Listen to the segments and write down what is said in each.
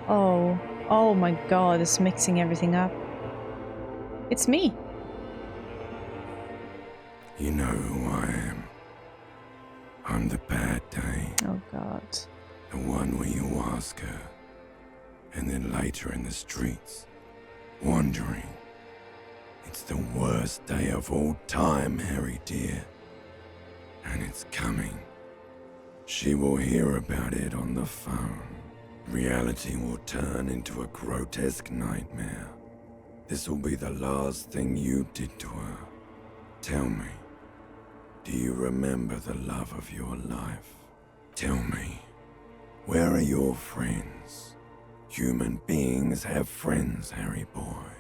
Oh. Oh my god, it's mixing everything up. It's me. You know who I am. I'm the bad day. Oh god. The one where you ask her. And then later in the streets, wandering. It's the worst day of all time, Harry dear. And it's coming. She will hear about it on the phone. Reality will turn into a grotesque nightmare. This will be the last thing you did to her. Tell me, do you remember the love of your life? Tell me, where are your friends? Human beings have friends, Harry boy.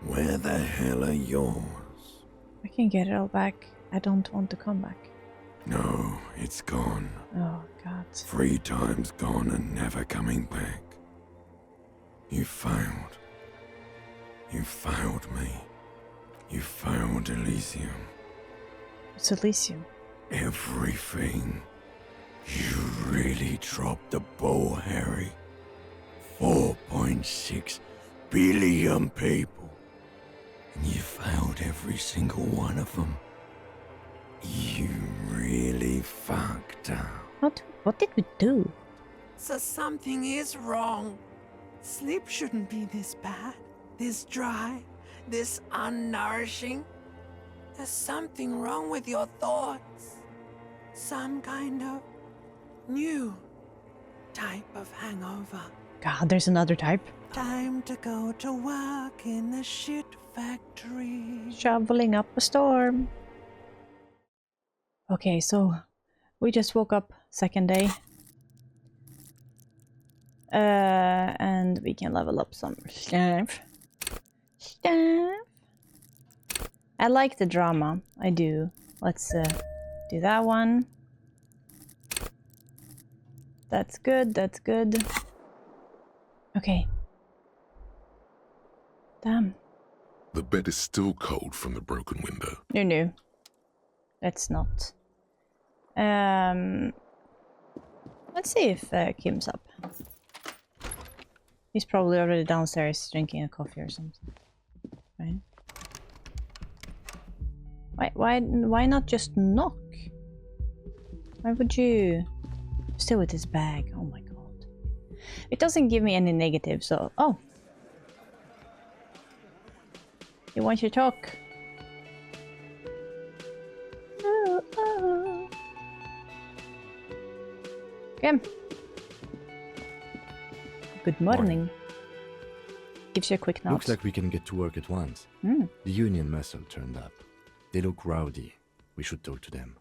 Where the hell are yours? I can get it all back. I don't want to come back. No, it's gone. Oh god. 3 times gone and never coming back. You failed. You failed me. You failed Elysium. It's Elysium. Everything. You really dropped the ball, Harry. 4.6 billion people. And you failed every single one of them. You really fucked up. What did we do? So something is wrong. Sleep shouldn't be this bad, this dry, this unnourishing. There's something wrong with your thoughts. Some kind of new type of hangover. God, there's another type. Time to go to work in the shit factory. Shoveling up a storm. Okay, so we just woke up second day. And we can level up some stuff. I like the drama. I do. Let's do that one. That's good, that's good. Okay. Damn. The bed is still cold from the broken window. No. Let's not. Let's see if Kim's up. He's probably already downstairs drinking a coffee or something. Right? Why not just knock? Why would you... Still with his bag. Oh my god. It doesn't give me any negative, so... Oh. You want to talk? Kim. Good morning. Gives you a quick nod. Looks like we can get to work at once. Mm. The union muscle turned up. They look rowdy. We should talk to them.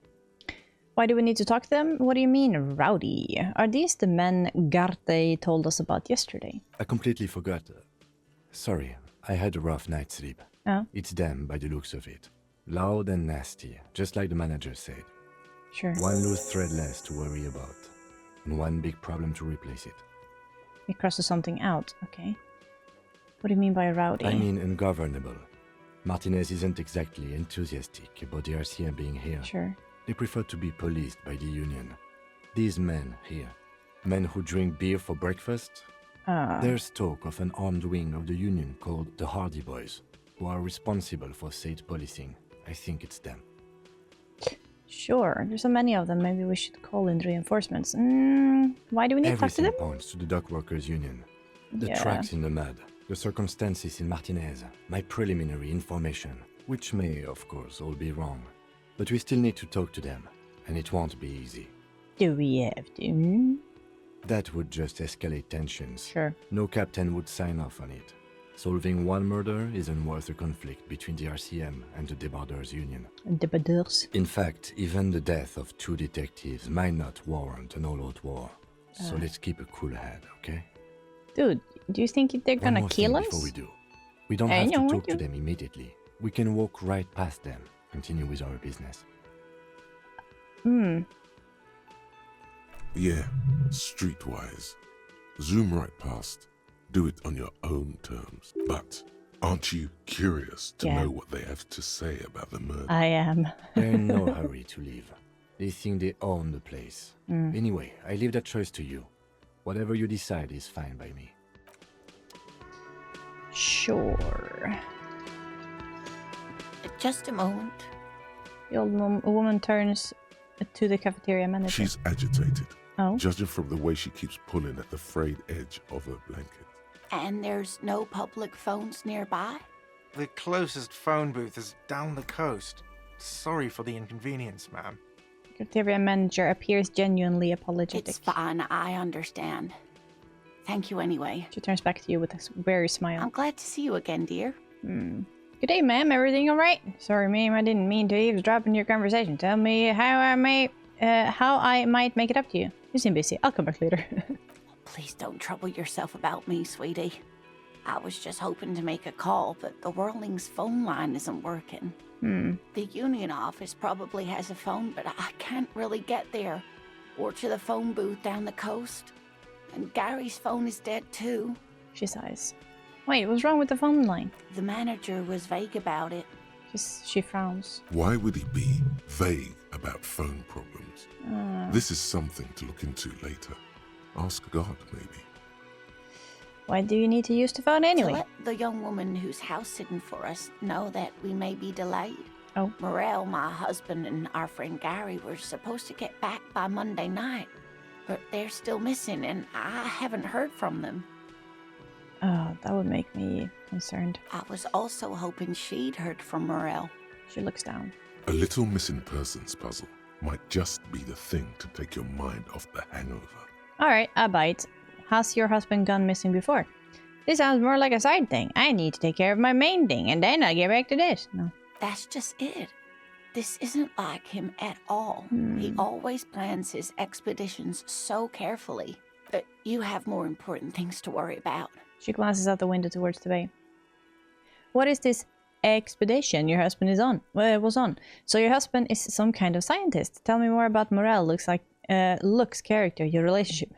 Why do we need to talk to them? What do you mean, rowdy? Are these the men Garte told us about yesterday? I completely forgot. Sorry, I had a rough night's sleep. Oh, It's them by the looks of it. Loud and nasty, just like the manager said. sure. One loose thread less to worry about. And one big problem to replace it. It crosses something out, okay. What do you mean by rowdy? I mean ungovernable. Martinez isn't exactly enthusiastic about the RCM being here. Sure. They prefer to be policed by the union. These men here, men who drink beer for breakfast, there's talk of an armed wing of the union called the Hardy Boys, who are responsible for state policing. I think it's them. Sure, there's so many of them, maybe we should call in reinforcements. Why do we need to talk to Everything them? points to the dock workers union. The Yeah. tracks in the mud, the circumstances in Martinez, my preliminary information, which may, of course, all be wrong. But we still need to talk to them, and it won't be easy. Do we have to? That would just escalate tensions. Sure. No captain would sign off on it. Solving one murder isn't worth a conflict between the RCM and the Debarders Union. Debardeurs. In fact, even the death of 2 detectives might not warrant an all-out war. So let's keep a cool head, okay? Dude, do you think they're One gonna more kill thing us? before we do. We don't I have know to we talk to do. them immediately. We can walk right past them, continue with our business. Yeah, streetwise. Zoom right past. Do it on your own terms. But aren't you curious to Yeah. know what they have to say about the murder? I am. They're in no hurry to leave. They think they own the place. Anyway, I leave that choice to you. Whatever you decide is fine by me. Sure. Just a moment. The old woman turns to the cafeteria manager. She's agitated, Oh. judging from the way she keeps pulling at the frayed edge of her blanket. And there's no public phones nearby? The closest phone booth is down the coast. Sorry for the inconvenience, ma'am. Cafeteria manager appears genuinely apologetic. It's fine, I understand. Thank you anyway. She turns back to you with a weary smile. I'm glad to see you again, dear. Good day, ma'am. Everything all right? Sorry, ma'am. I didn't mean to eavesdrop in your conversation. Tell me how I might make it up to you. You seem busy. I'll come back later. Please don't trouble yourself about me, sweetie. I was just hoping to make a call, but the Whirling's phone line isn't working. The union office probably has a phone, but I can't really get there. Or to the phone booth down the coast. And Gary's phone is dead too. She sighs. Wait, what's wrong with the phone line? The manager was vague about it. She frowns. Why would he be vague about phone problems? This is something to look into later. Ask God, maybe. Why do you need to use the phone anyway? To let the young woman who's house-sitting for us know that we may be delayed. Oh. Morel, my husband, and our friend Gary were supposed to get back by Monday night. But they're still missing, and I haven't heard from them. Oh, that would make me concerned. I was also hoping she'd heard from Morel. She looks down. A little missing persons puzzle might just be the thing to take your mind off the hangover. Alright, I bite. Has your husband gone missing before? This sounds more like a side thing. I need to take care of my main thing, and then I'll get back to this. No. That's just it. This isn't like him at all. He always plans his expeditions so carefully. But you have more important things to worry about. She glances out the window towards the bay. What is this expedition your husband is on? Was on. So your husband is some kind of scientist. Tell me more about Morel. Looks, character, your relationship.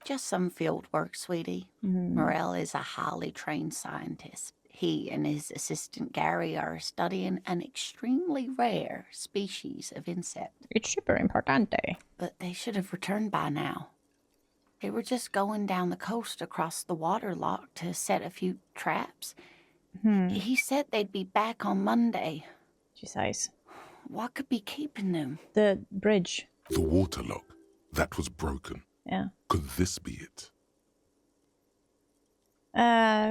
Just some field work, sweetie. Morel is a highly trained scientist. He and his assistant Gary are studying an extremely rare species of insect. It's super importante. But they should have returned by now. They were just going down the coast across the water lock to set a few traps. He said they'd be back on Monday. She sighs. What could be keeping them? The bridge. The water lock. That was broken. Yeah. Could this be it?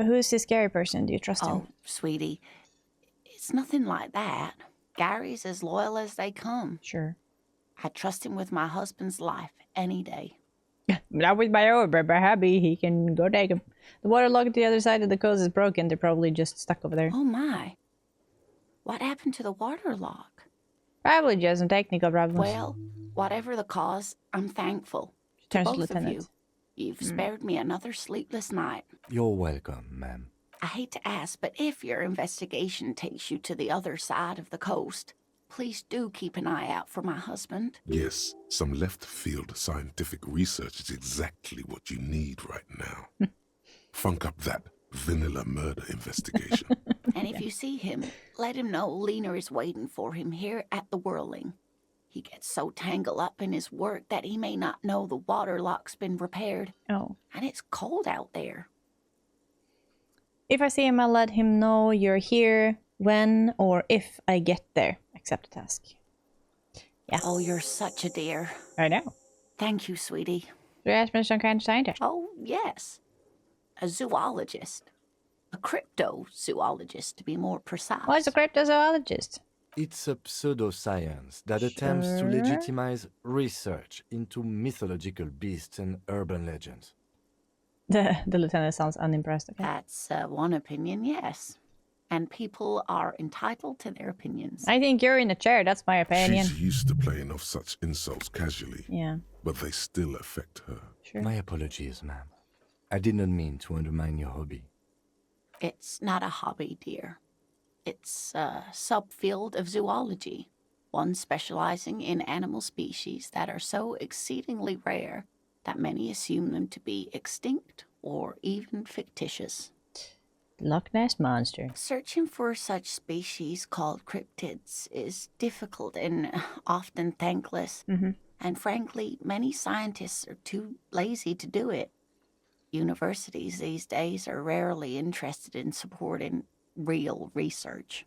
Who's this scary person? Do you trust him? Oh, sweetie, it's nothing like that. Gary's as loyal as they come. Sure. I trust him with my husband's life any day. Not with my own, but happy he can go take him. The water lock at the other side of the coast is broken. They're probably just stuck over there. Oh my. What happened to the water lock? Probably just some technical problems. Well, whatever the cause, I'm thankful. She turns to to both of Lieutenant. you. You've spared me another sleepless night. You're welcome, ma'am. I hate to ask, but if your investigation takes you to the other side of the coast, please do keep an eye out for my husband. Yes, some left-field scientific research is exactly what you need right now. Funk up that vanilla murder investigation. And if you see him, let him know Lena is waiting for him here at the Whirling. He gets so tangled up in his work that he may not know the water lock's been repaired. Oh. And it's cold out there. If I see him, I'll let him know you're here when or if I get there. Accept the task. Yeah. Oh, you're such a dear. I know. Thank you, sweetie. You asked me some kind of scientist. Oh, yes. A zoologist. A cryptozoologist, to be more precise. What's a cryptozoologist? It's a pseudoscience that attempts to Sure. legitimize research into mythological beasts and urban legends. The lieutenant sounds unimpressed. Okay. That's one opinion, yes. And people are entitled to their opinions. I think you're in a chair. That's my opinion. She's used to playing off such insults casually, Yeah. but they still affect her. Sure. My apologies, ma'am. I did not mean to undermine your hobby. It's not a hobby, dear. It's a subfield of zoology, one specializing in animal species that are so exceedingly rare that many assume them to be extinct or even fictitious. Loch Ness Monster. Searching for such species called cryptids is difficult and often thankless. And frankly, many scientists are too lazy to do it. Universities these days are rarely interested in supporting real research.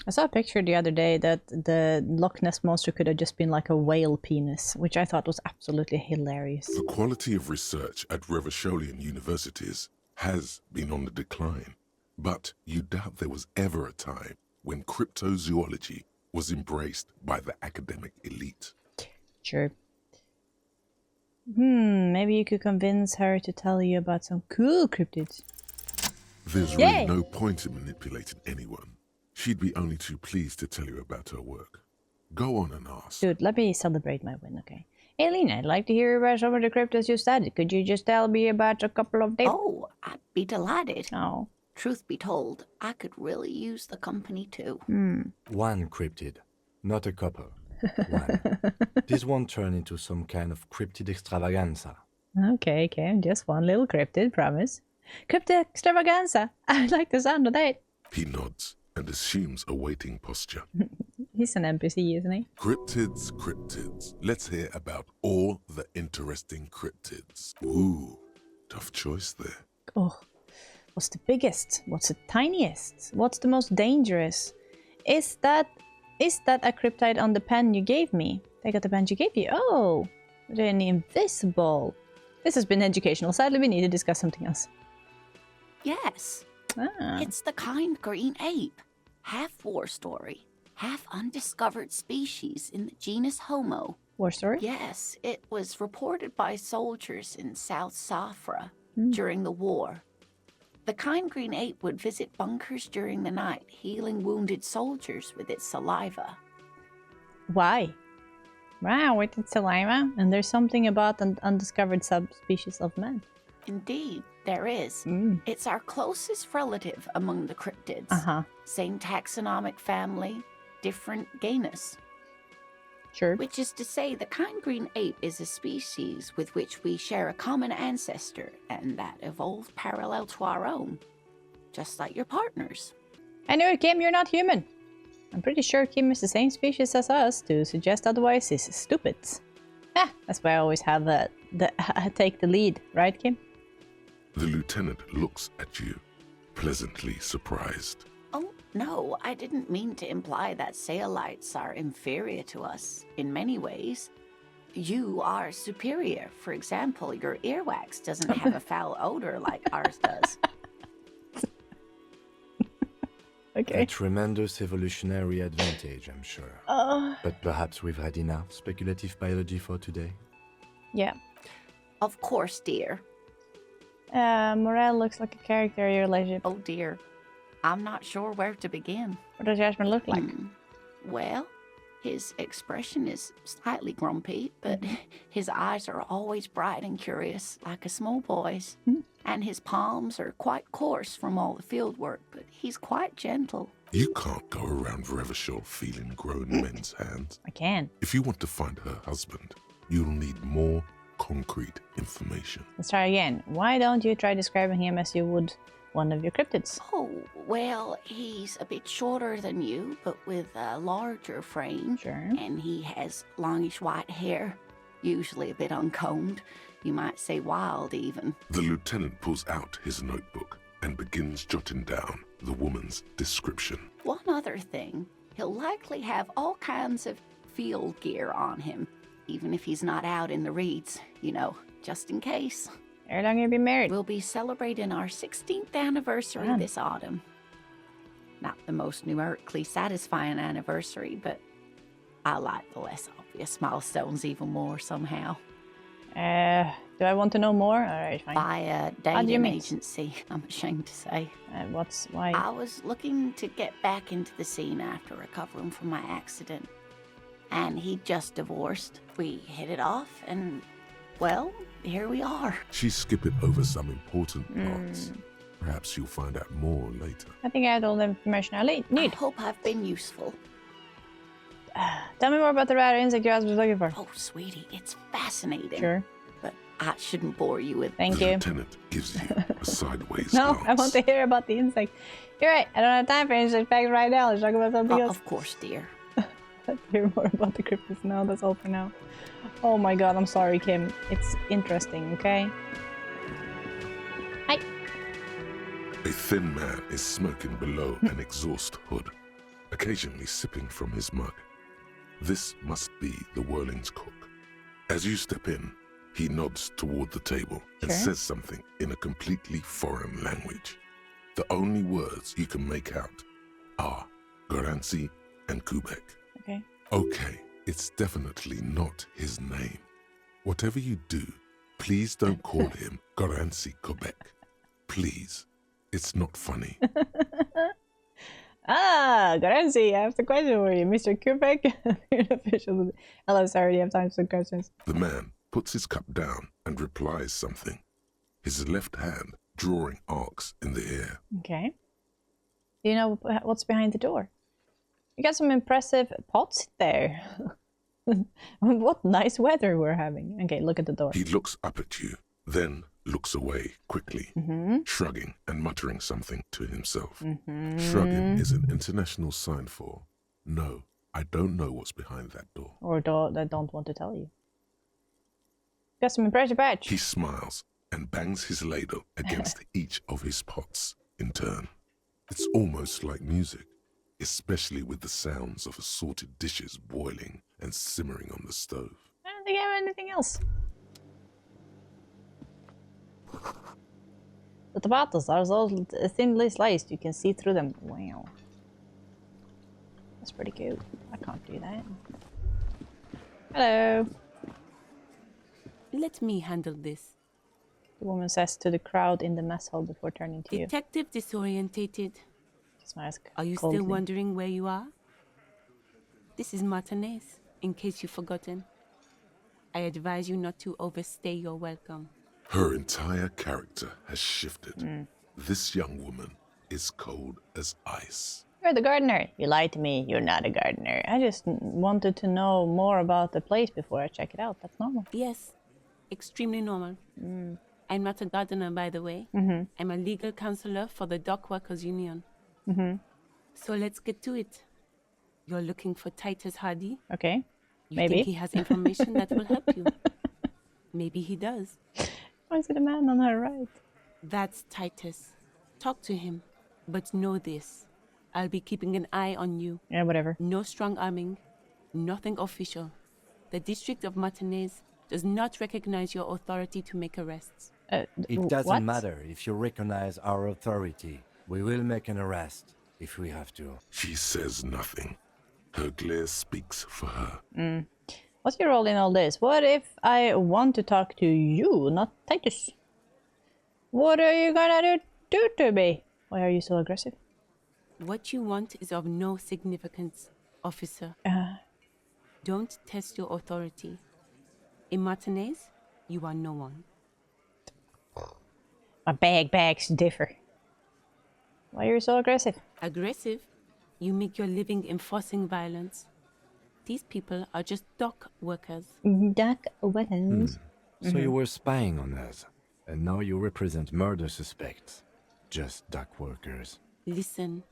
I saw a picture the other day that the Loch Ness Monster could have just been like a whale penis, which I thought was absolutely hilarious. The quality of research at Revacholian universities has been on the decline, but you doubt there was ever a time when cryptozoology was embraced by the academic elite. Sure. Maybe you could convince her to tell you about some cool cryptids. There's really no point in manipulating anyone. She'd be only too pleased to tell you about her work. Go on and ask. Dude, let me celebrate my win, okay? Hey, Lena, I'd like to hear about some of the cryptids you studied. Could you just tell me about a couple of them? Oh, I'd be delighted. Oh. Truth be told, I could really use the company too. One cryptid, not a couple. One. This won't turn into some kind of cryptid extravaganza. Okay, just one little cryptid, promise. Cryptid extravaganza. I like the sound of that. He nods and assumes a waiting posture. He's an NPC, isn't he? Cryptids, cryptids. Let's hear about all the interesting cryptids. Ooh, tough choice there. Oh, what's the biggest? What's the tiniest? What's the most dangerous? Is that a cryptid on the pen you gave me? I got the pen you gave you. Oh, they're invisible. This has been educational. Sadly, we need to discuss something else. Yes. Ah. It's the kind green ape. Half war story, half undiscovered species in the genus Homo. War story? Yes, it was reported by soldiers in South Safra during the war. The kind green ape would visit bunkers during the night, healing wounded soldiers with its saliva. Why? Wow, with its saliva? And there's something about an undiscovered subspecies of man. Indeed, there is. It's our closest relative among the cryptids. Same taxonomic family, different genus. Sure. Which is to say, the kind green ape is a species with which we share a common ancestor, and that evolved parallel to our own. Just like your partners. I know, Kim, you're not human. I'm pretty sure Kim is the same species as us. To suggest otherwise is stupid. That's why I always have take the lead, right, Kim? The lieutenant looks at you, pleasantly surprised. Oh, no, I didn't mean to imply that Saelites are inferior to us in many ways. You are superior. For example, your earwax doesn't have a foul odor like ours does. Okay. A tremendous evolutionary advantage, I'm sure. But perhaps we've had enough speculative biology for today? Yeah. Of course, dear. Morel looks like a character in your relationship. Oh, dear. I'm not sure where to begin. What does Jasmine look like? Well, his expression is slightly grumpy, but his eyes are always bright and curious, like a small boy's. And his palms are quite coarse from all the field work, but he's quite gentle. You can't go around Revachol feeling grown men's hands. I can. If you want to find her husband, you'll need more concrete information. Let's try again. Why don't you try describing him as you would one of your cryptids? Oh, well, he's a bit shorter than you, but with a larger frame. Sure. And he has longish white hair, usually a bit uncombed. You might say wild, even. The lieutenant pulls out his notebook and begins jotting down the woman's description. One other thing, he'll likely have all kinds of field gear on him, even if he's not out in the reeds, you know, just in case. How long have you been married? We'll be celebrating our 16th anniversary this autumn. Not the most numerically satisfying anniversary, but I like the less obvious milestones even more somehow. Do I want to know more? All right, fine. By a dating agency, I'm ashamed to say. Why? I was looking to get back into the scene after recovering from my accident. And he just divorced. We hit it off and, well, here we are. She's skipping over some important parts. Perhaps you'll find out more later. I think I had all the information I need. I hope I've been useful. Tell me more about the rat insect your husband's looking for. Oh, sweetie, it's fascinating. Sure. But I shouldn't bore you with... Thank the you. lieutenant gives you a sideways No, glance. I want to hear about the insect. You're right. I don't have time for insect facts right now. Let's talk about something else. Of course, dear. Let's hear more about the cryptids now. That's all for now. Oh my god, I'm sorry, Kim. It's interesting, okay? Hi. A thin man is smoking below an exhaust hood, occasionally sipping from his mug. This must be the Whirling's cook. As you step in, he nods toward the table and says something in a completely foreign language. The only words you can make out are Garancy and Kubek. Okay. Okay, it's definitely not his name. Whatever you do, please don't call him Garancy Kubek. Please. It's not funny. Garancy, I have a question for you. Mr. Kubek, official. Hello, sir, do you have time for some questions? The man puts his cup down and replies something, his left hand drawing arcs in the air. Okay. Do you know what's behind the door? You got some impressive pots there. What nice weather we're having. Okay, look at the door. He looks up at you, then looks away quickly, shrugging and muttering something to himself. Shrugging is an international sign for, no, I don't know what's behind that door. Or I don't want to tell you. Got some impressive badge. He smiles and bangs his ladle against each of his pots in turn. It's almost like music, especially with the sounds of assorted dishes boiling and simmering on the stove. I don't think I have anything else. The tomatoes are so thinly sliced, you can see through them. Wow. That's pretty cute. I can't do that. Hello. Let me handle this. The woman says to the crowd in the mess hall before turning to you. Detective disorientated. Are you coldly. still wondering where you are? This is Martinez, in case you've forgotten. I advise you not to overstay your welcome. Her entire character has shifted. This young woman is cold as ice. You're the gardener. You lied to me. You're not a gardener. I just wanted to know more about the place before I check it out. That's normal. Yes, extremely normal. I'm not a gardener, by the way. I'm a legal counselor for the Dock Workers Union. So let's get to it. You're looking for Titus Hardy? Okay, You maybe. think he has information that will help you? Maybe he does. Why is it a man on her right? That's Titus. Talk to him. But know this. I'll be keeping an eye on you. Yeah, whatever. No strong arming. Nothing official. The District of Martinez does not recognize your authority to make arrests. It doesn't what? matter if you recognize our authority. We will make an arrest if we have to. She says nothing. Her glare speaks for her. What's your role in all this? What if I want to talk to you, not Titus? What are you gonna do to me? Why are you so aggressive? What you want is of no significance, officer. Don't test your authority. In Martinez, you are no one. My bags differ. Why are you so aggressive? Aggressive? You make your living enforcing violence. These people are just dock workers. Duck weapons. So you were spying on us, and now you represent murder suspects. Just dock workers. Listen,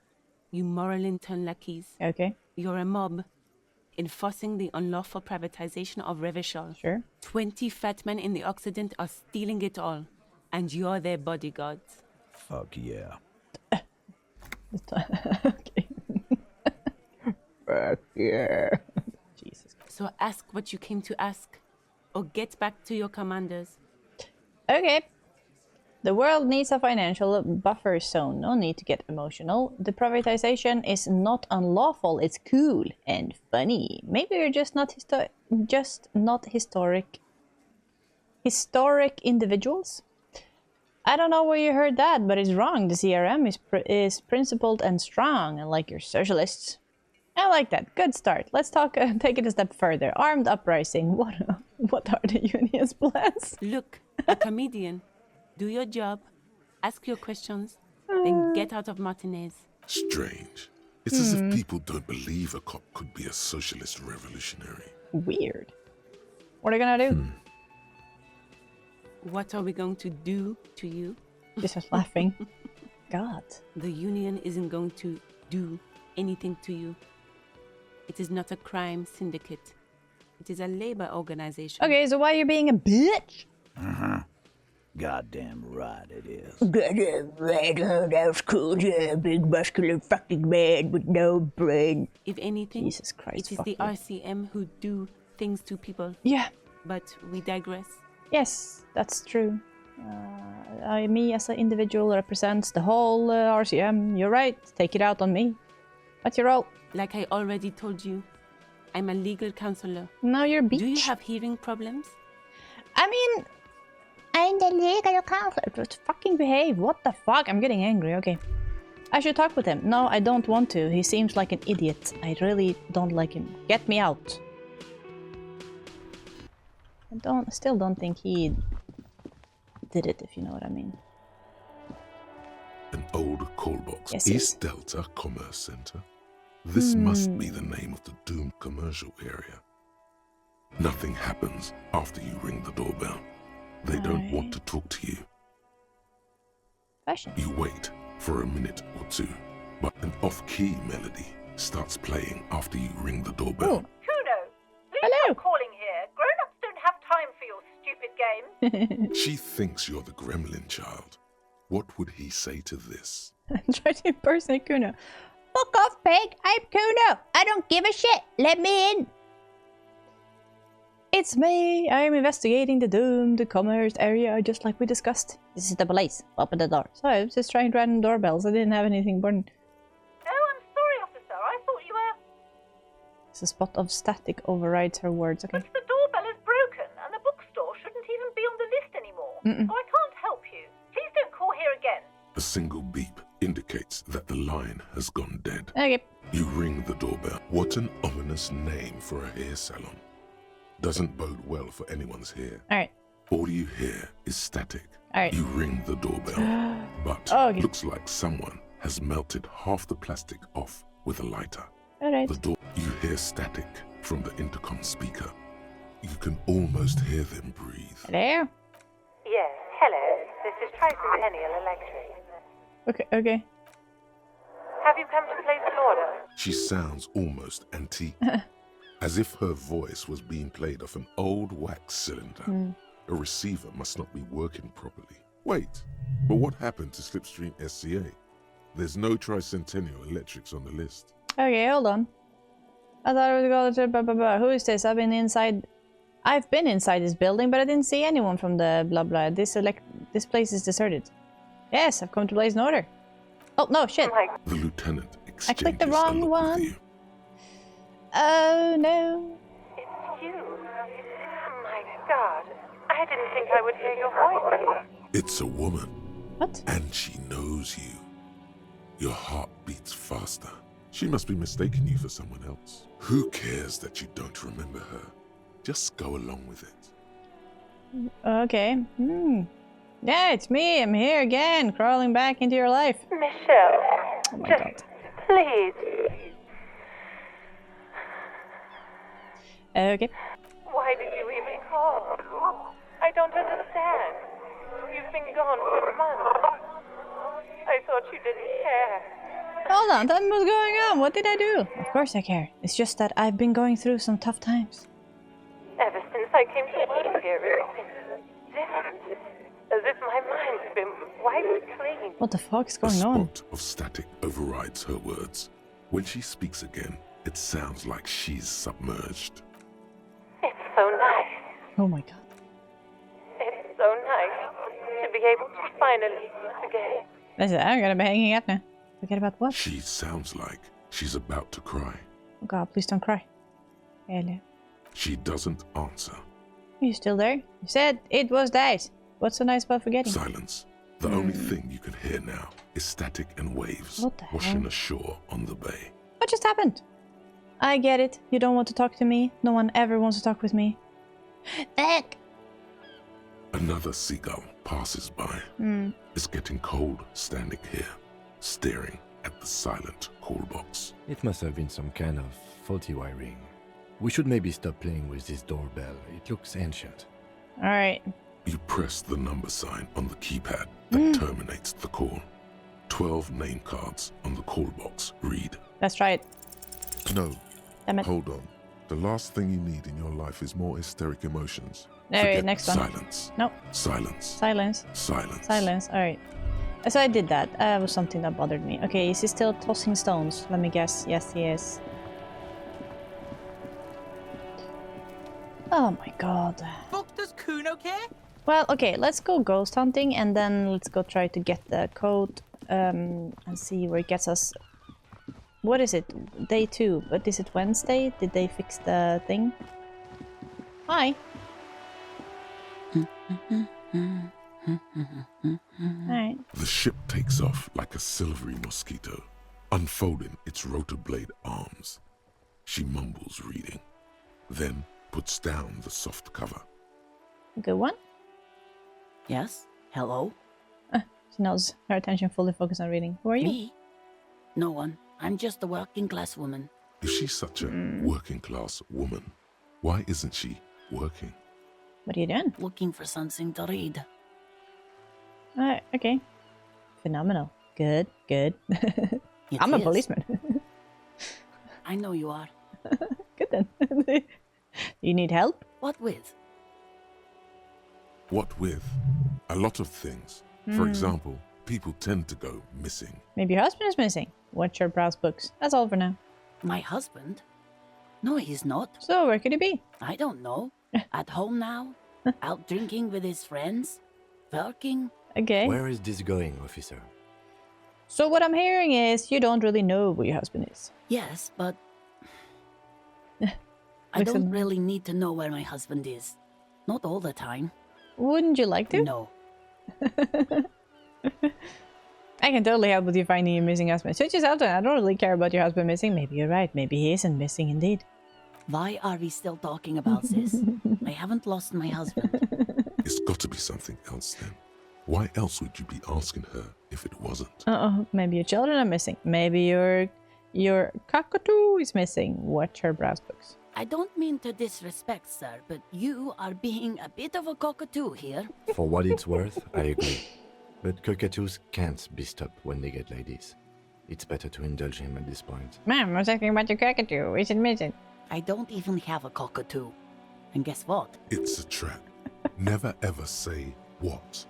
you moral intern lackeys. Okay, You're a mob, enforcing the unlawful privatization of Revachol. sure. 20 fat men in the Occident are stealing it all, and you're their bodyguards. Fuck yeah. Okay. Fuck yeah. Jesus. So ask what you came to ask, or get back to your commanders. Okay. The world needs a financial buffer zone. No need to get emotional. The privatization is not unlawful. It's cool and funny. Maybe you're just not historic individuals. I don't know where you heard that, but it's wrong. The CRM is principled and strong, like your socialists. I like that. Good start. Let's take it a step further. Armed uprising. What are the union's plans? Look, a comedian. Do your job, ask your questions, then get out of Martinez. Strange. It's as if people don't believe a cop could be a socialist revolutionary. Weird. What are you gonna do? What are we going to do to you? Just was laughing. God. The union isn't going to do anything to you. It is not a crime syndicate. It is a labor organization. Okay, so why are you being a bitch? Goddamn right it is. Goddamn right, that's cool. Yeah, big muscular fucking man with no brain. If anything, Jesus Christ, it is fuck the you. RCM who do things to people. Yeah. But we digress. Yes, that's true. Me as an individual represents the whole RCM. You're right. Take it out on me. What's your role? Like I already told you, I'm a legal counselor. No, you're a bitch. Do you have hearing problems? I mean, I'm the legal counselor. Just fucking behave. What the fuck? I'm getting angry. Okay. I should talk with him. No, I don't want to. He seems like an idiot. I really don't like him. Get me out. I still don't think he did it, if you know what I mean. An old call box. Yes, East Delta Commerce Center. This must be the name of the doomed commercial area. Nothing happens after you ring the doorbell. They don't want to talk to you. Fashion. You wait for a minute or two, but an off-key melody starts playing after you ring the doorbell. Kuno, please Hello. stop calling here. Grown-ups don't have time for your stupid games. She thinks you're the gremlin child. What would he say to this? Try to impersonate Kuno. Fuck off, pig. I'm Kuno. I don't give a shit. Let me in. It's me. I'm investigating the doomed commerce area, just like we discussed. This is the police. Open the door. So I was just trying random doorbells. I didn't have anything burning. Oh, I'm sorry, officer. I thought you were... It's a spot of static overrides her words. Okay. But the doorbell is broken, and the bookstore shouldn't even be on the list anymore. So I can't help you. Please don't call here again. A single beep indicates that the line has gone dead. Okay. You ring the doorbell. What an ominous name for a hair salon. Doesn't bode well for anyone's hair. Alright. All you hear is static. Alright. You ring the doorbell, but Okay. looks like someone has melted half the plastic off with a lighter. Alright. You hear static from the intercom speaker. You can almost hear them breathe. Hello? Yes, hello. This is Tricentennial Electric. Okay. Have you come to place an order? She sounds almost antique, as if her voice was being played off an old wax cylinder. A receiver must not be working properly. Wait, but what happened to Slipstream SCA? There's no Tricentennial Electrics on the list. Okay, hold on. I thought it was going to... Who is this? I've been inside this building, but I didn't see anyone from the blah blah. This place is deserted. Yes, I've come to place an order. Oh, no, shit. The lieutenant I clicked the exchanges a wrong look one. with you. Oh, no. It's you. My God. I didn't think I would hear your voice. It's a woman, What? and she knows you. Your heart beats faster. She must be mistaking you for someone else. Who cares that you don't remember her? Just go along with it. Okay. Yeah, it's me. I'm here again, crawling back into your life. Michelle. Oh my just God. please. Okay. Why did you even call? I don't understand. You've been gone for months. I thought you didn't care. Hold on, tell me what's going on. What did I do? Of course I care. It's just that I've been going through some tough times. Ever since I came to work here, it's been different. As if my mind's been wiped clean. What the fuck's A going on? spot of static overrides her words. When she speaks again, it sounds like she's submerged. It's so nice. Oh my God. It's so nice to be able to finally meet again. Listen, I'm gonna be hanging up now. Forget about what? She sounds like she's about to cry. Oh God, please don't cry. Hello. She doesn't answer. Are you still there? You said it was nice. What's so nice about forgetting? Silence. The only thing you can hear now is static and waves What the washing hell? ashore on the bay. What just happened? I get it. You don't want to talk to me. No one ever wants to talk with me. Fuck! Another seagull passes by. It's getting cold standing here, staring at the silent call box. It must have been some kind of faulty wiring. We should maybe stop playing with this doorbell. It looks ancient. Alright. You press the number sign on the keypad that terminates the call. 12 name cards on the call box read, Let's try it. No, Damn it. Hold on. The last thing you need in your life is more hysteric emotions. Alright, next one. Silence. No. Silence. Silence. Silence. Silence. Alright. So I did that. That was something that bothered me. Okay, is he still tossing stones? Let me guess. Yes, he is. Oh my god. Fuck, does Kuno care? Well, okay, let's go ghost hunting and then let's go try to get the code and see where it gets us. What is it? Day 2, but is it Wednesday? Did they fix the thing? Hi. Alright. The ship takes off like a silvery mosquito, unfolding its rotor blade arms. She mumbles reading, then puts down the soft cover. Good one. Yes? Hello? She knows her attention fully focused on reading. Who are you? Me? No one. I'm just a working class woman. If she's such a working class woman, why isn't she working? What are you doing? Looking for something to read. Okay. Phenomenal. Good, good. It I'm a is. policeman. I know you are. Good then. You need help? What with? What with? A lot of things. For example, people tend to go missing. Maybe your husband is missing. Watch your browse books. That's all for now. My husband? No, he's not. So, where could he be? I don't know. At home now? Out drinking with his friends? Working? Okay. Where is this going, officer? So what I'm hearing is you don't really know where your husband is. Yes, but I Listen. don't really need to know where my husband is. Not all the time. Wouldn't you like to? No. I can totally help with you finding your missing husband. Switch this out. I don't really care about your husband missing. Maybe you're right. Maybe he isn't missing indeed. Why are we still talking about this? I haven't lost my husband. It's got to be something else then. Why else would you be asking her if it wasn't? Maybe your children are missing. Maybe your cockatoo is missing. Watch her browse books. I don't mean to disrespect, sir, but you are being a bit of a cockatoo here. For what it's worth, I agree. But cockatoos can't be stopped when they get ladies. It's better to indulge him at this point. Ma'am, I was asking about your cockatoo. Is it missing? I don't even have a cockatoo. And guess what? It's a trap. Never ever say what.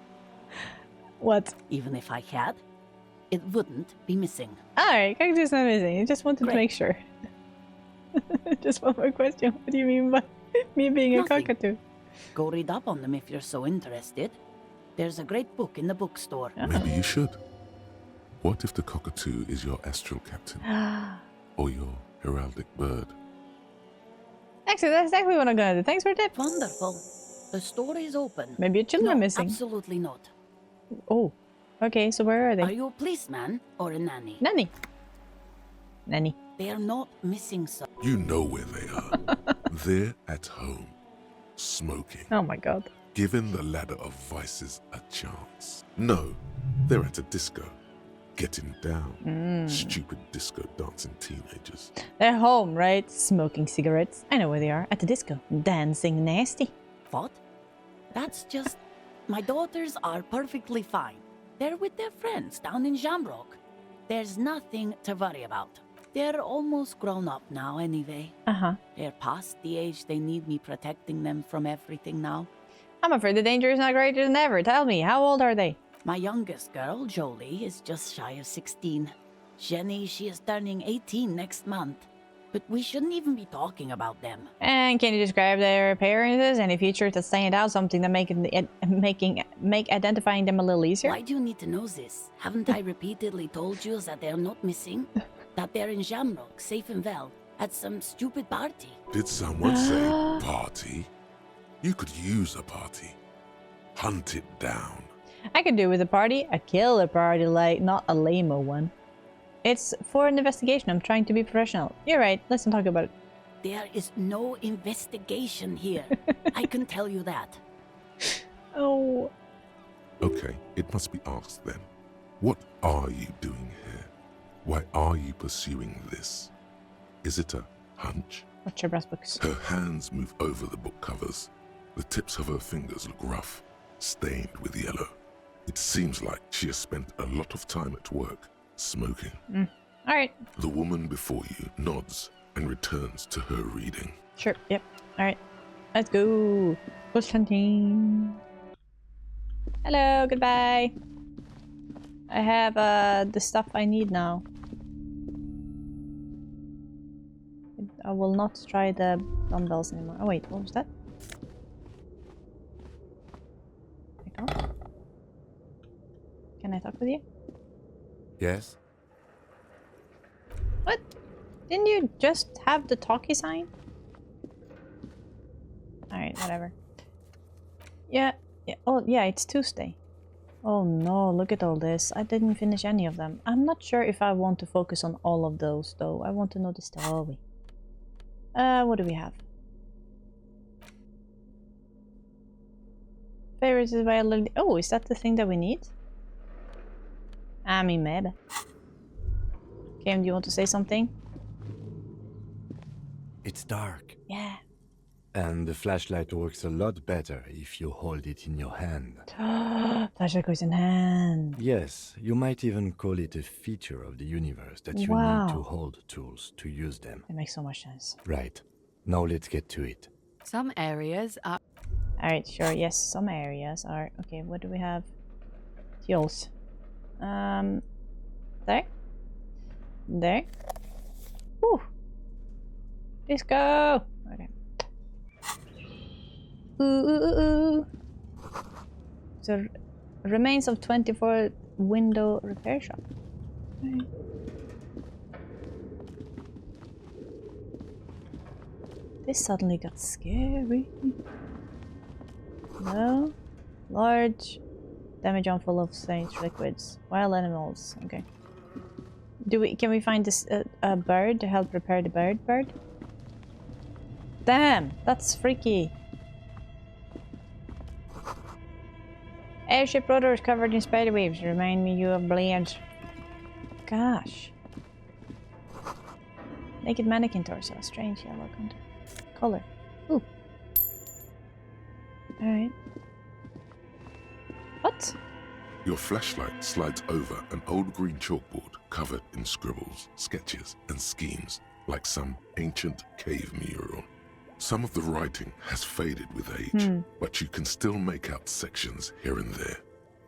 What? Even if I had, it wouldn't be missing. Alright, cockatoo's not missing. I just wanted to make sure. Just one more question. What do you mean by me being Nothing. a cockatoo? Go read up on them if you're so interested. There's a great book in the bookstore. Maybe you should. What if the cockatoo is your astral captain? Or your heraldic bird? Actually, that's exactly what I'm gonna do. Thanks for the tip. Wonderful. The store is open. Maybe your children No, are missing. absolutely not. Oh. Okay, so where are they? Are you a policeman or a nanny? Nanny. Nanny. They are not missing, sir. You know where they are. They're at home, smoking, Oh my god. giving the ladder of vices a chance. No, they're at a disco, getting down. Stupid disco dancing teenagers. They're home, right? Smoking cigarettes. I know where they are. At the disco. Dancing nasty. What? That's just... My daughters are perfectly fine. They're with their friends down in Shamrock. There's nothing to worry about. They're almost grown up now anyway. Uh-huh. They're past the age they need me protecting them from everything now. I'm afraid the danger is not greater than ever. Tell me, how old are they? My youngest girl, Jolie, is just shy of 16. Jenny, she is turning 18 next month. But we shouldn't even be talking about them. And can you describe their appearances? Any features that stand out? Something that make identifying them a little easier? Why do you need to know this? Haven't I repeatedly told you that they're not missing? That they're in Shamrock, safe and well, at some stupid party? Did someone say party? You could use a party. Hunt it down. I could do with a party. A killer party, like, not a lame-o one. It's for an investigation. I'm trying to be professional. You're right. Let's not talk about it. There is no investigation here. I can tell you that. Oh. Okay, it must be asked then. What are you doing here? Why are you pursuing this? Is it a hunch? Watch your brass books. Her hands move over the book covers. The tips of her fingers look rough, stained with yellow. It seems like she has spent a lot of time at work, smoking. All right. The woman before you nods and returns to her reading. Sure, yep. Alright. Let's go. Ghost hunting. Hello, goodbye. I have the stuff I need now. I will not try the dumbbells anymore. Oh wait, what was that? Can I talk with you? Yes? What? Didn't you just have the talkie sign? Alright, whatever. Yeah. Oh, yeah, it's Tuesday. Oh no, look at all this. I didn't finish any of them. I'm not sure if I want to focus on all of those, though. I want to know the story. What do we have? Favorites is violin. Oh, is that the thing that we need? I mean, maybe. Kim, do you want to say something? It's dark. Yeah. And the flashlight works a lot better if you hold it in your hand. Flashlight goes in hand. Yes, you might even call it a feature of the universe that you need to hold tools to use them. That makes so much sense. Right. Now let's get to it. Some areas are... Alright, sure, yes, some areas are... Okay, what do we have? Fuels. There? There? Woo! Let's go! Okay. Ooh. So, remains of 24 window repair shop. Right. This suddenly got scary. No. Large damage on full of strange liquids. Wild animals. Okay. Can we find this a bird to help repair the bird? Damn, that's freaky. Airship rotors covered in spiderwebs remind me you of blades. Gosh. Naked mannequin torso. Strange yellow color. Ooh. Alright. What? Your flashlight slides over an old green chalkboard covered in scribbles, sketches, and schemes like some ancient cave mural. Some of the writing has faded with age, but you can still make out sections here and there.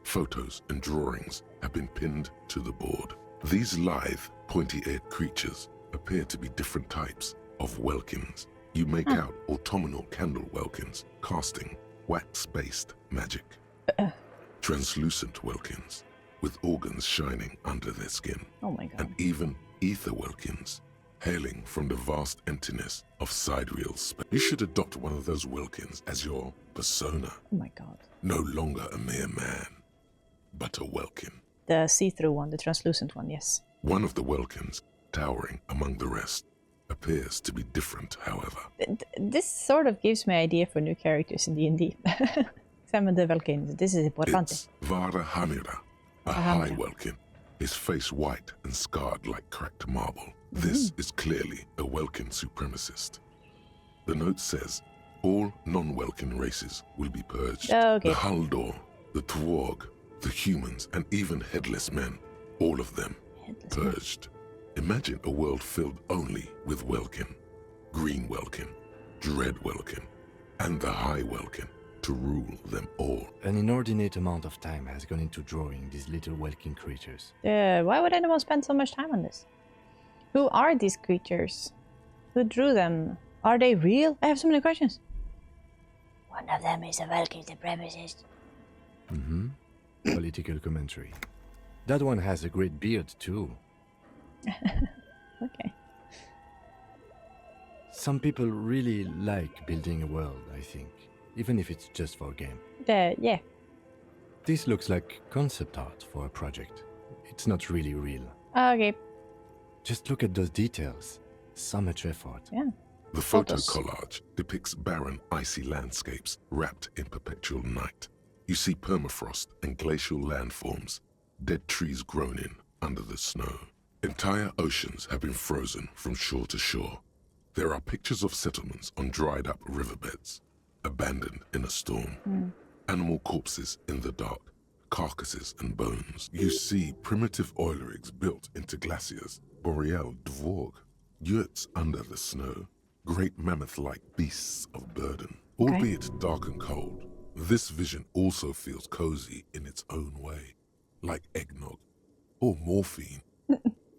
Photos and drawings have been pinned to the board. These lithe, pointy-eared creatures appear to be different types of welkins. You make out autumnal candle welkins, casting wax-based magic. Translucent welkins, with organs shining under their skin. Oh my god. And even ether welkins, hailing from the vast emptiness of sidereal space. You should adopt one of those welkins as your persona. Oh my god. No longer a mere man, but a welkin. The see-through one, the translucent one, yes. One of the welkins, towering among the rest, appears to be different, however. This sort of gives me an idea for new characters in D&D. Examine the welkins. This is importante. It's Vara Hamira, a high welkin, his face white and scarred like cracked marble. This is clearly a Welkin supremacist. The note says, all non-Welkin races will be purged. Okay. The Haldor, the Twarg, the humans, and even headless men, all of them purged. Imagine a world filled only with Welkin, Green Welkin, Dread Welkin, and the High Welkin to rule them all. An inordinate amount of time has gone into drawing these little Welkin creatures. Why would anyone spend so much time on this? Who are these creatures? Who drew them? Are they real? I have so many questions. One of them is a Welkin supremacist. Political commentary. That one has a great beard too. Okay. Some people really like building a world, I think. Even if it's just for a game. Yeah. This looks like concept art for a project. It's not really real. Okay. Just look at those details. So much effort. Yeah. The photo collage depicts barren, icy landscapes wrapped in perpetual night. You see permafrost and glacial landforms, dead trees grown in under the snow. Entire oceans have been frozen from shore to shore. There are pictures of settlements on dried-up riverbeds, abandoned in a storm. Animal corpses in the dark, carcasses and bones. You see primitive oil rigs built into glaciers, Boreal Dvorg. Yurts under the snow, great mammoth-like beasts of burden. Okay. Albeit dark and cold, this vision also feels cozy in its own way, like eggnog or morphine,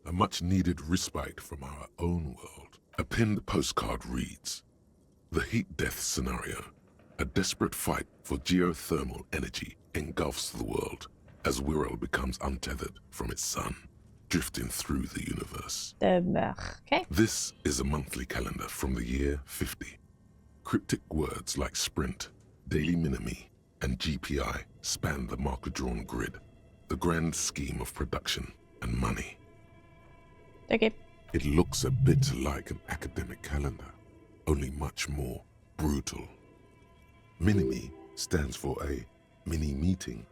a much-needed respite from our own world. A pinned postcard reads, "The heat death scenario, a desperate fight for geothermal energy engulfs the world as Wirral becomes untethered from its sun, drifting through the universe." Okay. This is a monthly calendar from the year 50. Cryptic words like sprint, daily minimi, and GPI span the marker-drawn grid, the grand scheme of production and money. Okay. It looks a bit like an academic calendar, only much more brutal. Minimi stands for a mini-meeting.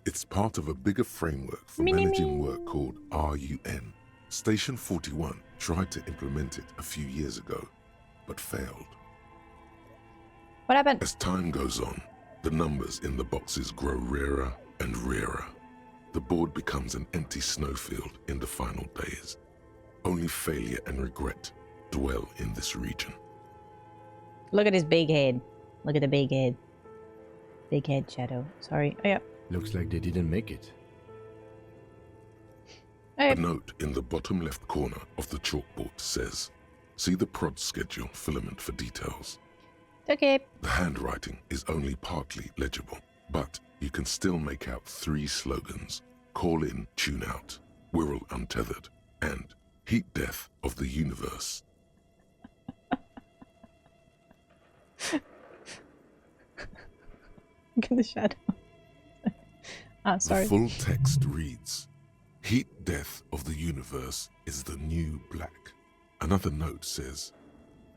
It's part of a bigger framework for managing work called RUN. Station 41 tried to implement it a few years ago, but failed. What happened? As time goes on, the numbers in the boxes grow rarer and rarer. The board becomes an empty snowfield in the final days. Only failure and regret dwell in this region. Look at his big head. Look at the big head. Big head shadow. Sorry. Oh, yeah. Looks like they didn't make it. Oh, yeah. A note in the bottom left corner of the chalkboard says, "See the prod schedule filament for details." Okay. The handwriting is only partly legible, but you can still make out 3 slogans: "Call in, tune out," "Wirral untethered," and "Heat death of the universe." Look at the shadow. Ah, sorry. The full text reads, "Heat death of the universe is the new black." Another note says,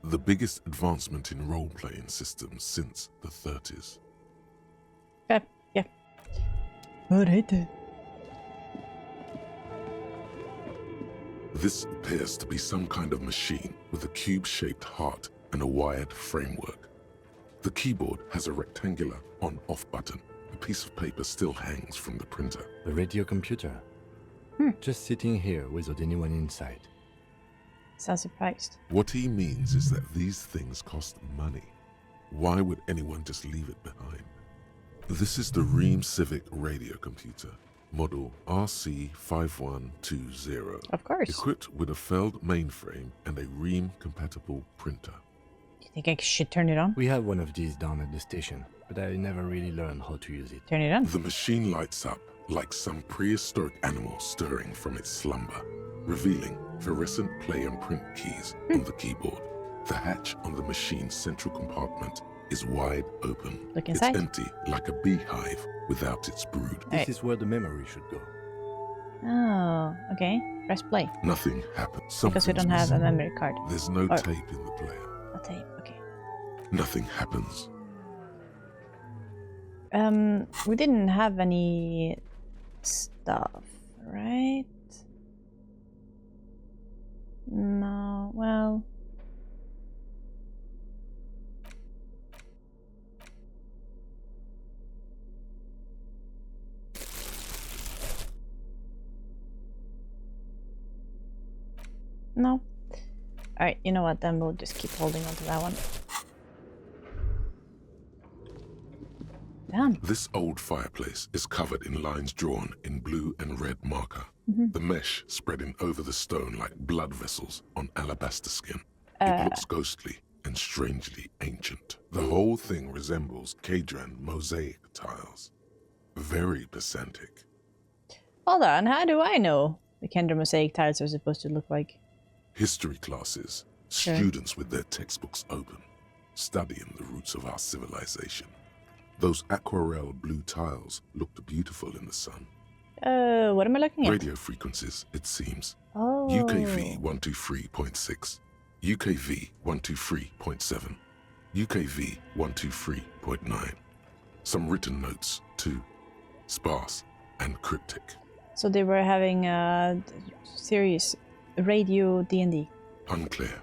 "The biggest advancement in role-playing systems since the 30s. Okay. Yeah. Alright then. This appears to be some kind of machine with a cube-shaped heart and a wired framework. The keyboard has a rectangular on-off button. A piece of paper still hangs from the printer. The radio computer. Just sitting here without anyone inside. Sounds surprised. What he means is that these things cost money. Why would anyone just leave it behind? This is the Rene Civic radio computer, model RC5120. Of course. Equipped with a Feld mainframe and a Rene-compatible printer. Do you think I should turn it on? We have one of these down at the station, but I never really learned how to use it. Turn it on. The machine lights up like some prehistoric animal stirring from its slumber, revealing fluorescent play and print keys on the keyboard. The hatch on the machine's central compartment is wide open. Look It's inside. empty like a beehive without its brood. This is where the memory should go. Oh, okay. Press play. Nothing happens. Because we don't have a memory card. There's no Or- tape in the player. A tape, okay. Nothing happens. We didn't have any stuff, right? No, well... No. Alright, you know what, then we'll just keep holding on to that one. Damn. This old fireplace is covered in lines drawn in blue and red marker. The mesh spreading over the stone like blood vessels on alabaster skin. It looks ghostly and strangely ancient. The whole thing resembles Kadran mosaic tiles. Very pedantic. Hold on, how do I know the Kendra mosaic tiles are supposed to look like? History classes, Sure. students with their textbooks open, studying the roots of our civilization. Those aquarelle blue tiles looked beautiful in the sun. What am I looking at? Radio frequencies, it seems. Oh. UKV 123.6, UKV 123.7, UKV 123.9. Some written notes, too. Sparse and cryptic. So they were having a serious radio D&D. Unclear.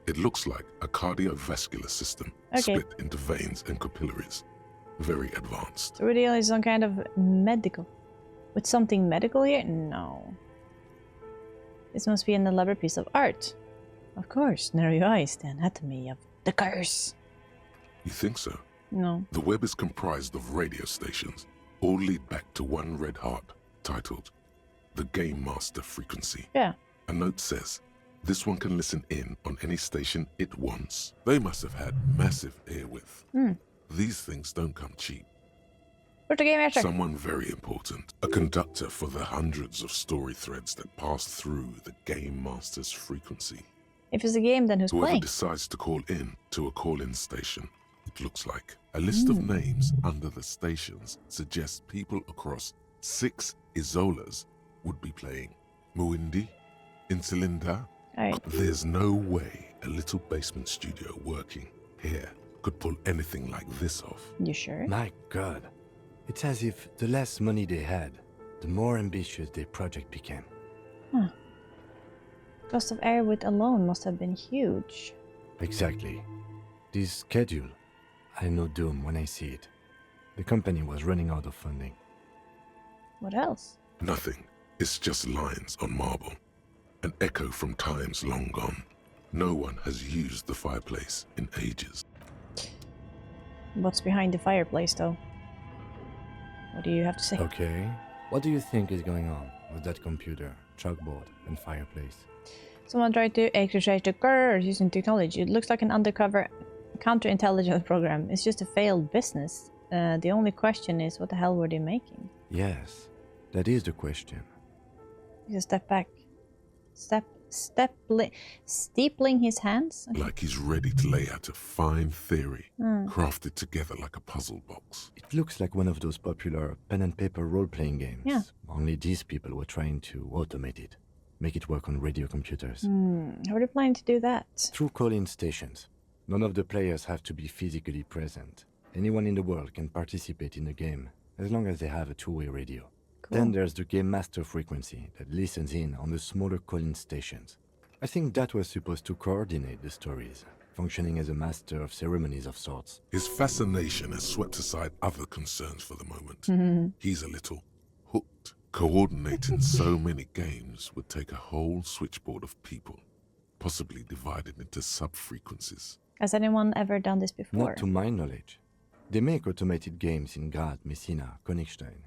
It looks like a cardiovascular system Okay. split into veins and capillaries. Very advanced. So we're dealing with some kind of medical. With something medical here? No. This must be an elaborate piece of art. Of course, narrow your eyes, the anatomy of the curse. You think so? No. The web is comprised of radio stations, all lead back to one red heart, titled the Game Master Frequency. Yeah. A note says, this one can listen in on any station it wants. They must have had massive airwidth. These things don't come cheap. Someone very important, a conductor for the hundreds of story threads that pass through the Game Master's frequency. If it's a game, then who's Whoever playing? decides to call in to a call-in station, it looks like. A list of names under the stations suggests people across 6 Isolas would be playing. Muindi, Insulinda. Right. There's no way a little basement studio working here could pull anything like this off. You sure? My God. It's as if the less money they had, the more ambitious their project became. Huh. Cost of airwidth alone must have been huge. Exactly. This schedule, I know doom when I see it. The company was running out of funding. What else? Nothing. It's just lines on marble. An echo from times long gone. No one has used the fireplace in ages. What's behind the fireplace, though? What do you have to say? Okay. What do you think is going on with that computer, chalkboard, and fireplace? Someone tried to extract the curse using technology. It looks like an undercover counterintelligence program. It's just a failed business. The only question is, what the hell were they making? Yes, that is the question. He's a step back. Steepling his hands? Like he's ready to lay out a fine theory, crafted together like a puzzle box. It looks like one of those popular pen and paper role-playing games. Yeah. Only these people were trying to automate it, make it work on radio computers. How are they planning to do that? Through call-in stations. None of the players have to be physically present. Anyone in the world can participate in the game, as long as they have a two-way radio. Cool. Then there's the Game Master frequency that listens in on the smaller call-in stations. I think that was supposed to coordinate the stories, functioning as a master of ceremonies of sorts. His fascination has swept aside other concerns for the moment. He's a little hooked. Coordinating so many games would take a whole switchboard of people, possibly divided into sub-frequencies. Has anyone ever done this before? Not to my knowledge. They make automated games in Grad, Messina, Königstein.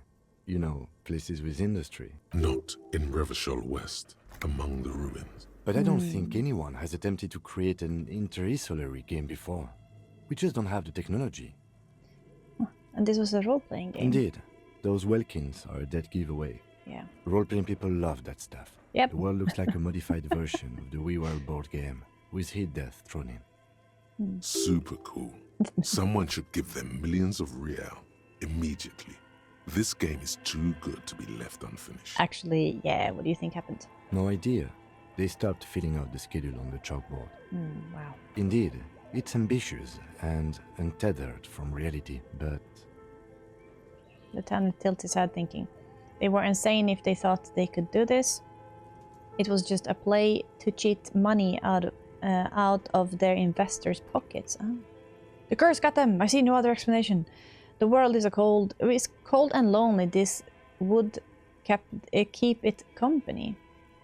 You know, places with industry. Not in Revachol West, among the ruins. But I don't think anyone has attempted to create an interisolary game before. We just don't have the technology. And this was a role-playing game? Indeed. Those Welkins are a dead giveaway. Yeah. Role-playing people love that stuff. Yep. The world looks like a modified version of the We World board game, with hit death thrown in. Super cool. Someone should give them millions of real immediately. This game is too good to be left unfinished. Actually, yeah, what do you think happened? No idea. They stopped filling out the schedule on the chalkboard. Wow. Indeed, it's ambitious and untethered from reality, but... Lieutenant tilted his head thinking. They were insane if they thought they could do this. It was just a play to cheat money out of their investors' pockets. Oh. The curse got them! I see no other explanation. The world is cold and lonely. This would keep it company.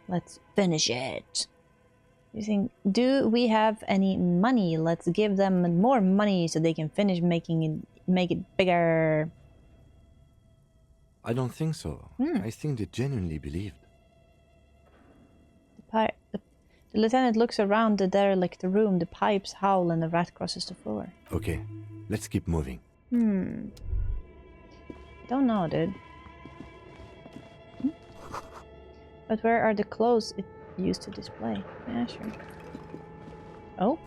Let's finish it. You think, do we have any money? Let's give them more money so they can finish make it bigger. I don't think so. I think they genuinely believed. The lieutenant looks around the derelict room. The pipes howl and the rat crosses the floor. Okay, let's keep moving. Don't know, dude. But where are the clothes it used to display? Yeah, sure. Oh.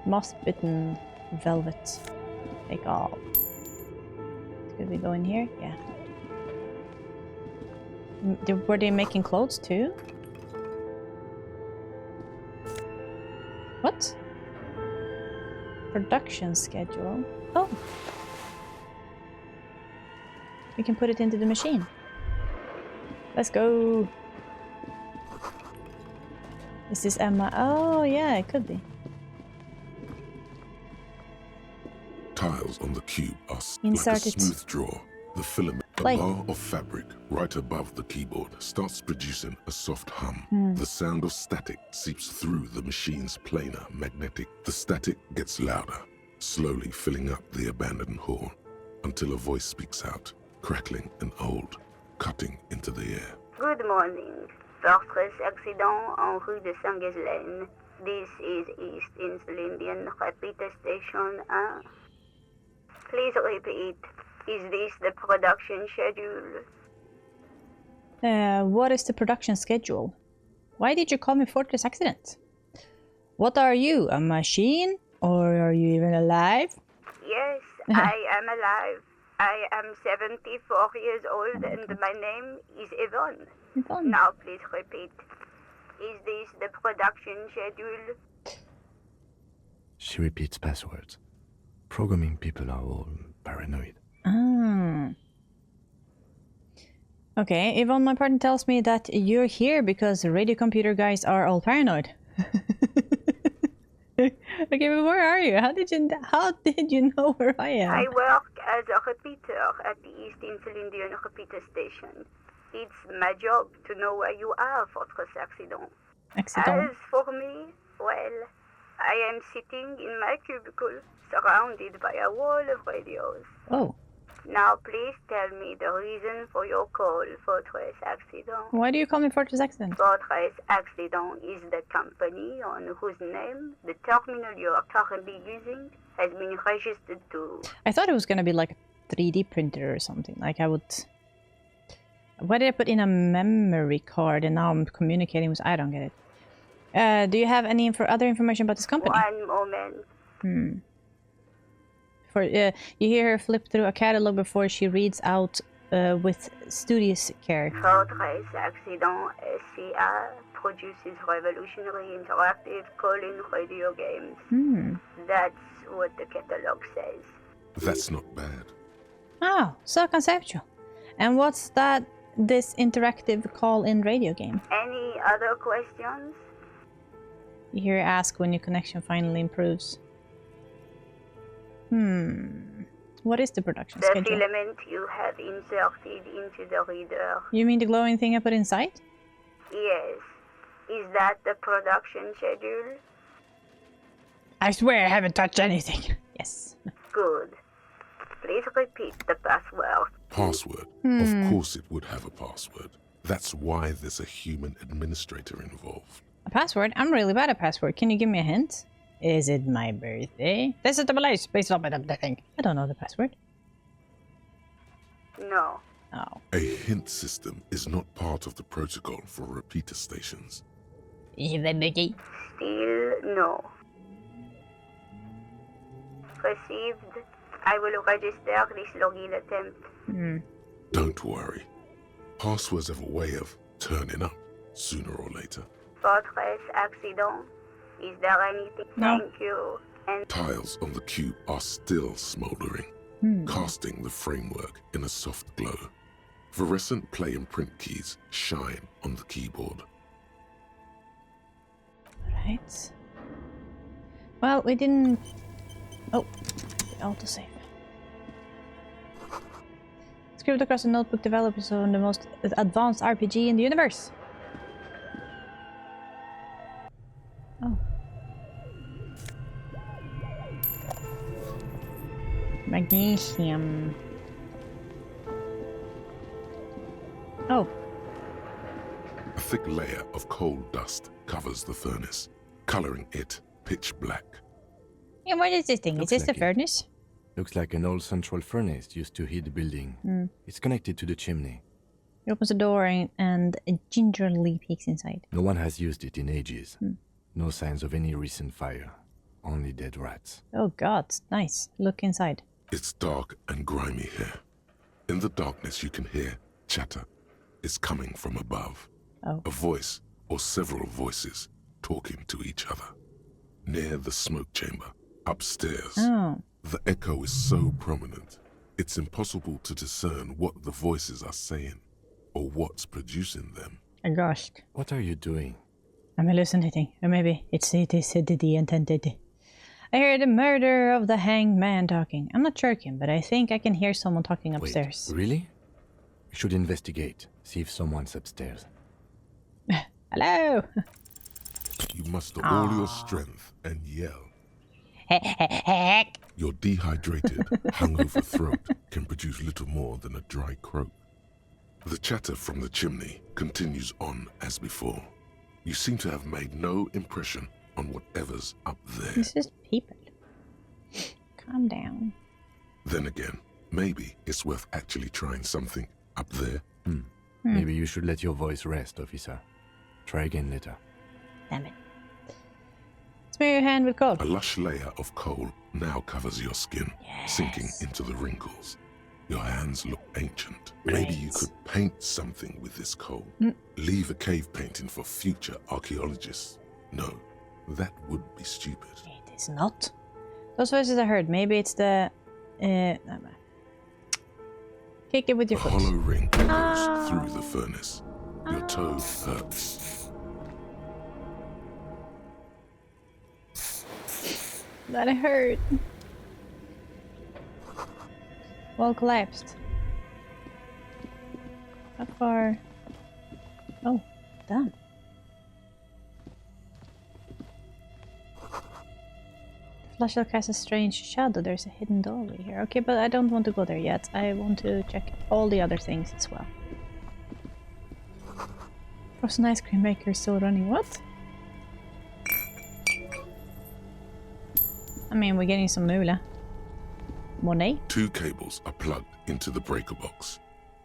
Moth-bitten velvet. Take all. Could we go in here? Yeah. Were they making clothes too? What? Production schedule. Oh. We can put it into the machine. Let's go. Is this Emma? Oh, yeah, it could be. Tiles on the cube are Insert like a it. smooth draw. The filament play. A bar of fabric right above the keyboard starts producing a soft hum. The sound of static seeps through the machine's planar magnetic. The static gets louder, slowly filling up the abandoned hall, until a voice speaks out, crackling and old, cutting into the air. Good morning. Fortress accident en rue de Saint-Ghislaine. This is East Insulindian Repeater Station 1. Please repeat. Is this the production schedule? What is the production schedule? Why did you call me Fortress Accident? What are you, a machine? Or are you even alive? Yes, I am alive. I am 74 years old and my name is Yvonne. Yvonne. Now please repeat. Is this the production schedule? She repeats passwords. Programming people are all paranoid. Ah. Okay, Yvonne, my partner tells me that you're here because radio computer guys are all paranoid. Okay, but where are you? How did you know where I am? I work as a repeater at the East Insulindian Repeater Station. It's my job to know where you are, Fortress Accident. Accident. As for me, well, I am sitting in my cubicle, surrounded by a wall of radios. Oh. Now please tell me the reason for your call, Fortress Accident. Why do you call me Fortress Accident? Fortress Accident is the company on whose name the terminal you are currently using has been registered to. I thought it was gonna be like a 3D printer or something. Like I would... Why did I put in a memory card and now I'm communicating with... I don't get it. Do you have any other information about this company? One moment. You hear her flip through a catalog before she reads out with studious care. Fortress Accident SCA produces revolutionary interactive call-in radio games. That's what the catalog says. That's not bad. Oh, so conceptual. And what's this interactive call-in radio game? Any other questions? You hear her ask when your connection finally improves. What is the production schedule? The filament you have inserted into the reader. You mean the glowing thing I put inside? Yes. Is that the production schedule? I swear I haven't touched anything. Yes. Good. Please repeat the password. Password? Of course it would have a password. That's why there's a human administrator involved. A password? I'm really bad at password. Can you give me a hint? Is it my birthday? This is the place based on the thing. I don't know the password. No. Oh. A hint system is not part of the protocol for repeater stations. Even Mickey? Still no. Received. I will register this login attempt. Don't worry. Passwords have a way of turning up sooner or later. Fortress Accident. Is there anything? No. Thank you. And Tiles on the cube are still smoldering, casting the framework in a soft glow. Fluorescent play and print keys shine on the keyboard. Right. Well, we didn't... Oh, the autosave. Scribbled across a notebook developed on the most advanced RPG in the universe. Oh. Magnesium. Oh. A thick layer of coal dust covers the furnace, coloring it pitch black. Yeah, what is this thing? Looks Is this like the furnace? Looks like an old central furnace used to heat the building. It's connected to the chimney. He opens the door and gingerly peeks inside. No one has used it in ages. No signs of any recent fire. Only dead rats. Oh god, nice. Look inside. It's dark and grimy here. In the darkness you can hear chatter. It's coming from above. Oh. A voice or several voices talking to each other. Near the smoke chamber, upstairs. Oh. The echo is so prominent, it's impossible to discern what the voices are saying or what's producing them. Gosh. What are you doing? I'm hallucinating. Or maybe it is the intended. I hear the murder of the hanged man talking. I'm not joking, but I think I can hear someone talking upstairs. Wait, really? We should investigate, see if someone's upstairs. Hello! You muster all your strength and yell. Your dehydrated, hungover throat can produce little more than a dry croak. The chatter from the chimney continues on as before. You seem to have made no impression on whatever's up there. It's just people. Calm down. Then again, maybe it's worth actually trying something up there. Maybe you should let your voice rest, officer. Try again later. Damn it. Smear your hand with coal. A lush layer of coal now covers your skin, sinking into the wrinkles. Your hands look ancient. Maybe you could paint something with this coal. Leave a cave painting for future archaeologists. No, that would be stupid. It is not. Those voices I heard. Maybe it's the... Kick it with your A foot. hollow ring goes through the furnace. Your toe hurts. That hurt. Wall collapsed. How far? Oh, damn. Flashlight casts a strange shadow. There's a hidden doorway here. Okay, but I don't want to go there yet. I want to check all the other things as well. Frozen ice cream maker is still running. What? I mean, we're getting some moolah. Money? 2 cables are plugged into the breaker box.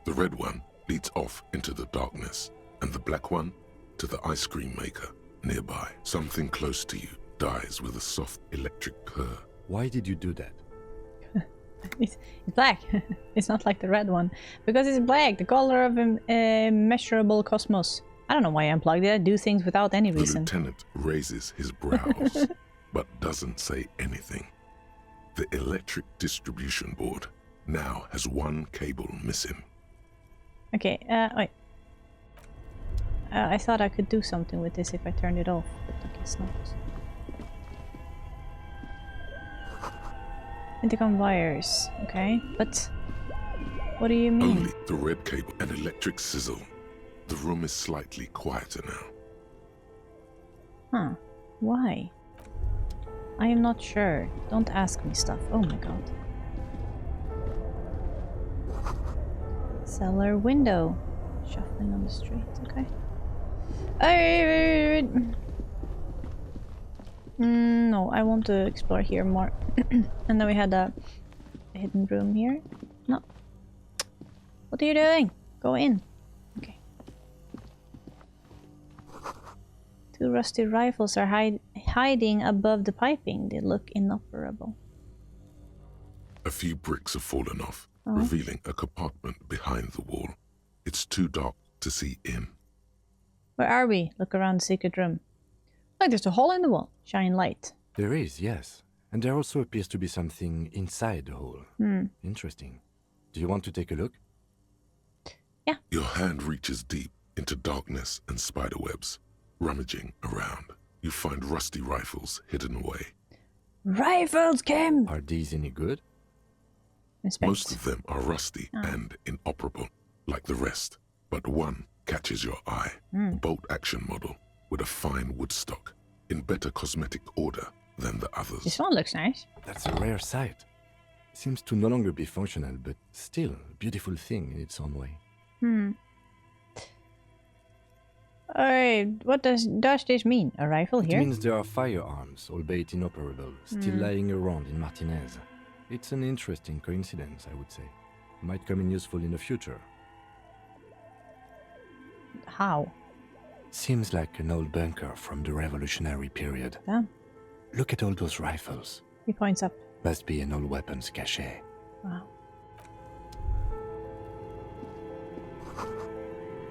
The red one leads off into the darkness, and the black one to the ice cream maker nearby. Something close to you dies with a soft electric purr. Why did you do that? It's black. It's not like the red one. Because it's black, the color of a measurable cosmos. I don't know why I unplugged it. I do things without any The reason. lieutenant raises his brows, but doesn't say anything. The electric distribution board now has 1 cable missing. Okay, wait. I thought I could do something with this if I turned it off, but I guess not. Intercom wires, okay, but what do you mean? Only the red cable and electric sizzle. The room is slightly quieter now. Huh, why? I am not sure. Don't ask me stuff. Oh my god. Cellar window. Shuffling on the street, okay. No, I want to explore here more. And then we had a hidden room here. No. What are you doing? Go in. Okay. 2 rusty rifles are hiding above the piping. They look inoperable. A few bricks have fallen off, revealing a compartment behind the wall. It's too dark to see in. Where are we? Look around the secret room. Look, there's a hole in the wall. Shine light. There is, yes. And there also appears to be something inside the hole. Interesting. Do you want to take a look? Yeah. Your hand reaches deep into darkness and spiderwebs. Rummaging around, you find rusty rifles hidden away. Rifles, Kim! Are these any good? Inspect. Most of them are rusty and inoperable, like the rest. But one catches your eye. A bolt-action model with a fine wood stock, in better cosmetic order than the others. This one looks nice. That's a rare sight. Seems to no longer be functional, but still a beautiful thing in its own way. Alright, what does this mean? A rifle It here? means there are firearms, albeit inoperable, still lying around in Martinez. It's an interesting coincidence, I would say. Might come in useful in the future. How? Seems like an old bunker from the revolutionary period. Yeah. Look at all those rifles. He points up. Must be an old weapons cache. Wow.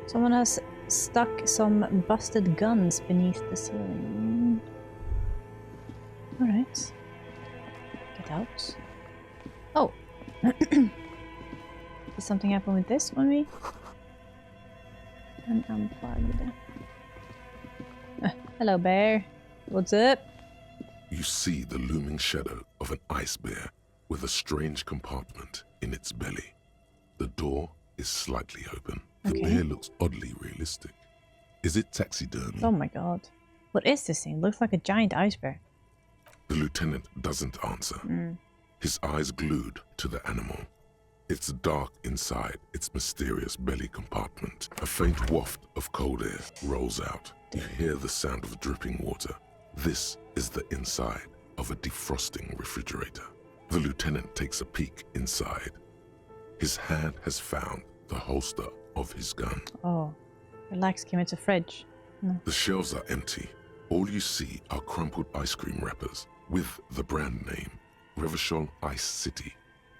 Someone has stuck some busted guns beneath the ceiling. Alright. Get out. Oh! Did something happen with this when we unplugged it? Hello, bear. What's up? You see the looming shadow of an ice bear with a strange compartment in its belly. The door is slightly open. Okay. The bear looks oddly realistic. Is it taxidermy? Oh my god. What is this thing? Looks like a giant ice bear. The lieutenant doesn't answer. His eyes glued to the animal. It's dark inside its mysterious belly compartment. A faint waft of cold air rolls out. You hear the sound of dripping water. This is the inside of a defrosting refrigerator. The lieutenant takes a peek inside. His hand has found the holster of his gun. Oh. Relax, Kim, it's a fridge. The shelves are empty. All you see are crumpled ice cream wrappers with the brand name, Revachol Ice City.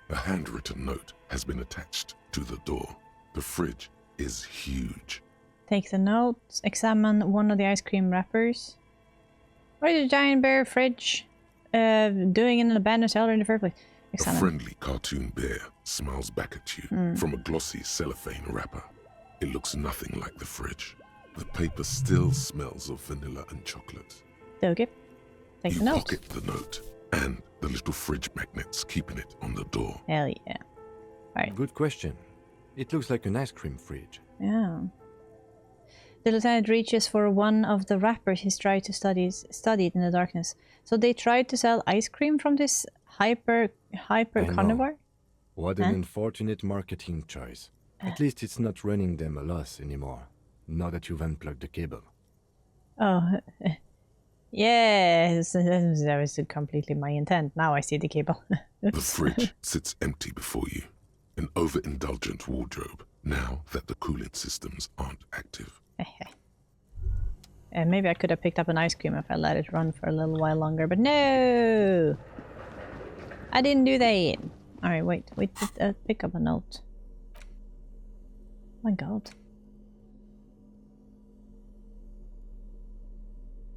A handwritten note has been attached to the door. The fridge is huge. Take the notes, examine one of the ice cream wrappers. What is a giant bear fridge doing in an abandoned cellar in the first place? Examine. A friendly cartoon bear smiles back at you from a glossy cellophane wrapper. It looks nothing like the fridge. The paper still smells of vanilla and chocolate. Okay. Take the You notes. pocket the note and the little fridge magnets keeping it on the door. Hell yeah. Alright. Good question. It looks like an ice cream fridge. Yeah. The lieutenant reaches for one of the wrappers he's tried to study it in the darkness. So they tried to sell ice cream from this hyper I know. carnivore? What an unfortunate marketing choice. At least it's not running them a loss anymore, now that you've unplugged the cable. Oh. Yes, that was completely my intent. Now I see the cable. The fridge sits empty before you, an overindulgent wardrobe, now that the cooling systems aren't active. And maybe I could have picked up an ice cream if I let it run for a little while longer, but no! I didn't do that. Alright, wait, pick up a note. Oh my god.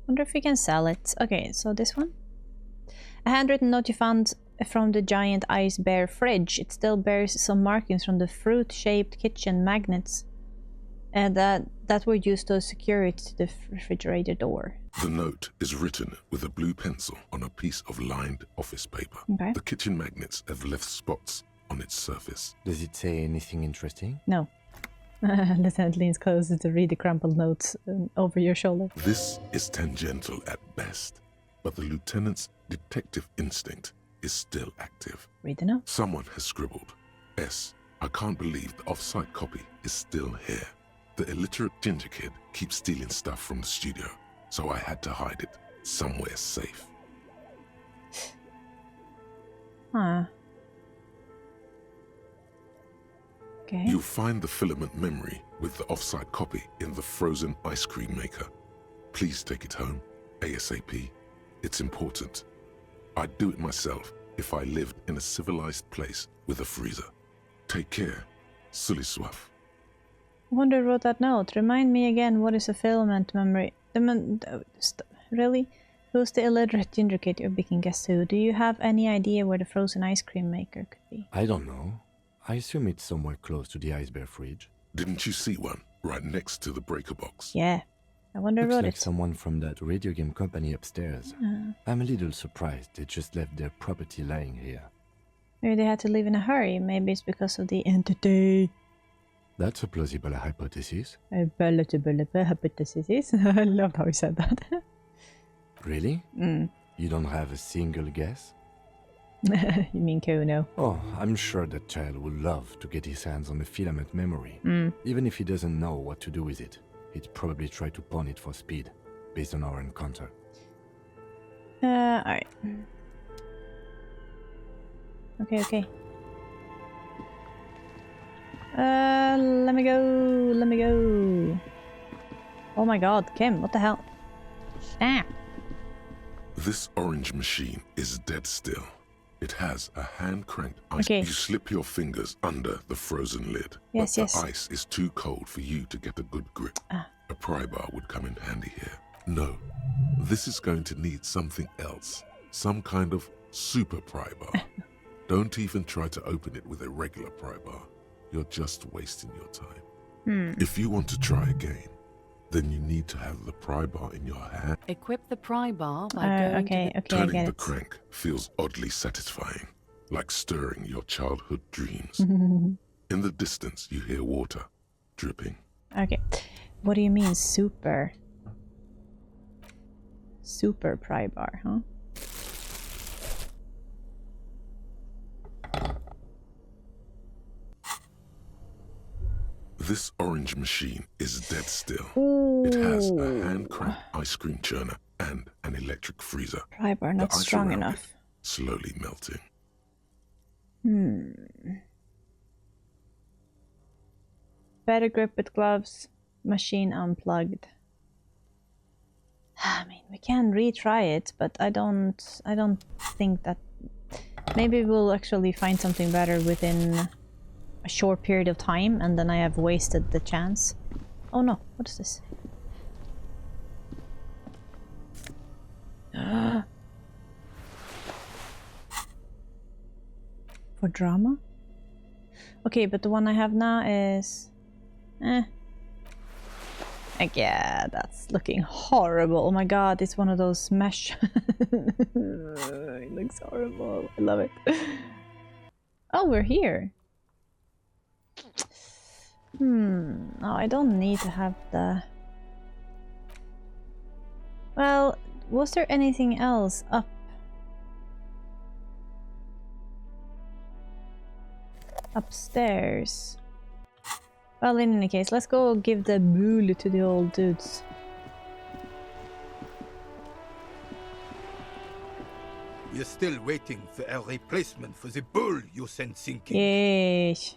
Wonder if we can sell it. Okay, so this one. A handwritten note you found from the giant ice bear fridge. It still bears some markings from the fruit-shaped kitchen magnets that were used to secure it to the refrigerator door. The note is written with a blue pencil on a piece of lined office paper. Okay. The kitchen magnets have left spots on its surface. Does it say anything interesting? No. Lieutenant leans closer to read the crumpled notes over your shoulder. This is tangential at best, but the lieutenant's detective instinct is still active. Read the note. Someone has scribbled, S. I can't believe the off-site copy is still here. The illiterate ginger kid keeps stealing stuff from the studio, so I had to hide it somewhere safe. Huh. Okay. You'll find the filament memory with the off-site copy in the frozen ice cream maker. Please take it home, ASAP. It's important. I'd do it myself if I lived in a civilized place with a freezer. Take care. Sully Swaff. I wonder who wrote that note. Remind me again, what is a filament memory? Really? Who's the illiterate ginger kid you're picking guess who? Do you have any idea where the frozen ice cream maker could be? I don't know. I assume it's somewhere close to the ice bear fridge. Didn't you see one right next to the breaker box? Yeah. I wonder who Looks wrote like it. someone from that radio game company upstairs. I'm a little surprised they just left their property lying here. Maybe they had to leave in a hurry. Maybe it's because of the entity. That's a plausible hypothesis. A palatable hypothesis. I loved how he said that. Really? You don't have a single guess? You mean Kuno? Oh, I'm sure that child would love to get his hands on the filament memory. Even if he doesn't know what to do with it, he'd probably try to pawn it for speed, based on our encounter. Alright. Okay. Let me go. Oh my god, Kim, what the hell? Snap. This orange machine is dead still. It has a hand-cranked ice. Okay. You slip your fingers under the frozen lid. Yes, but yes. the ice is too cold for you to get a good grip. A pry bar would come in handy here. No, this is going to need something else. Some kind of super pry bar. Don't even try to open it with a regular pry bar. You're just wasting your time. If you want to try again, then you need to have the pry bar in your hand. Equip the pry bar by going Okay, I Turning get the it. crank feels oddly satisfying, like stirring your childhood dreams. In the distance, you hear water dripping. Okay. What do you mean, super? Super pry bar, huh? This orange machine is dead still. Ooh. It has a hand-cranked ice cream churner and an electric freezer. Pry bar not The ice strong around enough. it slowly melting. Better grip with gloves. Machine unplugged. I mean, we can retry it, but I don't think that. Maybe we'll actually find something better within a short period of time, and then I have wasted the chance. Oh no! What is this? For drama? Okay, but the one I have now is... Like, yeah, that's looking horrible. Oh my god, it's one of those mesh. It looks horrible. I love it. Oh, we're here. No, I don't need to have the... Well, was there anything else up? Upstairs. Well, in any case, let's go give the boule to the old dudes. We're still waiting for a replacement for the bull you sent sinking. Yes.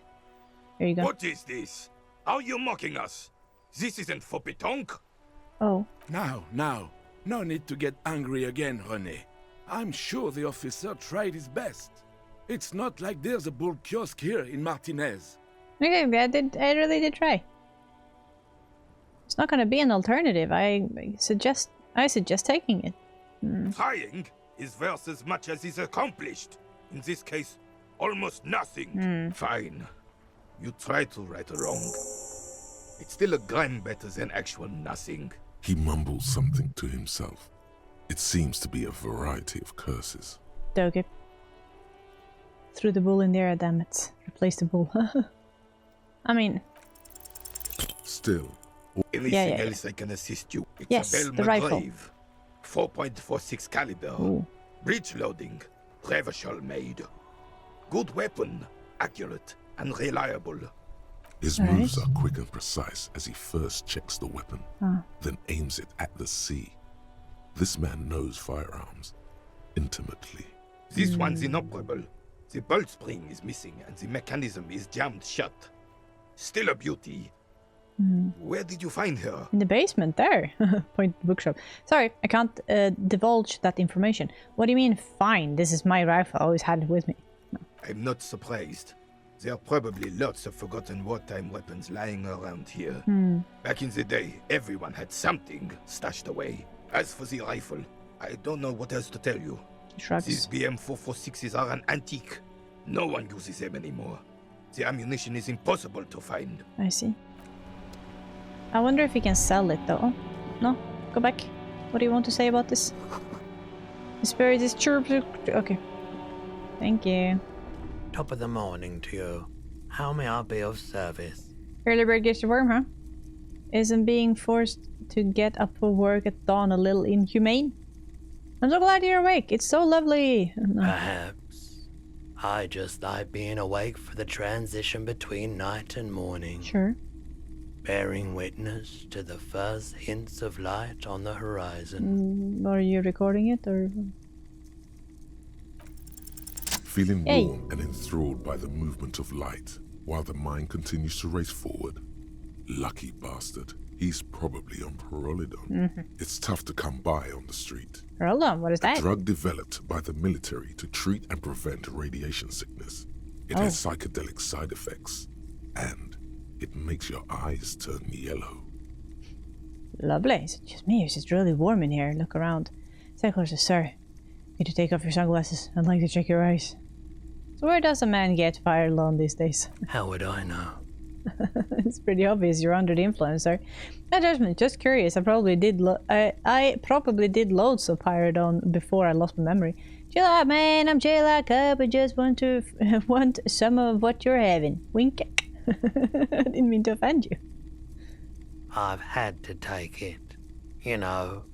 Here you go. What is this? Are you mocking us? This isn't for pétanque. Oh. Now. No need to get angry again, Rene. I'm sure the officer tried his best. It's not like there's a bull kiosk here in Martinez. Okay, I really did try. It's not gonna be an alternative. I suggest taking it. Trying is worth as much as is accomplished. In this case, almost nothing. Fine. You try to right a wrong. It's still a gram better than actual nothing. He mumbles something to himself. It seems to be a variety of curses. Okay. Threw the bull in there, damn it. Replace the bull. I mean... Still... Anything else I can assist you? It's yes, a the rifle. 4.46 caliber. Ooh. Breech loading. Revachol made. Good weapon. Accurate and reliable. His moves are quick and precise as he first checks the weapon, then aims it at the sea. This man knows firearms intimately. This one's inoperable. The bolt spring is missing and the mechanism is jammed shut. Still a beauty. Where did you find her? In the basement, there. Point the bookshop. Sorry, I can't divulge that information. What do you mean, fine? This is my rifle. I always had it with me. No. I'm not surprised. There are probably lots of forgotten wartime weapons lying around here. Back in the day, everyone had something stashed away. As for the rifle, I don't know what else to tell you. Shrugs. These BM-446s are an antique. No one uses them anymore. The ammunition is impossible to find. I see. I wonder if we can sell it though. Oh, no, go back. What do you want to say about this? The spirit is chirp. Okay. Thank you. Top of the morning to you. How may I be of service? Early bird gets the worm, huh? Isn't being forced to get up for work at dawn a little inhumane? I'm so glad you're awake. It's so lovely. Perhaps. I just like being awake for the transition between night and morning. Sure. Bearing witness to the first hints of light on the horizon. Are you recording it or? Feeling warm and enthralled by the movement of light, while the mind continues to race forward. Lucky bastard. He's probably on Parolidon. It's tough to come by on the street. Parolidon? What is that? A drug developed by the military to treat and prevent radiation sickness. It has psychedelic side effects, and it makes your eyes turn yellow. Lovely. It's just me. It's just really warm in here. Look around. Cycler says, "Sir, need to take off your sunglasses. I'd like to check your eyes." So where does a man get fire alone these days? How would I know? It's pretty obvious you're under the influence, sir. No judgment, just curious. I probably did loads of Pyrodon before I lost my memory. Chill out, man. I'm chill out, cup. I just want some of what you're having. Wink. I didn't mean to offend you. I've had to take it. You know,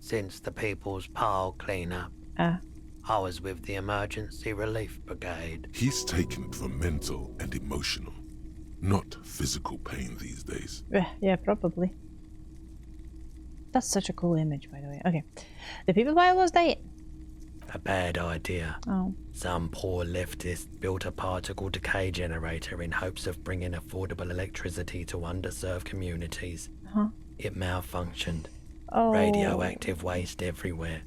since the People's Pile cleanup. I was with the Emergency Relief Brigade. He's taken it for mental and emotional, not physical pain these days. Yeah, probably. That's such a cool image, by the way. Okay. The People Pile was dead. A bad idea. Oh. Some poor leftist built a particle decay generator in hopes of bringing affordable electricity to underserved communities. It malfunctioned. Oh. Radioactive waste everywhere.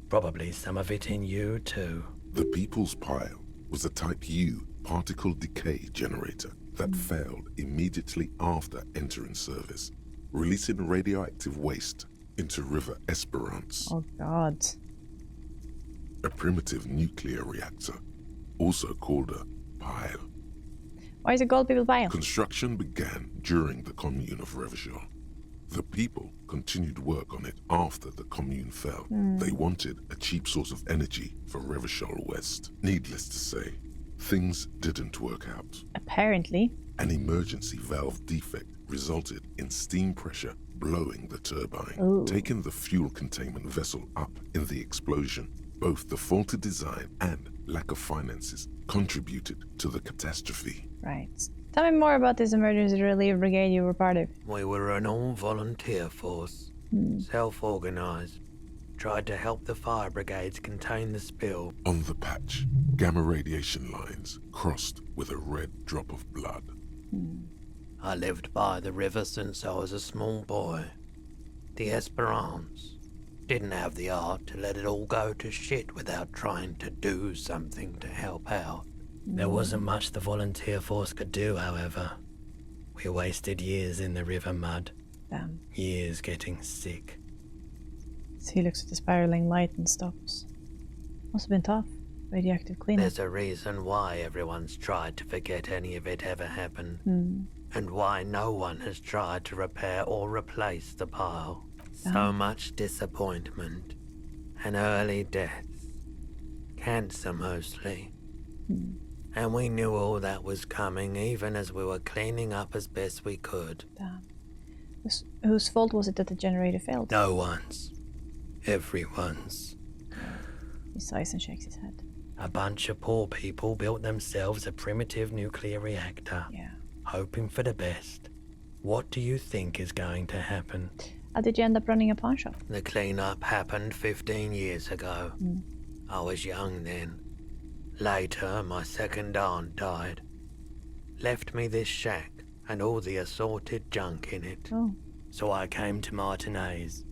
Probably some of it in you too. The People's Pile was a Type U particle decay generator that failed immediately after entering service, releasing radioactive waste into River Esperance. Oh God. A primitive nuclear reactor, also called a pile. Why is it called People Pile? Construction began during the Commune of Revachol. The people continued work on it after the Commune fell. They wanted a cheap source of energy for Revachol West. Needless to say, things didn't work out. Apparently. An emergency valve defect resulted in steam pressure blowing the turbine, taking the fuel containment vessel up in the explosion. Both the faulty design and lack of finances contributed to the catastrophe. Right. Tell me more about this emergency relief brigade you were part of. We were an all-volunteer force, self-organized. Tried to help the fire brigades contain the spill. On the patch, gamma radiation lines crossed with a red drop of blood. I lived by the river since I was a small boy. The Esperance. Didn't have the art to let it all go to shit without trying to do something to help out. There wasn't much the volunteer force could do, however. We wasted years in the river mud. Damn. Years getting sick. So he looks at the spiraling light and stops. Must have been tough. Radioactive cleanup. There's a reason why everyone's tried to forget any of it ever happened. And why no one has tried to repair or replace the pile. So much disappointment. And early deaths. Cancer mostly. And we knew all that was coming even as we were cleaning up as best we could. Damn. Whose fault was it that the generator failed? No one's. Everyone's. He sighs and shakes his head. A bunch of poor people built themselves a primitive nuclear reactor. Yeah. Hoping for the best. What do you think is going to happen? How did you end up running a pawn shop? The cleanup happened 15 years ago. I was young then. Later, my second aunt died. Left me this shack and all the assorted junk in it. So I came to Martinez.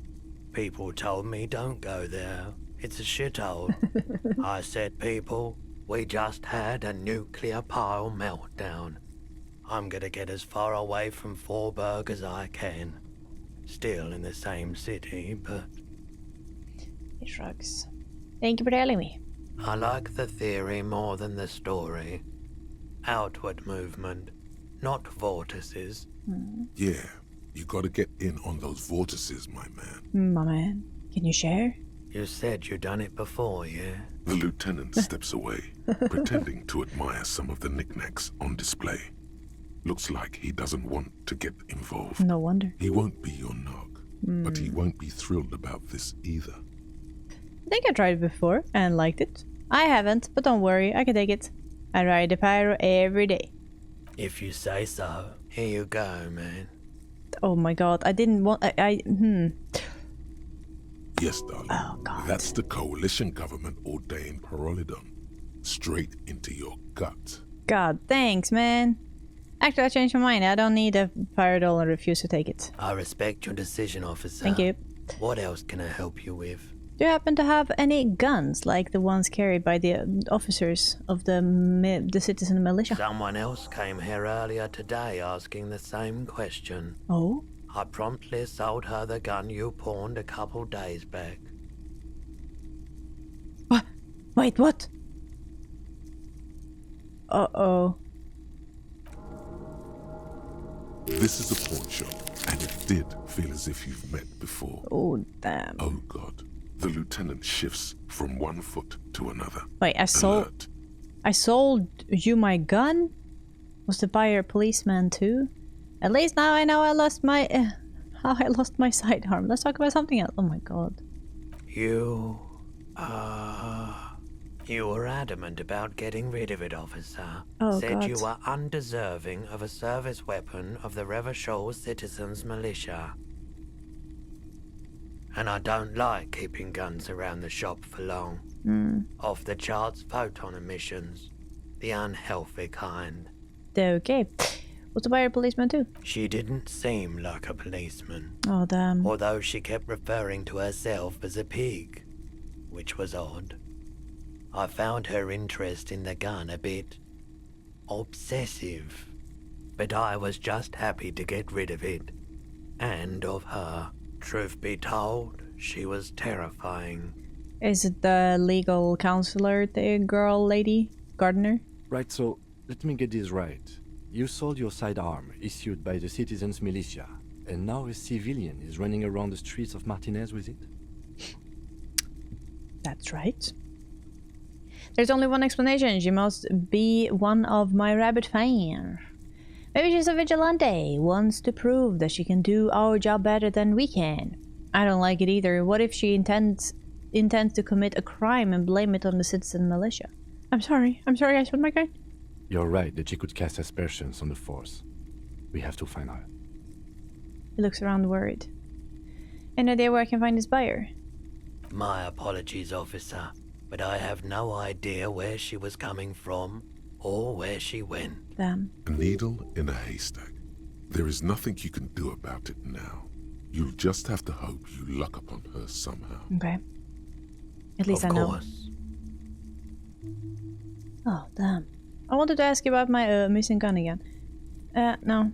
People told me don't go there. It's a shithole. I said, people, we just had a nuclear pile meltdown. I'm gonna get as far away from Forberg as I can. Still in the same city, but... He shrugs. Thank you for telling me. I like the theory more than the story. Outward movement, not vortices. Yeah, you gotta get in on those vortices, my man. My man. Can you share? You said you'd done it before, yeah? The lieutenant steps away, pretending to admire some of the knickknacks on display. Looks like he doesn't want to get involved. No wonder. He won't be your nog, but he won't be thrilled about this either. I think I tried it before and liked it. I haven't, but don't worry, I can take it. I ride the pyro every day. If you say so. Here you go, man. Oh my god, I didn't want... Yes, darling. Oh god. That's the coalition government ordained Parolidon. Straight into your gut. God, thanks, man. Actually, I changed my mind. I don't need a pyrodol and refuse to take it. I respect your decision, officer. Thank you. What else can I help you with? Do you happen to have any guns, like the ones carried by the officers of the citizen militia? Someone else came here earlier today asking the same question. Oh? I promptly sold her the gun you pawned a couple days back. What? Wait, what? Uh-oh. This is a pawn shop, and it did feel as if you've met before. Oh, damn. Oh, God. The lieutenant shifts from one foot to another. Wait, I sold you my gun? Was the buyer a policeman too? At least now I know I lost my... how I lost my sidearm. Let's talk about something else. Oh my god. You were adamant about getting rid of it, officer. Oh, Said God. you were undeserving of a service weapon of the Revachol Citizens Militia. And I don't like keeping guns around the shop for long. Off the charts photon emissions. The unhealthy kind. Okay. Was the buyer a policeman too? She didn't seem like a policeman. Oh, damn. Although she kept referring to herself as a pig, which was odd. I found her interest in the gun a bit obsessive, but I was just happy to get rid of it, and of her. Truth be told, she was terrifying. Is it the legal counselor, the girl lady? Gardener? Right, so let me get this right. You sold your sidearm, issued by the Citizens Militia, and now a civilian is running around the streets of Martinez with it? That's right. There's only one explanation. She must be one of my rabbit fans. Maybe she's a vigilante, wants to prove that she can do our job better than we can. I don't like it either. What if she intends to commit a crime and blame it on the citizen militia? I'm sorry I shot my gun. You're right that she could cast aspersions on the force. We have to find her. He looks around worried. Any idea where I can find this buyer? My apologies, officer, but I have no idea where she was coming from or where she went. Damn. A needle in a haystack. There is nothing you can do about it now. You'll just have to hope you luck upon her somehow. Okay. At least I know. Of course. Oh, damn. I wanted to ask you about my missing gun again. No.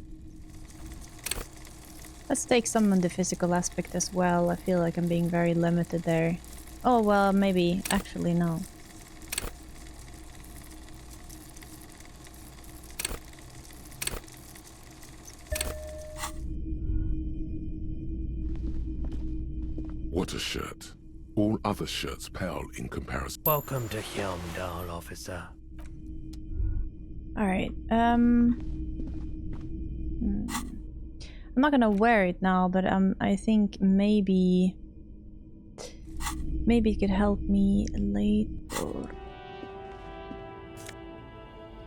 Let's take some on the physical aspect as well. I feel like I'm being very limited there. Oh, well, maybe. Actually, no. What a shirt. All other shirts pale in comparison. Welcome to Helmdall, officer. Alright, I'm not gonna wear it now, but I think maybe it could help me later.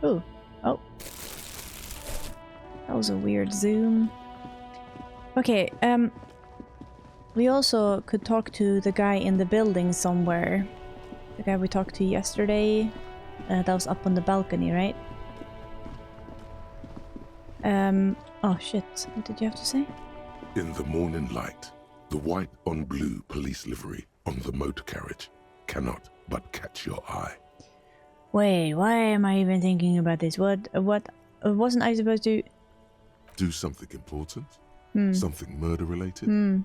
Ooh, oh. That was a weird zoom. Okay, we also could talk to the guy in the building somewhere. The guy we talked to yesterday. That was up on the balcony, right? Oh shit, what did you have to say? In the morning light, the white on blue police livery on the motor carriage cannot but catch your eye. Wait, why am I even thinking about this? What, wasn't I supposed to... Do something important? Something murder related?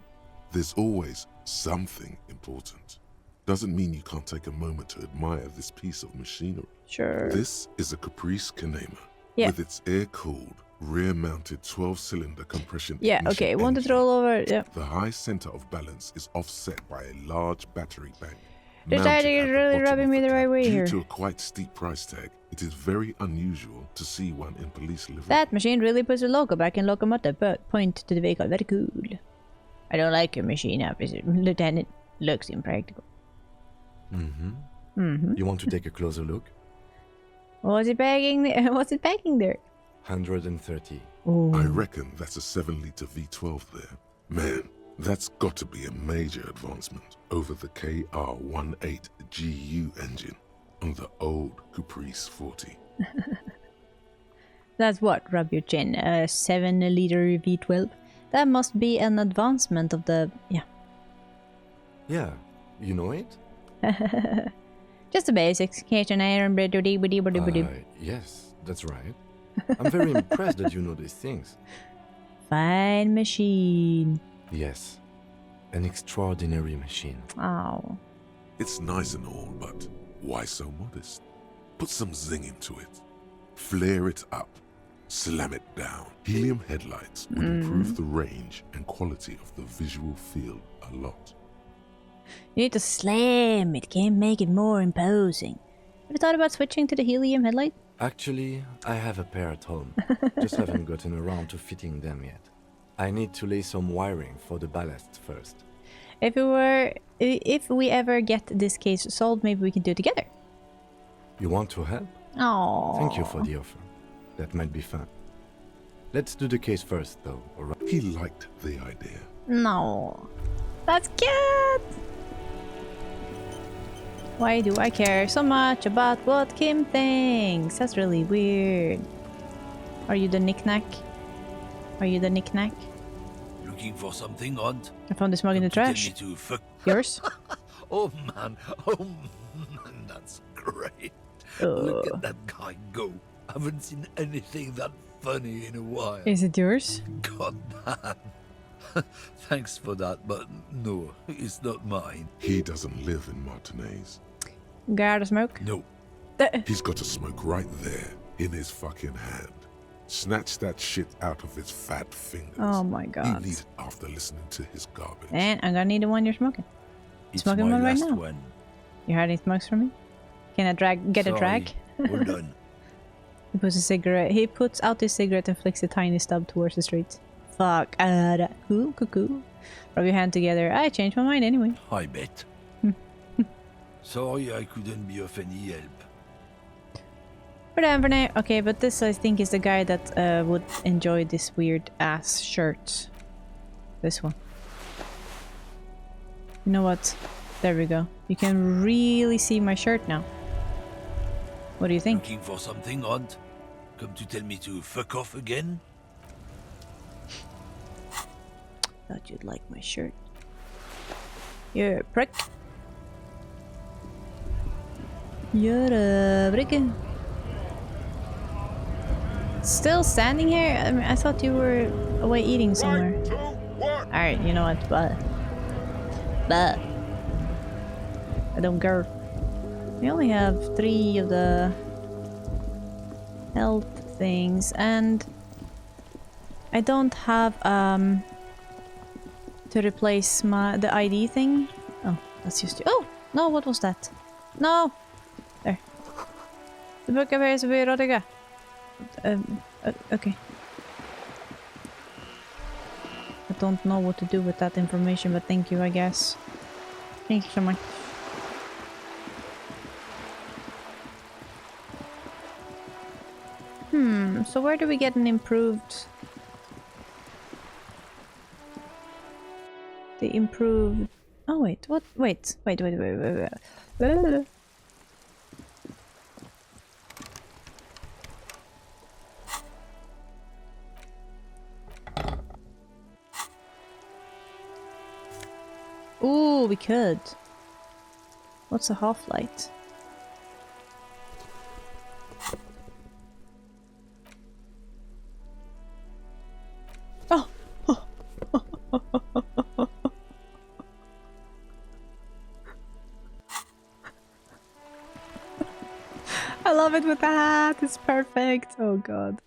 There's always something important. Doesn't mean you can't take a moment to admire this piece of machinery. Sure. This is a Caprice Kanema with its air-cooled, rear-mounted 12-cylinder compression ignition okay, want to engine. throw over, The high center of balance is offset by a large battery bank. This idea is really rubbing me the right way here. Due to a quite steep price tag, it is very unusual to see one in police livery. That machine really puts the logo back in locomotive, but point to the vehicle. Very cool. I don't like your machine, officer. Lieutenant. Looks impractical. You want to take a closer look? What's it bagging there? What's it bagging there? 130. Ooh. I reckon that's a 7-liter V12 there. Man, that's got to be a major advancement over the KR18GU engine on the old Caprice 40. That's what, rub your chin. 7-liter V12. That must be an advancement of the... Yeah, you know it? Just the basics. Catch an iron, Yes, that's right. I'm very impressed that you know these things. Fine machine. Yes, an extraordinary machine. Oh. It's nice and all, but why so modest? Put some zing into it. Flare it up. Slam it down. Helium headlights would improve the range and quality of the visual field a lot. You need to slam it. Can't make it more imposing. Have you thought about switching to the helium headlight? Actually, I have a pair at home. Just haven't gotten around to fitting them yet. I need to lay some wiring for the ballast first. If we ever get this case solved, maybe we can do it together. You want to help? Oh. Thank you for the offer. That might be fun. Let's do the case first, though, alright? He liked the idea. No. That's cute! Why do I care so much about what Kim thinks? That's really weird. Are you the knick-knack? Are you the knick-knack? Looking for something odd? I found this mug in the trash. Yours? Oh man, that's great. Look at that guy go. I haven't seen anything that funny in a while. Is it yours? God damn. Thanks for that, but no, it's not mine. He doesn't live in Martinez. Got a smoke? No. He's got a smoke right there, in his fucking hand. Snatch that shit out of his fat fingers. Oh my god. You need it after listening to his garbage. And I'm gonna need the one you're smoking. It's Smoking my one right last now. one. You hiding smokes from me? Can I get Sorry. a drag? We're done. He puts a cigarette. He puts out his cigarette and flicks a tiny stub towards the street. Fuck. Cuckoo. Rub your hand together. I changed my mind anyway. I bet. Sorry I couldn't be of any help. Rene. Okay, but this I think is the guy that would enjoy this weird ass shirt. This one. You know what? There we go. You can really see my shirt now. What do you think? Looking for something odd? Come to tell me to fuck off again? Thought you'd like my shirt. You're a prick. You're a prick. Still standing here? I mean, I thought you were away eating somewhere. Alright, you know what? But I don't care. We only have 3 of the health things, and I don't have to replace the ID thing. Oh, that's just oh no! What was that? No, there. The book appears to be Rodrigo. Okay. I don't know what to do with that information, but thank you, I guess. Thank you so much. So where do we get an improved... The improved... Oh wait, what? Wait. Ooh, we could. What's a half-light? Oh! I love it with the hat. It's perfect. Oh god.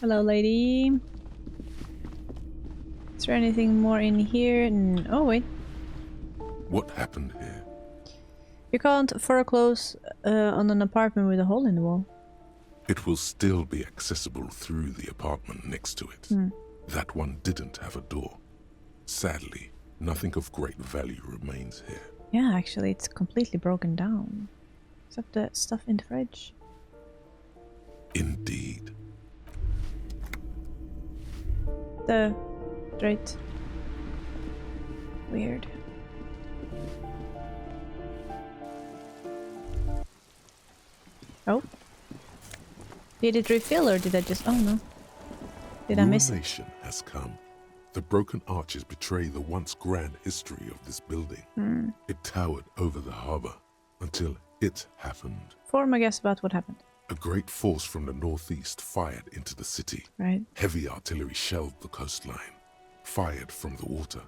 Hello, lady. Is there anything more in here? Oh wait. What happened here? You can't foreclose on an apartment with a hole in the wall. It will still be accessible through the apartment next to it. That one didn't have a door. Sadly, nothing of great value remains here. Yeah, actually, it's completely broken down. Except the stuff in the fridge. Indeed. Right. Weird. Oh. Did it refill or did I just... Oh no. Did I miss it? Ruination has come. The broken arches betray the once grand history of this building. It towered over the harbour until it happened. Form a guess about what happened. A great force from the northeast fired into the city. Right. Heavy artillery shelled the coastline. Fired from the water.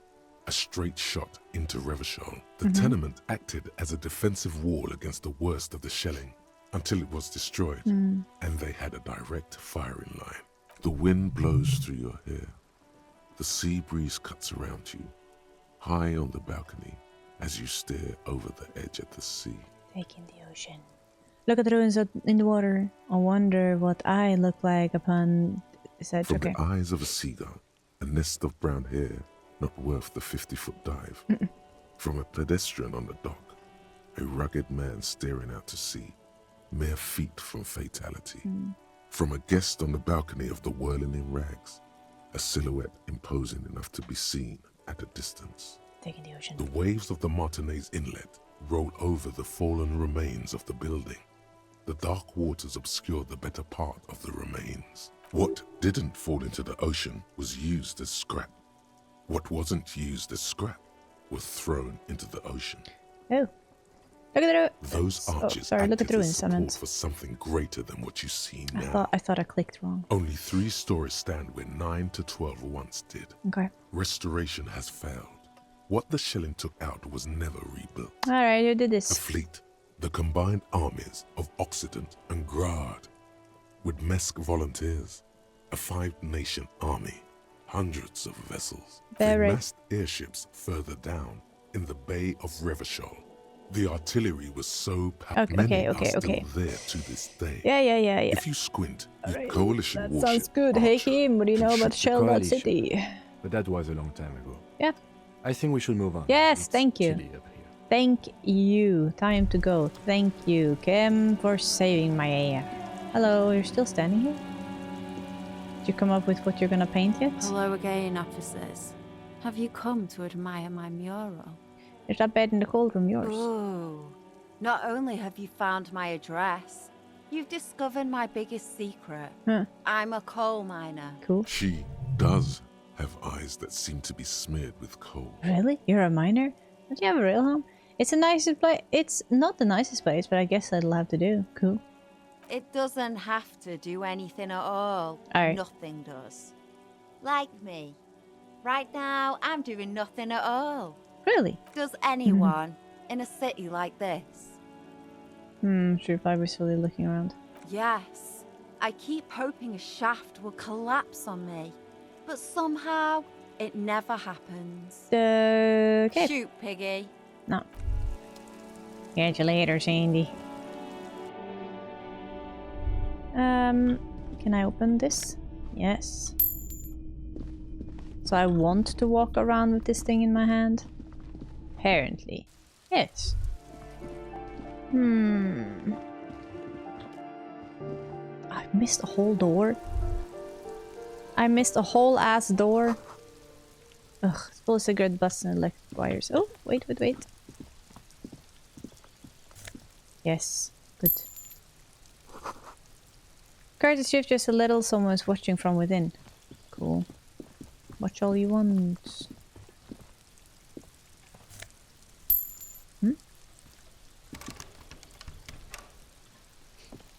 A straight shot into Revachol. The tenement acted as a defensive wall against the worst of the shelling until it was destroyed, and they had a direct firing line. The wind blows through your hair. The sea breeze cuts around you, high on the balcony as you stare over the edge at the sea. Taking the ocean. Look at the ruins in the water. I wonder what I look like upon... Said, From okay. the eyes of a seagull, a nest of brown hair, not worth the 50-foot dive. From a pedestrian on the dock, a rugged man staring out to sea, mere feet from fatality. From a guest on the balcony of the whirling in rags, a silhouette imposing enough to be seen at a distance. Taking the ocean. The waves of the Martinez Inlet roll over the fallen remains of the building. The dark waters obscure the better part of the remains. What didn't fall into the ocean was used as scrap. What wasn't used as scrap was thrown into the ocean. Oh. Look at the Those arches sorry, look at the acted as ruins, I support meant. for something greater than what you see now. I thought I clicked wrong. Only 3 stories stand where 9 to 12 once did. Okay. Restoration has failed. What the shelling took out was never rebuilt. Alright, you did A this. fleet, the combined armies of Occident and Grad, with Mesk volunteers, a 5-nation army, hundreds of vessels, Very. massed airships further down in the Bay of Revachol. The artillery was so packed, many are still there to this day. Yeah. If you squint, the coalition That warship sounds good. Hey Kim, what do you know about Shellnut City? But that was a long time ago. Yeah. I think we should move on. Yes, thank you. Chilly up here. Thank you. Time to go. Thank you, Kim, for saving my AF. Hello, you're still standing here? Did you come up with what you're gonna paint yet? Hello again, officers. Have you come to admire my mural? Is that bed in the cold room yours? Ooh. Not only have you found my address, you've discovered my biggest secret. Huh. I'm a coal miner. Cool. She does have eyes that seem to be smeared with coal. Really? You're a miner? Don't you have a real home? It's the nicest place. It's not the nicest place, but I guess that'll have to do. Cool. It doesn't have to do anything at all. Alright. Nothing does. Like me. Right now, I'm doing nothing at all. Really? Does anyone in a city like this? She replied wistfully, looking around. Yes. I keep hoping a shaft will collapse on me, but somehow it never happens. Okay. Shoot, Piggy. No. Catch you later, Sandy. Can I open this? Yes. So I want to walk around with this thing in my hand? Apparently. Yes. I missed a whole door. I missed a whole ass door. Ugh, full of cigarette butts and electric wires. Oh, wait. Yes, good. Curtis shift just a little, someone's watching from within. Cool. Watch all you want.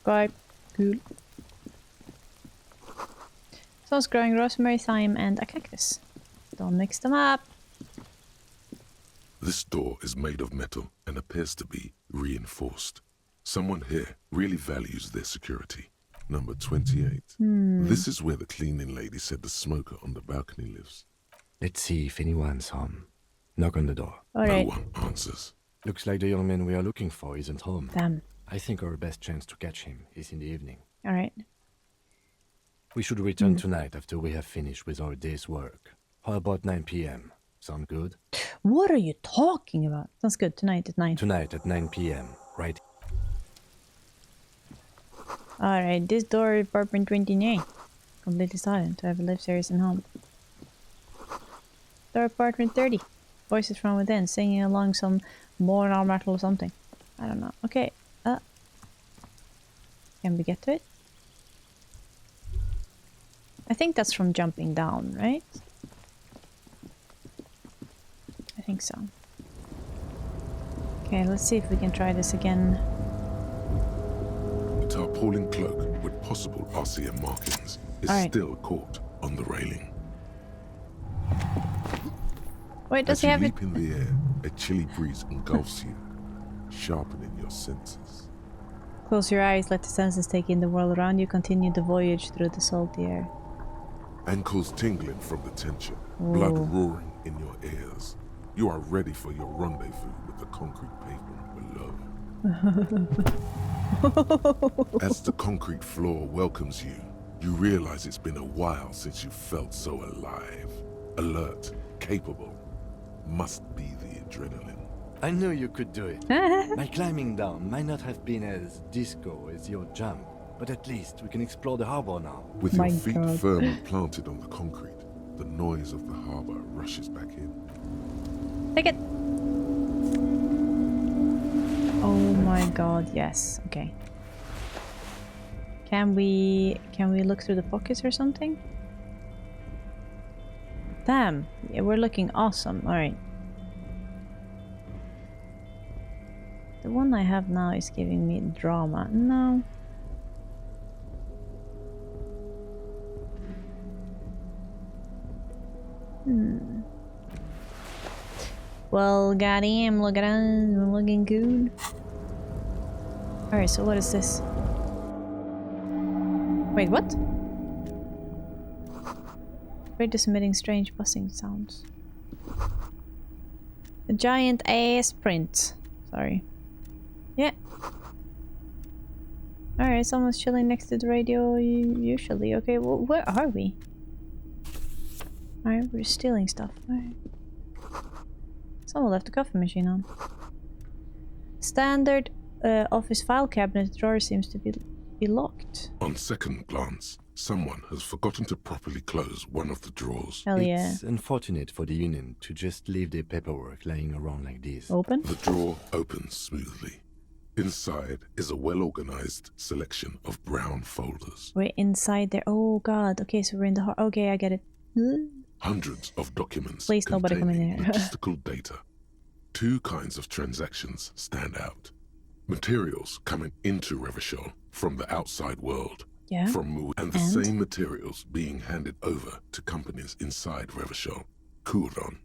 Okay, cool. Someone's growing rosemary, thyme, and a cactus. Don't mix them up. This door is made of metal and appears to be reinforced. Someone here really values their security. Number 28. This is where the cleaning lady said the smoker on the balcony lives. Let's see if anyone's home. Knock on the door. Alright. No one answers. Looks like the young man we are looking for isn't home. Damn. I think our best chance to catch him is in the evening. Alright. We should return tonight after we have finished with our day's work. How about 9 p.m.? Sound good? What are you talking about? Sounds good. Tonight at 9. Tonight at 9 p.m., right? Alright, this door is apartment 29. Completely silent. Whoever lives here isn't home. Door apartment 30. Voices from within, singing along some more metal or something. I don't know. Okay. Can we get to it? I think that's from jumping down, right? I think so. Okay, let's see if we can try this again. The tarpaulin cloak with possible RCM markings is still caught on the railing. Wait, does As he you have it? leap in the air, a chilly breeze engulfs you, sharpening your senses. Close your eyes, let the senses take in the world around you, continue the voyage through the salty air. Ankles tingling from the tension, blood roaring in your ears. You are ready for your rendezvous with the concrete pavement below. As the concrete floor welcomes you, you realize it's been a while since you felt so alive, alert, capable. Must be the adrenaline. I knew you could do it. My climbing down might not have been as disco as your jump, but at least we can explore the harbour now. With your feet firmly planted on the concrete, the noise of the harbour rushes back in. Take it! Oh my god, yes. Okay. Can we look through the pockets or something? Damn, yeah, we're looking awesome. Alright. The one I have now is giving me drama. No. Well, goddamn, look at us. I'm looking good. Alright, so what is this? Wait, what? Radius emitting strange buzzing sounds. A giant ass print. Sorry. Yeah. Alright, someone's chilling next to the radio usually. Okay, well, where are we? Alright, we're stealing stuff. Alright. Someone left the coffee machine on. Standard office file cabinet drawer seems to be locked. On second glance, someone has forgotten to properly close one of the drawers. Hell yeah. It's unfortunate for the Union to just leave their paperwork lying around like this. Open? The drawer opens smoothly. Inside is a well-organized selection of brown folders. We're inside there. Oh god. Okay, so we're in the okay, I get it. Hundreds of documents Please, nobody come in containing here. logistical data. Two kinds of transactions stand out. Materials coming into Revachol from the outside world. Yeah. From Mu, and the same materials being handed over to companies inside Revachol. Kuron.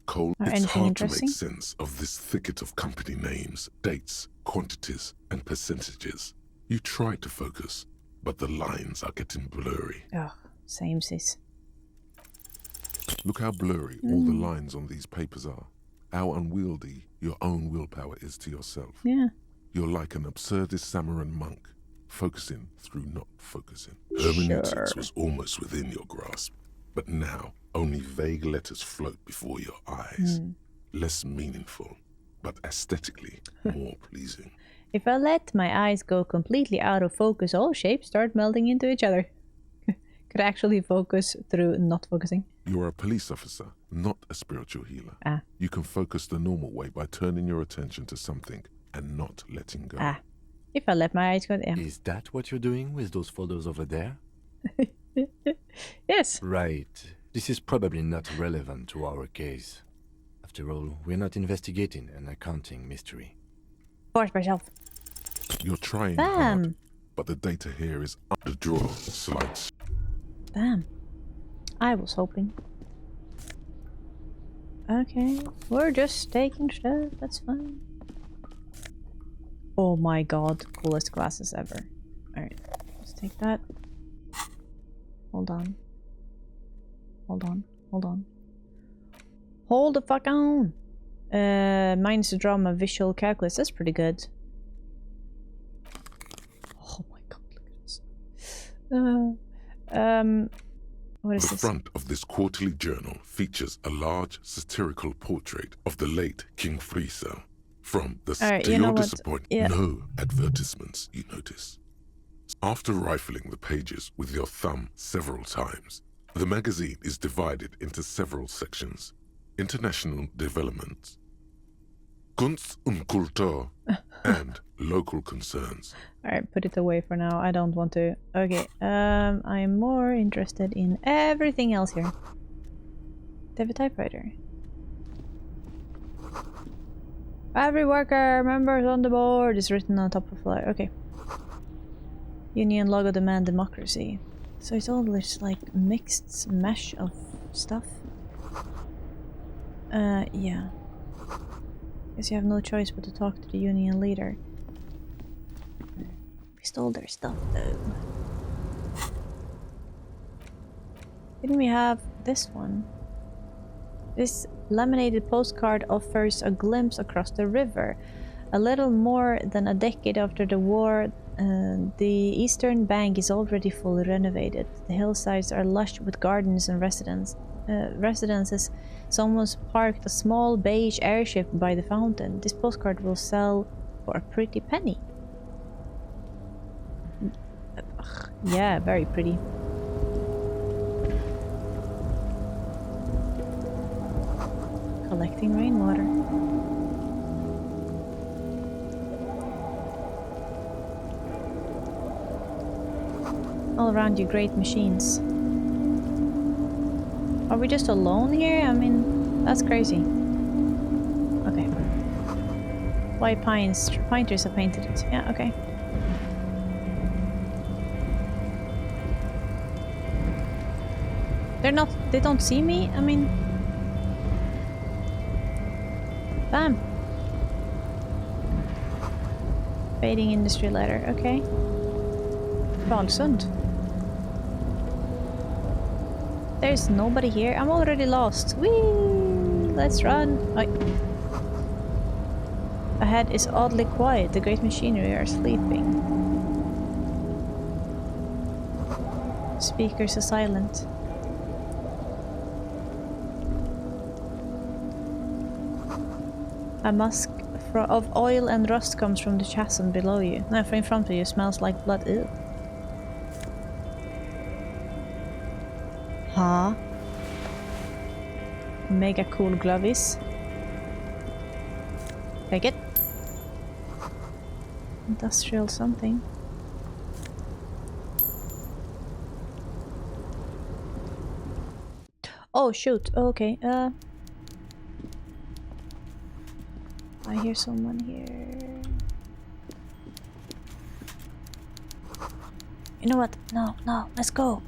Coal. It's hard to make sense of this thicket of company names, dates, quantities, and percentages. You try to focus, but the lines are getting blurry. Oh, same sis. Look how blurry all the lines on these papers are. How unwieldy your own willpower is to yourself. Yeah. You're like an absurdist Samaran monk, focusing through not focusing. Hermeneutics was almost within your grasp, but now only vague letters float before your eyes. Less meaningful, but aesthetically more pleasing. If I let my eyes go completely out of focus, all shapes start melding into each other. Could actually focus through not focusing. You're a police officer, not a spiritual healer. You can focus the normal way by turning your attention to something and not letting go. If I let my eyes go, yeah. Is that what you're doing with those photos over there? Yes. Right. This is probably not relevant to our case. After all, we're not investigating an accounting mystery. Force myself. You're trying hard, but the data here is under the drawer slides. Damn. I was hoping. Okay, we're just taking stuff, that's fine. Oh my god, coolest glasses ever. Alright, let's take that. Hold on. Hold on, hold on. Hold the fuck on! Minus the drama, visual calculus, that's pretty good. Oh my god, look at this. What is this? The front of this quarterly journal features a large satirical portrait of the late King Friesel. From the to your disappointment, no advertisements, you notice. After rifling the pages with your thumb several times, the magazine is divided into several sections. International developments, Kunst und Kultur, and local concerns. Alright, put it away for now. I don't want to. Okay, I'm more interested in everything else here. They have a typewriter. Every worker, members on the board is written on top of the flyer. Okay. Union logo demand democracy. So it's all this like mixed mesh of stuff. Yeah. Guess you have no choice but to talk to the union leader. We stole their stuff though. Didn't we have this one? This laminated postcard offers a glimpse across the river. A little more than a decade after the war, the eastern bank is already fully renovated. The hillsides are lush with gardens and residences. Someone's parked a small beige airship by the fountain. This postcard will sell for a pretty penny. Yeah, very pretty. Collecting rainwater. All around you, great machines. Are we just alone here? I mean, that's crazy. Okay. White pines. Pine trees have painted it. Yeah, okay. They don't see me? I mean... Bam! Fading industry letter, okay. Valsund. There's nobody here. I'm already lost. Whee! Let's run. Oi. Ahead is oddly quiet. The great machinery are sleeping. Speakers are silent. A musk of oil and rust comes from the chasm below you. No, from in front of you. Smells like blood. Ew. Huh? Mega cool glovies. Take it. Industrial something. Oh shoot. Okay. I hear someone here. You know what? No, let's go.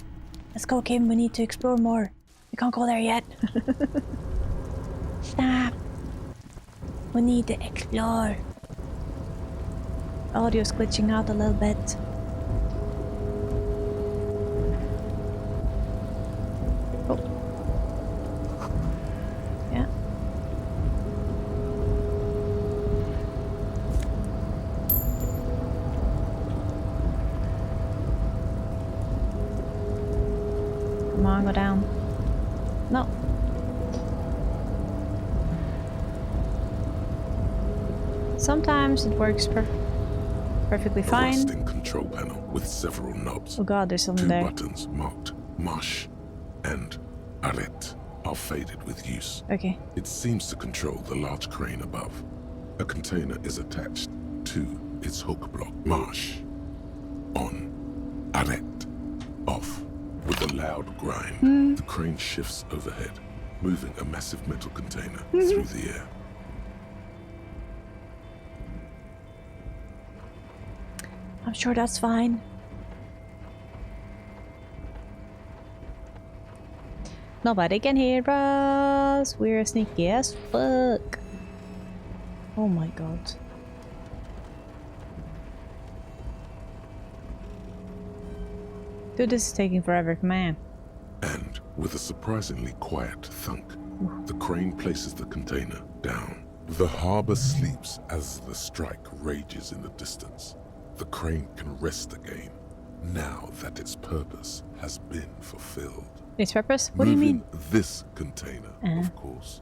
Let's go, Kim. We need to explore more. We can't go there yet. Stop. We need to explore. Audio's glitching out a little bit. Oh. Yeah. Come on, go down. No. Sometimes it works perfectly fine. A rusting control panel with several knobs. Oh god, there's something there. 2 buttons marked Marsh and Arrête are faded with use. Okay. It seems to control the large crane above. A container is attached to its hook block. Marsh. On. Arrête. Off. With a loud grind, the crane shifts overhead, moving a massive metal container through the air. I'm sure that's fine. Nobody can hear us. We're sneaky as fuck. Oh my god. Dude, this is taking forever, man. And with a surprisingly quiet thunk, the crane places the container down. The harbor sleeps as the strike rages in the distance. The crane can rest again, now that its purpose has been fulfilled. Its purpose? What do you mean? This container, of course.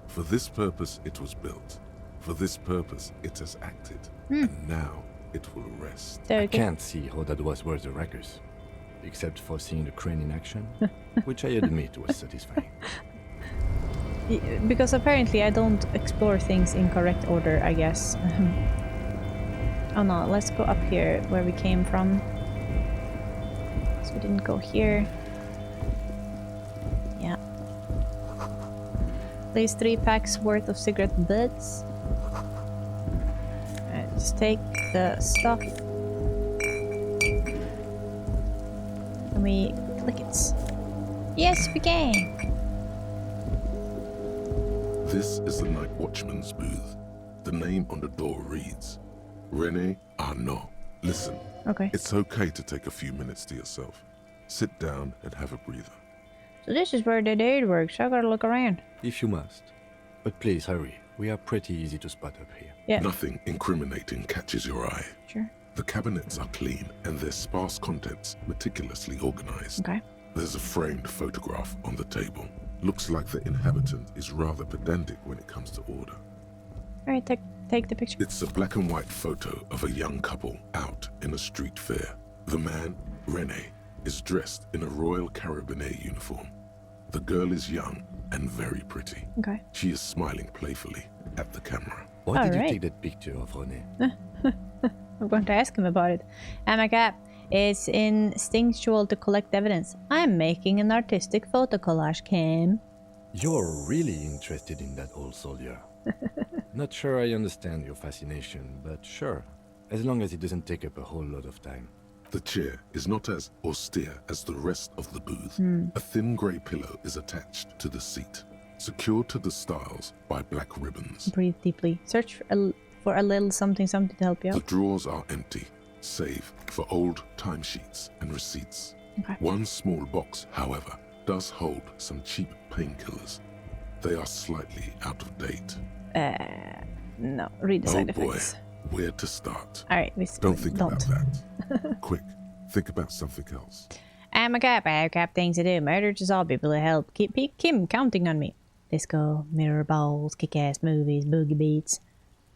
For this purpose it was built. For this purpose it has acted. And now it will rest. I can't see how that was worth the records, except for seeing the crane in action, which I admit was satisfying. Because apparently I don't explore things in correct order, I guess. Oh no, let's go up here where we came from. So we didn't go here. Yeah. Place 3 packs worth of cigarette butts. Alright, just take the stuff. Can we click it? Yes, we can! This is the night watchman's booth. The name on the door reads, Rene Arnaud. Listen. Okay. It's okay to take a few minutes to yourself. Sit down and have a breather. So this is where the date works. I gotta look around. If you must. But please hurry. We are pretty easy to spot up here. Yeah. Nothing incriminating catches your eye. Sure. The cabinets are clean and their sparse contents meticulously organized. Okay. There's a framed photograph on the table. Looks like the inhabitant is rather pedantic when it comes to order. All right, take the picture. It's a black and white photo of a young couple out in a street fair. The man, Rene, is dressed in a Royal Carabinieri uniform. The girl is young and very pretty. Okay. She is smiling playfully at the camera. Why did you right. take that picture of Rene? I'm going to ask him about it. And my cap, it's instinctual to collect evidence. I'm making an artistic photo collage, Kim. You're really interested in that old soldier. Not sure I understand your fascination, but sure. As long as it doesn't take up a whole lot of time. The chair is not as austere as the rest of the booth. A thin grey pillow is attached to the seat, secured to the stiles by black ribbons. Breathe deeply. Search for a little something to help you The out. drawers are empty, save for old timesheets and receipts. Okay. One small box, however, does hold some cheap painkillers. They are slightly out of date. No. Read the side Oh boy, effects. where to start? All right, Don't think about that. Quick, think about something else. I'm a cap. I have cap things to do. Murder to solve people to help. Keep Kim counting on me. Disco, mirror balls, kick-ass movies, boogie beats.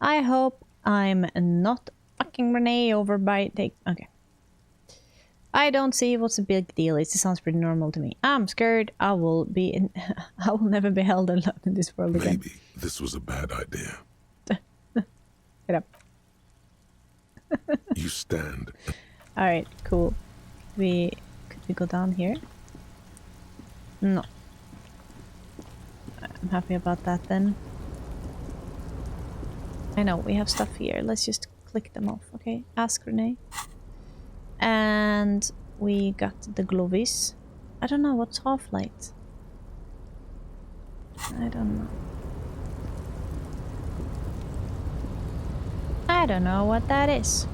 I hope I'm not fucking Rene over by Okay. I don't see what's the big deal. It sounds pretty normal to me. I'm scared I will never be held alone in this world again. Maybe this was a bad idea. Get up. You stand. Alright, cool. Could we go down here? No. I'm happy about that then. I know, we have stuff here. Let's just click them off, okay? Ask Rene. And we got the glovies. I don't know, what's half-light? I don't know. I don't know what that is.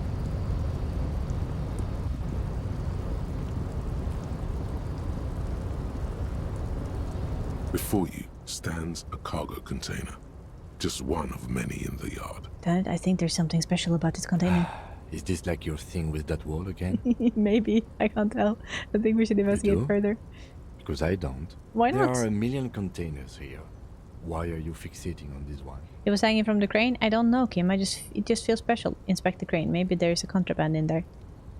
Before you stands a cargo container. Just one of many in the yard. Damn it, I think there's something special about this container. Is this like your thing with that wall again? Maybe. I can't tell. I think we should investigate do? further. Because I don't. Why not? There are a million containers here. Why are you fixating on this one? It was hanging from the crane? I don't know, Kim. It just feels special. Inspect the crane. Maybe there's a contraband in there.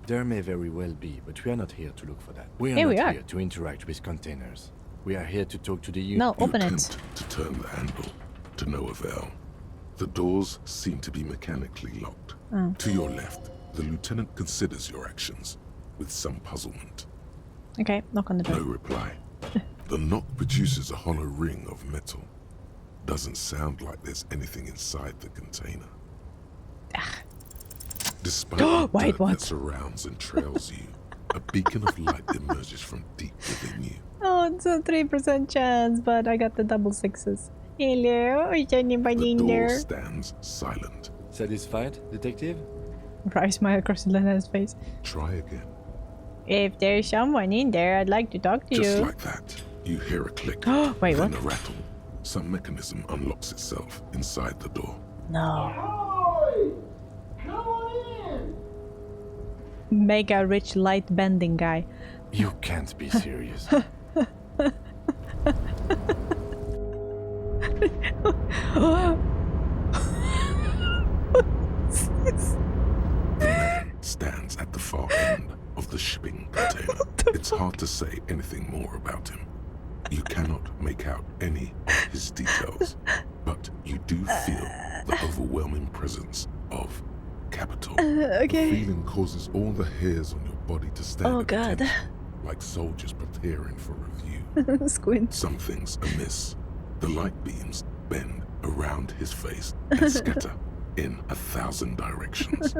There may very well be, but we are not here to look for that. We are Here not we are. here to interact with containers. We are here to talk to the union. No, You open it. attempt to turn the handle, to no avail. The doors seem to be mechanically locked. Oh. To your left, the lieutenant considers your actions with some puzzlement. Okay, knock on the No door. reply. The knock produces a hollow ring of metal. Doesn't sound like there's anything inside the container. Despite the Wait, dirt what? that surrounds and trails you, a beacon of light emerges from deep within you. Oh, it's a 3% chance, but I got the double sixes. Hello, is anybody The in door there? stands silent. Satisfied, detective? Bright smile across Lena's face. Try again. If there's someone in there, I'd like to talk to Just you. like that, you hear a click, Wait, then what? a rattle. Some mechanism unlocks itself inside the door. No. Mega rich light bending guy. You can't be serious. The man stands at the far end of the shipping container. It's hard to say anything more about him. You cannot make out any of his details, but you do feel the overwhelming presence of capital. Okay. The feeling causes all the hairs on your body to stand Oh, at God. attention, like soldiers preparing for review. Squint. Something's amiss. The light beams bend around his face and scatter in 1,000 directions.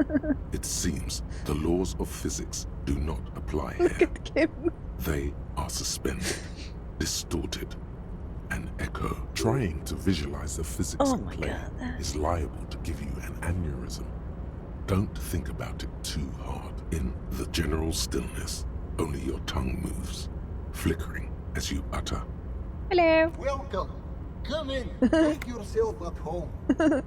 It seems the laws of physics do not apply here. They are suspended, distorted, and echo. Trying to visualize the physics Oh at my play God. is liable to give you an aneurysm. Don't think about it too hard. In the general stillness, only your tongue moves, flickering as you utter. Hello. Welcome Come in, make yourself at home.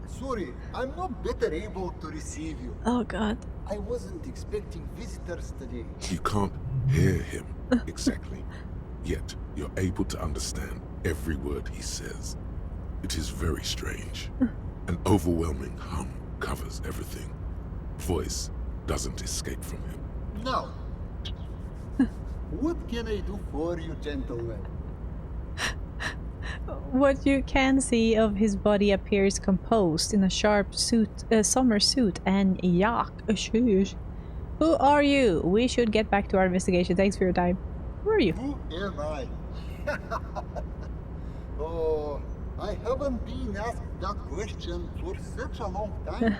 Sorry, I'm not better able to receive you. Oh God. I wasn't expecting visitors today. You can't hear him exactly, yet you're able to understand every word he says. It is very strange. An overwhelming hum covers everything. Voice doesn't escape from him. Now, what can I do for you, gentlemen? What you can see of his body appears composed in a sharp suit, summer suit, and shush. Who are you? We should get back to our investigation. Thanks for your time. Who are you? Who am I? Oh, I haven't been asked that question for such a long time.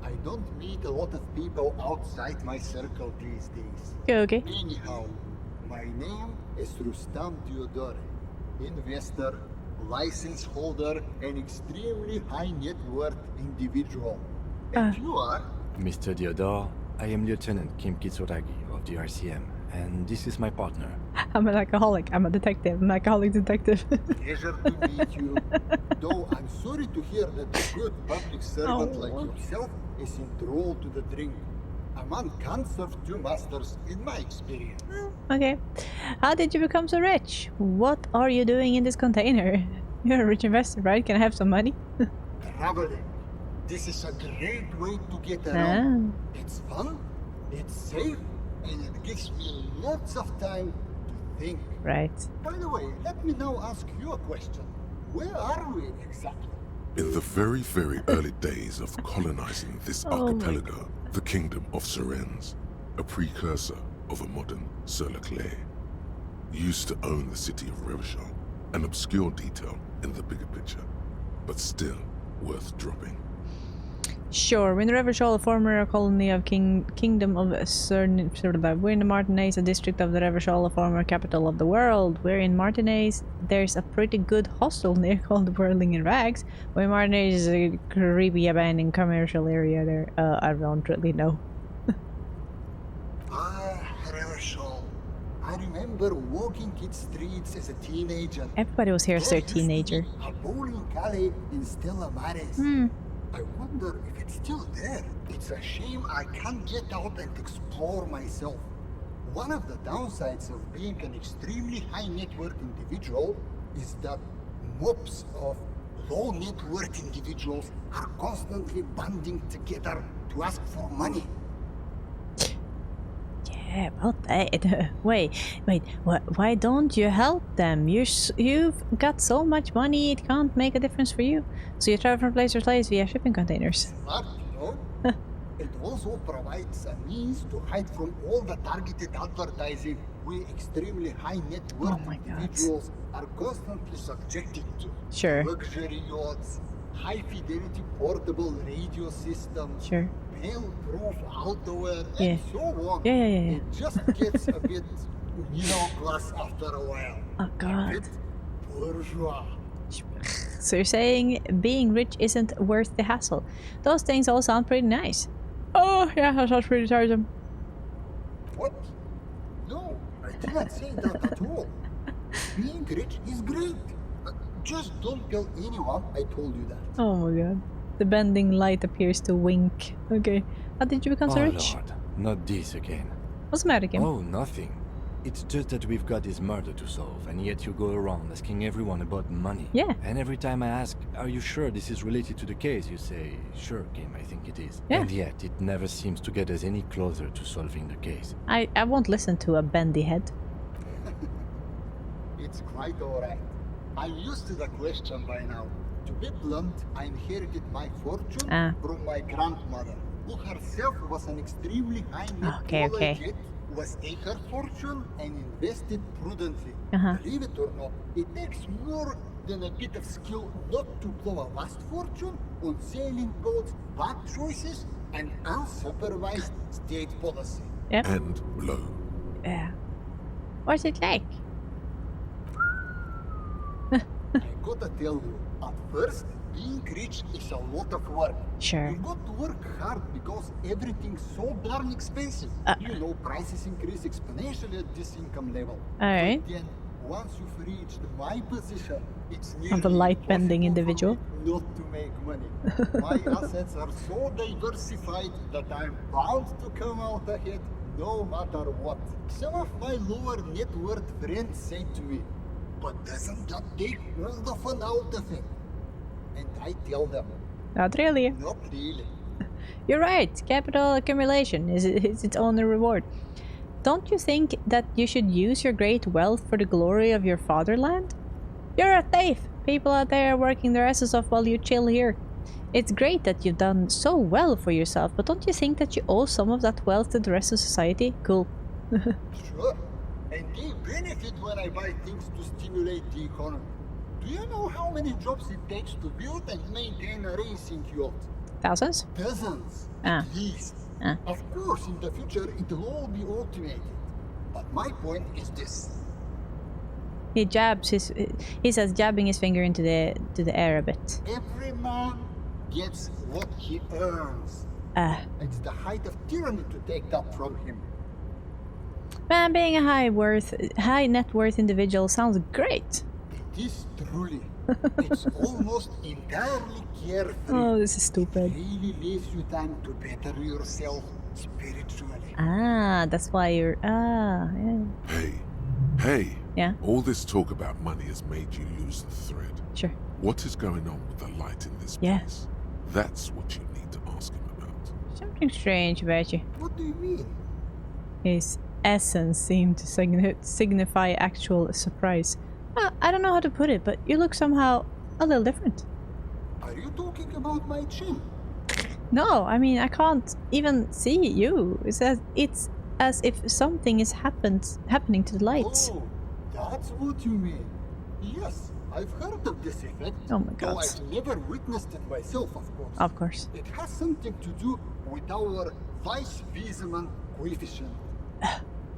I don't meet a lot of people outside my circle these days. Okay. Anyhow, my name is Rustam Diodore. Investor, license holder, and extremely high net worth individual. And you are? Mr. Diodore, I am Lieutenant Kim Kitsuragi of the RCM, and this is my partner. I'm an alcoholic. I'm a detective. I'm an alcoholic detective. Pleasure to meet you. Though I'm sorry to hear that a good public servant like yourself is enthralled to the drink. A man can't serve two masters, in my experience. Okay. How did you become so rich? What are you doing in this container? You're a rich investor, right? Can I have some money? Traveling. This is a great way to get around. It's fun, it's safe, and it gives me lots of time to think. Right. By the way, let me now ask you a question. Where are we exactly? In the very, very early days of colonizing this archipelago, the kingdom of Sirens, a precursor of a modern Sur-le-Clair, used to own the city of Revachol, an obscure detail in the bigger picture, but still worth dropping. Sure, we're in Revachol, a former colony of Kingdom of Cern. We're in the Martinaise, a district of the Revachol, a former capital of the world. We're in Martinaise. There's a pretty good hostel near called Whirling in Rags. Where Martinaise is a creepy abandoned commercial area there. I don't really know. Revachol. I remember walking its streets as a teenager. Everybody was here as their teenager. A bowling alley in Stella Maris. I wonder if it's still there. It's a shame I can't get out and explore myself. One of the downsides of being an extremely high net worth individual is that mobs of low net worth individuals are constantly banding together to ask for money. Yeah, about that. Wait, why don't you help them? You've got so much money, it can't make a difference for you. So you travel from place to place via shipping containers. Smart, you know? It also provides a means to hide from all the targeted advertising we extremely high net worth individuals are constantly subjected to. Sure. Luxury yachts, high fidelity portable radio systems, sure. Fail-proof outerwear, Yeah. and so on. Yeah. It just gets a bit middle class after a while. Oh God. A bit bourgeois. So you're saying being rich isn't worth the hassle. Those things all sound pretty nice. Oh yeah, that sounds pretty tiresome. What? No, I didn't say that at all. Being rich is great. Just don't tell anyone I told you that. Oh my God. The bending light appears to wink. Okay. How did you become so rich? Lord, not this again. What's the matter, Kim? Oh, nothing. It's just that we've got this murder to solve, and yet you go around asking everyone about money. Yeah. And every time I ask, are you sure this is related to the case, you say, sure, Kim, I think it is. Yeah. And yet, it never seems to get us any closer to solving the case. I won't listen to a bendy head. It's quite alright. I'm used to the question by now. To be blunt, I inherited my fortune from my grandmother, who herself was an extremely high net jet, was take her fortune and invest it prudently. Believe it or not, it takes more than a bit of skill not to blow a vast fortune on sailing boats, bad choices, and unsupervised state policy. Yep. And blow. Yeah. What's it like? I gotta tell you, at first, being rich is a lot of work. Sure. You got to work hard because everything's so darn expensive. You know, prices increase exponentially at this income level. Alright. But then, once you've reached my position, It's of a light-bending individual. Not to make money. My assets are so diversified that I'm bound to come out ahead no matter what. Some of my lower net worth friends say to me, but doesn't that take all the fun out of it? And I tell them, Not really. not really. You're right. Capital accumulation is its own reward. Don't you think that you should use your great wealth for the glory of your fatherland? You're a thief. People out there are working their asses off while you chill here. It's great that you've done so well for yourself, but don't you think that you owe some of that wealth to the rest of society? Cool. Sure. And they benefit when I buy things to stimulate the economy. Do you know how many jobs it takes to build and maintain a racing yacht? Thousands? Dozens, Ah. at least. Ah. Of course, in the future, it will all be automated. But my point is this. He says jabbing his finger into the air a bit. Every man gets what he earns. It's the height of tyranny to take that from him. Man, being a high net worth individual sounds great. It is truly. It's almost entirely carefree. Oh, this is stupid. It really leaves you time to better yourself spiritually. Ah, that's why you're... Ah, yeah. Hey. Yeah? All this talk about money has made you lose the thread. Sure. What is going on with the light in this place? That's what you need to ask him about. Something strange about you. What do you mean? His essence seemed to signify actual surprise. I don't know how to put it, but you look somehow a little different. Are you talking about my chin? No, I mean, I can't even see you. It's as if something is happening to the lights. Oh, that's what you mean. Yes, I've heard of this effect. Oh my god. Though I've never witnessed it myself, of course. Of course. It has something to do with our Weiss-Wiesemann coefficient.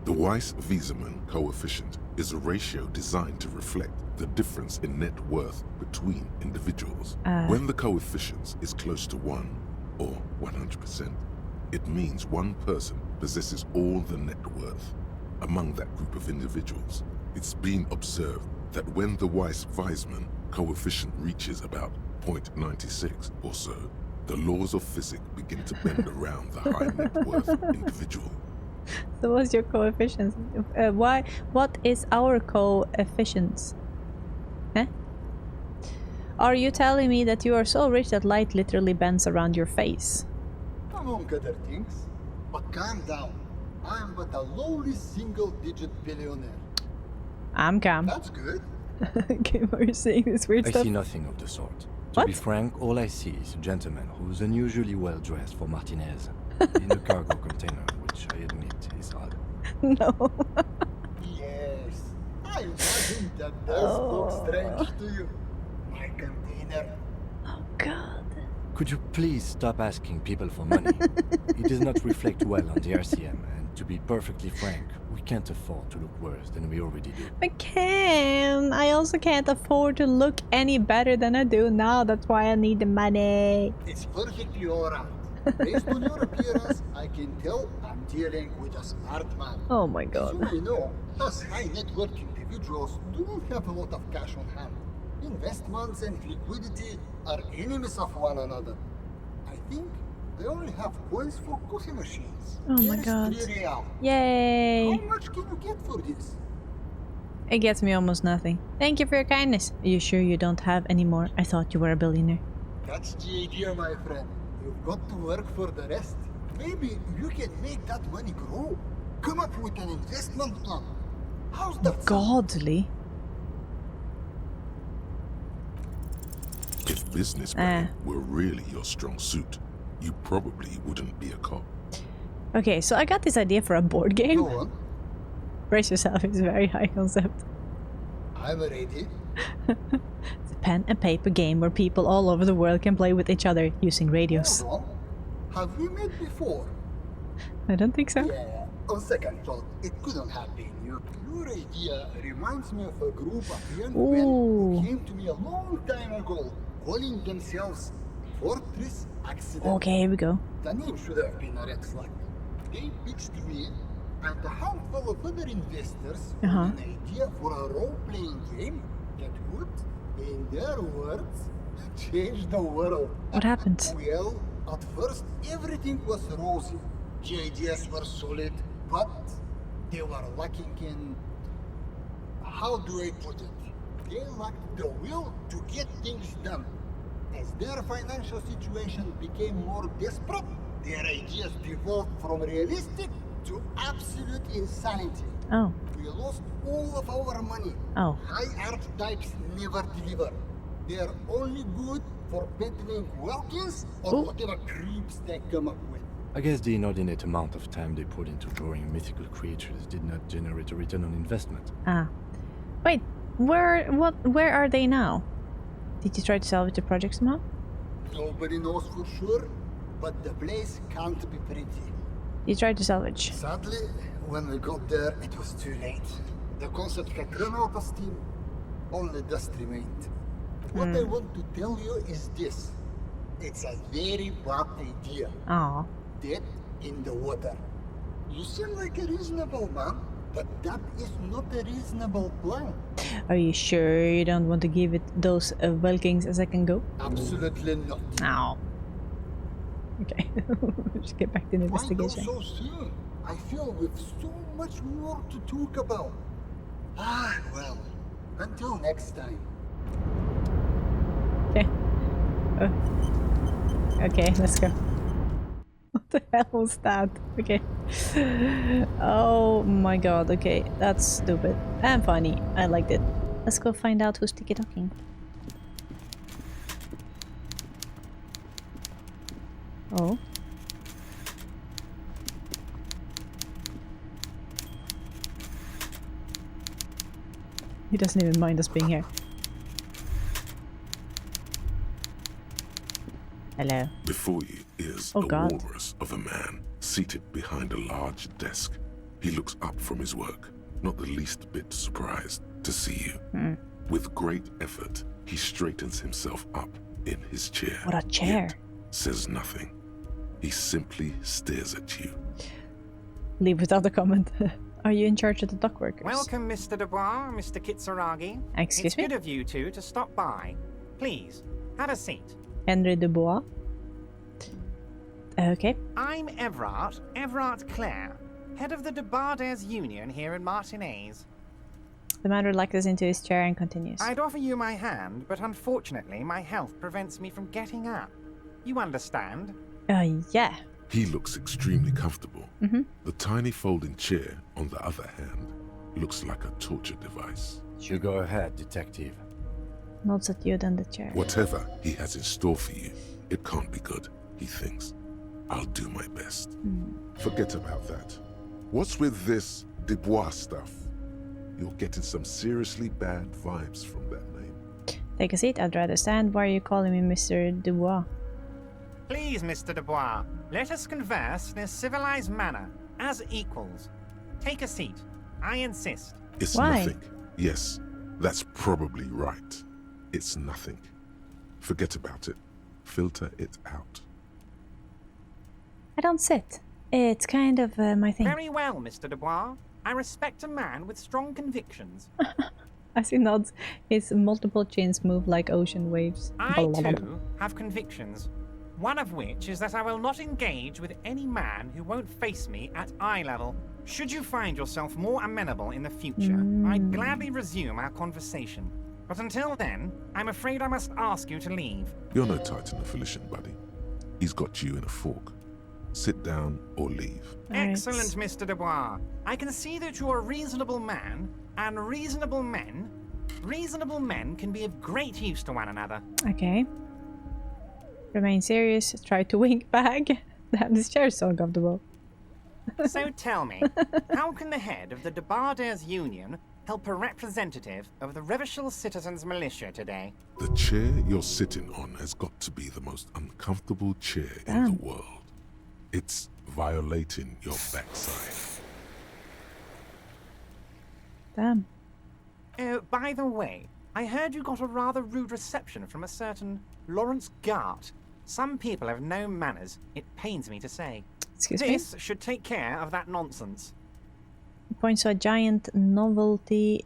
The Weiss-Wiesemann coefficient is a ratio designed to reflect the difference in net worth between individuals. When the coefficient is close to 1, or 100%, it means one person possesses all the net worth. Among that group of individuals, it's been observed that when the Weiss-Wiesemann coefficient reaches about 0.96 or so, the laws of physics begin to bend around the high net worth individual. So what's your coefficient? What is our coefficient? Eh? Are you telling me that you are so rich that light literally bends around your face? Among other things. But calm down. I am but a lowly single-digit billionaire. I'm calm. That's good. Okay, why are you saying this weird stuff? I see nothing of the sort. To be frank, all I see is a gentleman who's unusually well dressed for Martinez in a cargo container, which I admit is odd. No. Yes, I imagine that does look strange to you. My container. Oh God. Could you please stop asking people for money? It does not reflect well on the RCM, and to be perfectly frank, we can't afford to look worse than we already do. I can. I also can't afford to look any better than I do now. That's why I need the money. It's perfectly alright. Based on your appearance, I can tell I'm dealing with a smart man. Oh my God. As you may know, us high net worth individuals don't have a lot of cash on hand. Investments and liquidity are enemies of one another. I think they only have coins for coffee machines. Oh my God. Here's 3 real. Yay. How much can you get for this? It gets me almost nothing. Thank you for your kindness. Are you sure you don't have any more? I thought you were a billionaire. That's the idea, my friend. You've got to work for the rest. Maybe you can make that money grow. Come up with an investment plan. How's that sound? Godly. If businessman were really your strong suit, you probably wouldn't be a cop. Okay, so I got this idea for a board game. Go on. Brace yourself, it's a very high concept. I'm ready. It's a pen and paper game where people all over the world can play with each other using radios. Hold on. Have we met before? I don't think so. Yeah, on second thought, it couldn't have been you. Your idea reminds me of a group of young men who came to me a long time ago, calling themselves Fortress Accident. Okay, here we go. The name should have been a red flag. They pitched me and a handful of other investors with an idea for a role-playing game that would, In their words, change the world. What happened? Well, at first everything was rosy. The ideas were solid, but they were lacking in... How do I put it? They lacked the will to get things done. As their financial situation became more desperate, their ideas devolved from realistic to absolute insanity. Oh. We lost all of our money. Oh. High archetypes never deliver. They're only good for battling Welkins or whatever creeps they come up with. I guess the inordinate amount of time they put into drawing mythical creatures did not generate a return on investment. Ah. Wait, where are they now? Did you try to salvage the project somehow? Nobody knows for sure, but the place can't be pretty. You tried to salvage. Sadly, when we got there, it was too late. The concept had run out of steam. Only dust remained. What I want to tell you is this. It's a very bad idea. Aww. Dead in the water. You seem like a reasonable man, but that is not a reasonable plan. Are you sure you don't want to give it those Welkings a second go? Absolutely not. Ow. Okay, let's get back to the investigation. Why go so soon? I feel we've so much more to talk about. Ah, well, until next time. Okay. Okay, let's go. What the hell was that? Okay. Oh my god, okay. That's stupid. And funny. I liked it. Let's go find out who's tiki-talking. Oh. He doesn't even mind us being here. Hello. Before you is Oh, the God. walrus of a man seated behind a large desk. He looks up from his work, not the least bit surprised to see you. With great effort, he straightens himself up in his chair. What a chair. Yet says nothing. He simply stares at you. Leave without a comment. Are you in charge of the dock workers? Welcome, Mr. Dubois, Mr. Kitsuragi. Excuse it's me? good of you two to stop by. Please, have a seat. Henry Dubois. Okay. I'm Everard Clare, head of the Debarders Union here in Martinez. The man relaxes into his chair and continues. I'd offer you my hand, but unfortunately my health prevents me from getting up. You understand? Yeah. He looks extremely comfortable. The tiny folding chair, on the other hand, looks like a torture device. You go ahead, detective. Nods at you, then the chair. Whatever he has in store for you, it can't be good, he thinks. I'll do my best. Forget about that. What's with this Dubois stuff? You're getting some seriously bad vibes from that name. Take a seat, I'd rather stand. Why are you calling me Mr. Dubois? Please, Mr. Dubois, let us converse in a civilized manner, as equals. Take a seat. I insist. It's Why? nothing. Yes, that's probably right. It's nothing. Forget about it. Filter it out. I don't sit. It's kind of my thing. Very well, Mr. Dubois. I respect a man with strong convictions. As he nods, his multiple chins move like ocean waves. I, too, have convictions. One of which is that I will not engage with any man who won't face me at eye level. Should you find yourself more amenable in the future, I'd gladly resume our conversation. But until then, I'm afraid I must ask you to leave. You're no Titan affiliation, buddy. He's got you in a fork. Sit down or leave. Excellent, Mr. Dubois. I can see that you're a reasonable man, and reasonable men can be of great use to one another. Okay. Remain serious. Try to wink back. Damn, this chair is so uncomfortable. So tell me, how can the head of the Debarders Union help a representative of the Revachol Citizens Militia today? The chair you're sitting on has got to be the most uncomfortable chair in the world. It's violating your backside. Damn. By the way, I heard you got a rather rude reception from a certain Lawrence Gart. Some people have no manners, it pains me to say. Excuse me? This should take care of that nonsense. He points to a giant novelty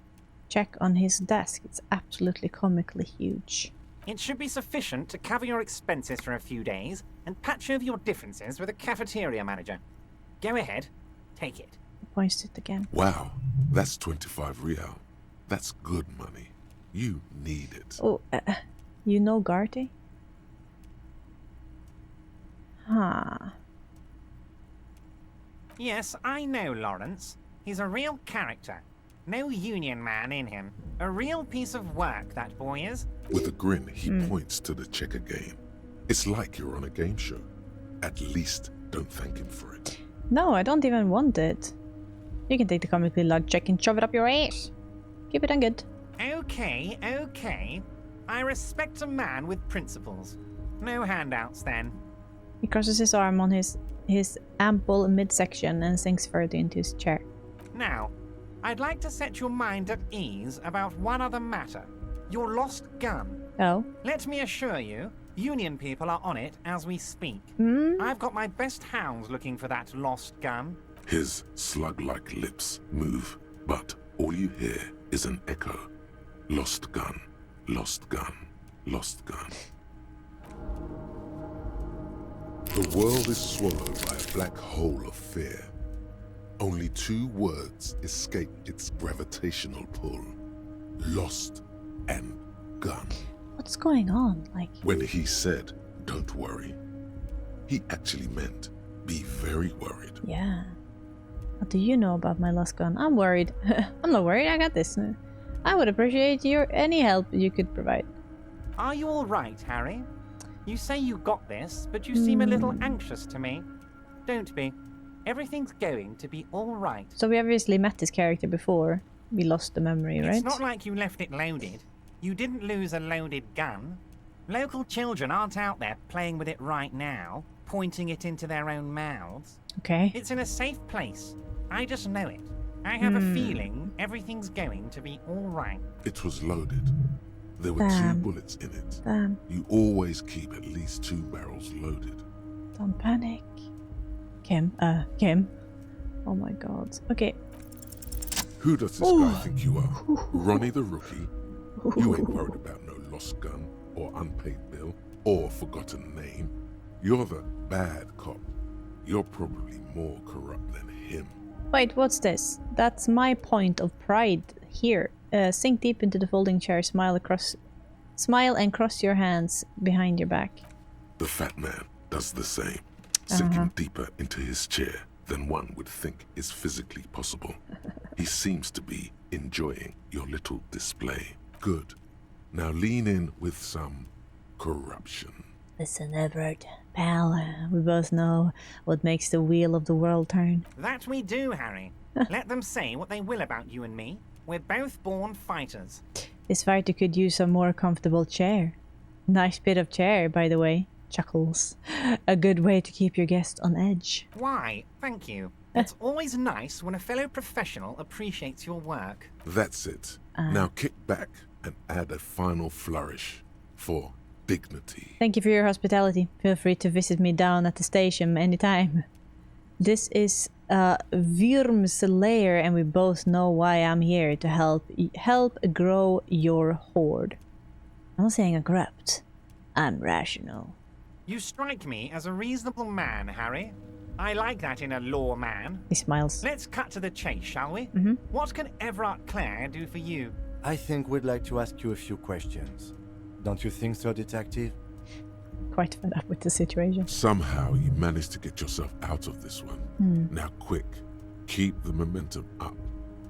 check on his desk. It's absolutely comically huge. It should be sufficient to cover your expenses for a few days and patch over your differences with a cafeteria manager. Go ahead, take it. He points to it again. Wow, that's 25 real. That's good money. You need it. Oh, you know Garty? Huh. Yes, I know Lawrence. He's a real character. No union man in him. A real piece of work, that boy is. With a grin, he points to the checker game. It's like you're on a game show. At least don't thank him for it. No, I don't even want it. You can take the comically large check and shove it up your ass. Keep it on good. Okay, okay. I respect a man with principles. No handouts, then. He crosses his arm on his ample midsection and sinks further into his chair. Now, I'd like to set your mind at ease about one other matter. Your lost gun. Oh? Let me assure you, Union people are on it as we speak. I've got my best hounds looking for that lost gun. His slug-like lips move, but all you hear is an echo. Lost gun, lost gun, lost gun. The world is swallowed by a black hole of fear. Only 2 words escape its gravitational pull. Lost and gun. What's going on? When he said, don't worry, he actually meant, be very worried. Yeah. What do you know about my lost gun? I'm worried. I'm not worried, I got this. I would appreciate any help you could provide. Are you all right, Harry? You say you got this, but you seem a little anxious to me. Don't be. Everything's going to be all right. So we obviously met this character before. We lost the memory, right? It's not like you left it loaded. You didn't lose a loaded gun. Local children aren't out there playing with it right now, pointing it into their own mouths. Okay. It's in a safe place. I just know it. I have a feeling everything's going to be all right. It was loaded. There were 2 bullets in it. Damn. You always keep at least 2 barrels loaded. Don't panic. Kim. Oh my god. Okay. Who does this guy think you are? Ronnie the Rookie? You ain't worried about no lost gun, or unpaid bill, or forgotten name. You're the bad cop. You're probably more corrupt than him. Wait, what's this? That's my point of pride here. Sink deep into the folding chair, smile and cross your hands behind your back. The fat man does the same, sinking deeper into his chair than one would think is physically possible. He seems to be enjoying your little display. Good. Now lean in with some corruption. Listen, Everett, pal, we both know what makes the wheel of the world turn. That we do, Harry. Let them say what they will about you and me. We're both born fighters. This fighter could use a more comfortable chair. Nice bit of chair, by the way. Chuckles. A good way to keep your guest on edge. Why, thank you. It's always nice when a fellow professional appreciates your work. That's it. Now kick back and add a final flourish for dignity. Thank you for your hospitality. Feel free to visit me down at the station anytime. This is Wyrm's lair, and we both know why I'm here, to help grow your horde. I'm not saying I'm corrupt. I'm rational. You strike me as a reasonable man, Harry. I like that in a law man. He smiles. Let's cut to the chase, shall we? What can Everard Clare do for you? I think we'd like to ask you a few questions. Don't you think so, Detective? Quite fed up with the situation. Somehow you managed to get yourself out of this one. Now quick, keep the momentum up.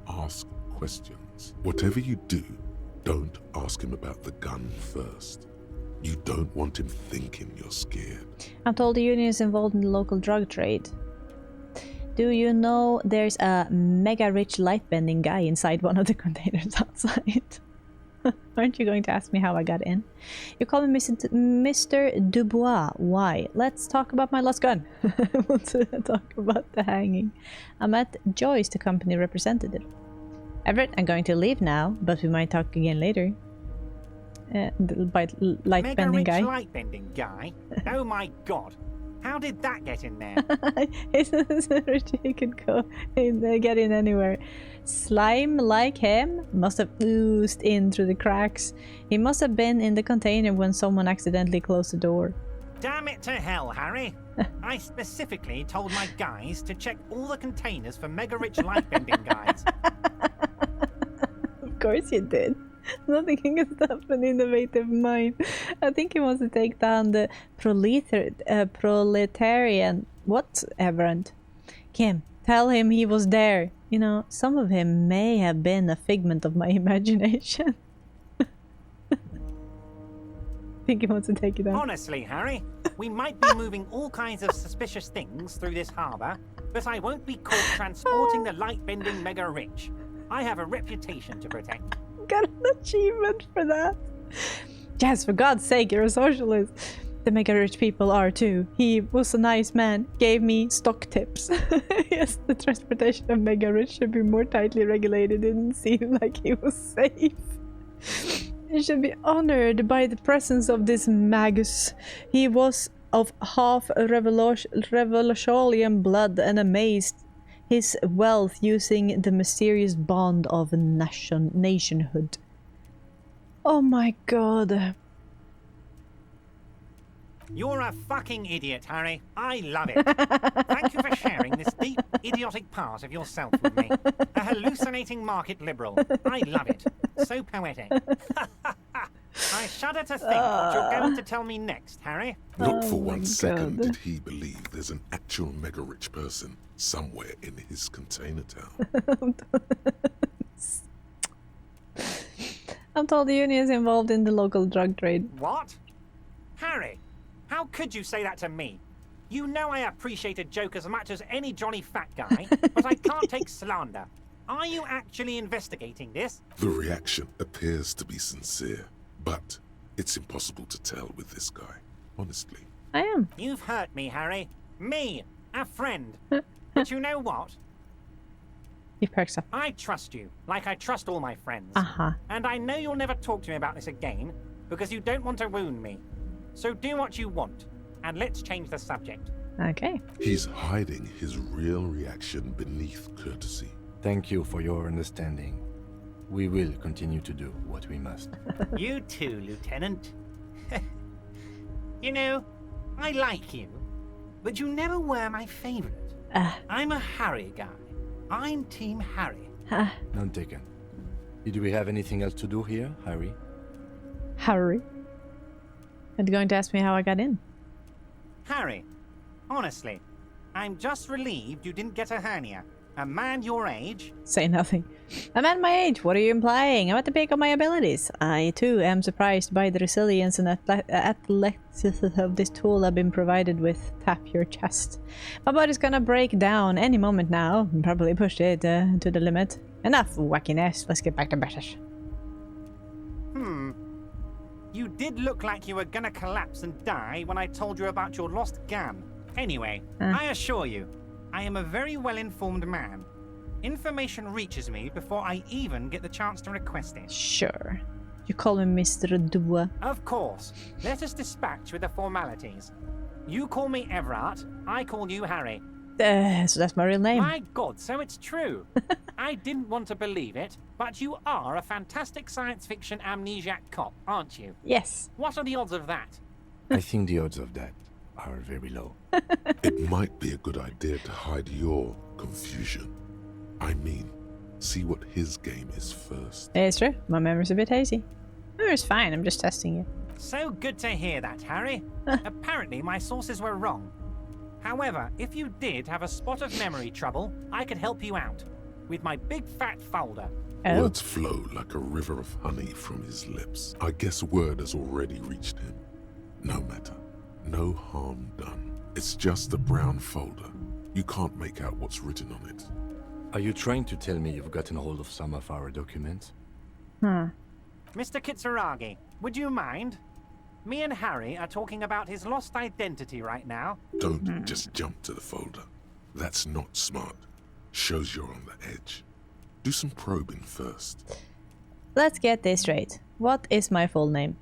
Ask questions. Whatever you do, don't ask him about the gun first. You don't want him thinking you're scared. I'm told the union is involved in the local drug trade. Do you know there's a mega rich light bending guy inside one of the containers outside? Aren't you going to ask me how I got in? You call me Mr. Dubois. Why? Let's talk about my lost gun. I want to talk about the hanging. I'm at Joyce, the company representative. Everett, I'm going to leave now, but we might talk again later. The light bending guy. Light bending guy? Oh my god. How did that get in there? He could go in, get in anywhere. Slime like him must have oozed in through the cracks. He must have been in the container when someone accidentally closed the door. Damn it to hell, Harry. I specifically told my guys to check all the containers for mega-rich light-bending guys. Of course you did. Nothing can stop an innovative mind. I think he wants to take down the proletarian whatever. Kim, tell him he was there. You know, some of him may have been a figment of my imagination. I think he wants to take it down. Honestly, Harry, we might be moving all kinds of suspicious things through this harbour, but I won't be caught transporting the light-bending mega-rich. I have a reputation to protect. Got an achievement for that. Yes, for God's sake, you're a socialist. The mega-rich people are too. He was a nice man, gave me stock tips. Yes, the transportation of mega-rich should be more tightly regulated. Didn't seem like he was safe. He should be honored by the presence of this magus. He was of half revolutionary blood and amazed his wealth using the mysterious bond of nationhood. Oh my god. You're a fucking idiot, Harry. I love it. Thank you for sharing this deep, idiotic part of yourself with me. A hallucinating market liberal. I love it. So poetic. I shudder to think what you're going to tell me next, Harry. Not for 1 second did he believe there's an actual mega-rich person somewhere in his container town. I'm told the union is involved in the local drug trade. What? Harry, how could you say that to me? You know I appreciate a joke as much as any jolly fat guy, but I can't take slander. Are you actually investigating this? The reaction appears to be sincere, but it's impossible to tell with this guy, honestly. I am. You've hurt me, Harry. Me, a friend. But you know what? He perks up. I trust you, like I trust all my friends. Uh-huh. And I know you'll never talk to me about this again, because you don't want to wound me. So do what you want, and let's change the subject. Okay. He's hiding his real reaction beneath courtesy. Thank you for your understanding. We will continue to do what we must. You too, Lieutenant. You know, I like you, but you never were my favorite. I'm a Harry guy. I'm Team Harry. None taken. Did we have anything else to do here, Harry? Harry? Are you going to ask me how I got in? Harry, honestly, I'm just relieved you didn't get a hernia. A man your age? Say nothing. A man my age? What are you implying? I'm at the peak of my abilities. I, too, am surprised by the resilience and athleticism of this tool I've been provided with. Tap your chest. My body's gonna break down any moment now. Probably pushed it to the limit. Enough wackiness. Let's get back to business. You did look like you were gonna collapse and die when I told you about your lost gun. Anyway, I assure you, I am a very well-informed man. Information reaches me before I even get the chance to request it. Sure. You call me Mr. Dua. Of course. Let us dispatch with the formalities. You call me Everard, I call you Harry. So that's my real name. My God, so it's true. I didn't want to believe it, but you are a fantastic science fiction amnesiac cop, aren't you? Yes. What are the odds of that? I think the odds of that are very low. It might be a good idea to hide your confusion. I mean, see what his game is first. It's true. My memory's a bit hazy. Memory's fine. I'm just testing you. So good to hear that, Harry. Apparently, my sources were wrong. However, if you did have a spot of memory trouble, I could help you out with my big fat folder. Oh. Words flow like a river of honey from his lips. I guess word has already reached him. No matter. No harm done. It's just a brown folder. You can't make out what's written on it. Are you trying to tell me you've gotten hold of some of our documents? Mr. Kitsuragi, would you mind? Me and Harry are talking about his lost identity right now. Don't just jump to the folder. That's not smart. Shows you're on the edge. Do some probing first. Let's get this straight. What is my full name?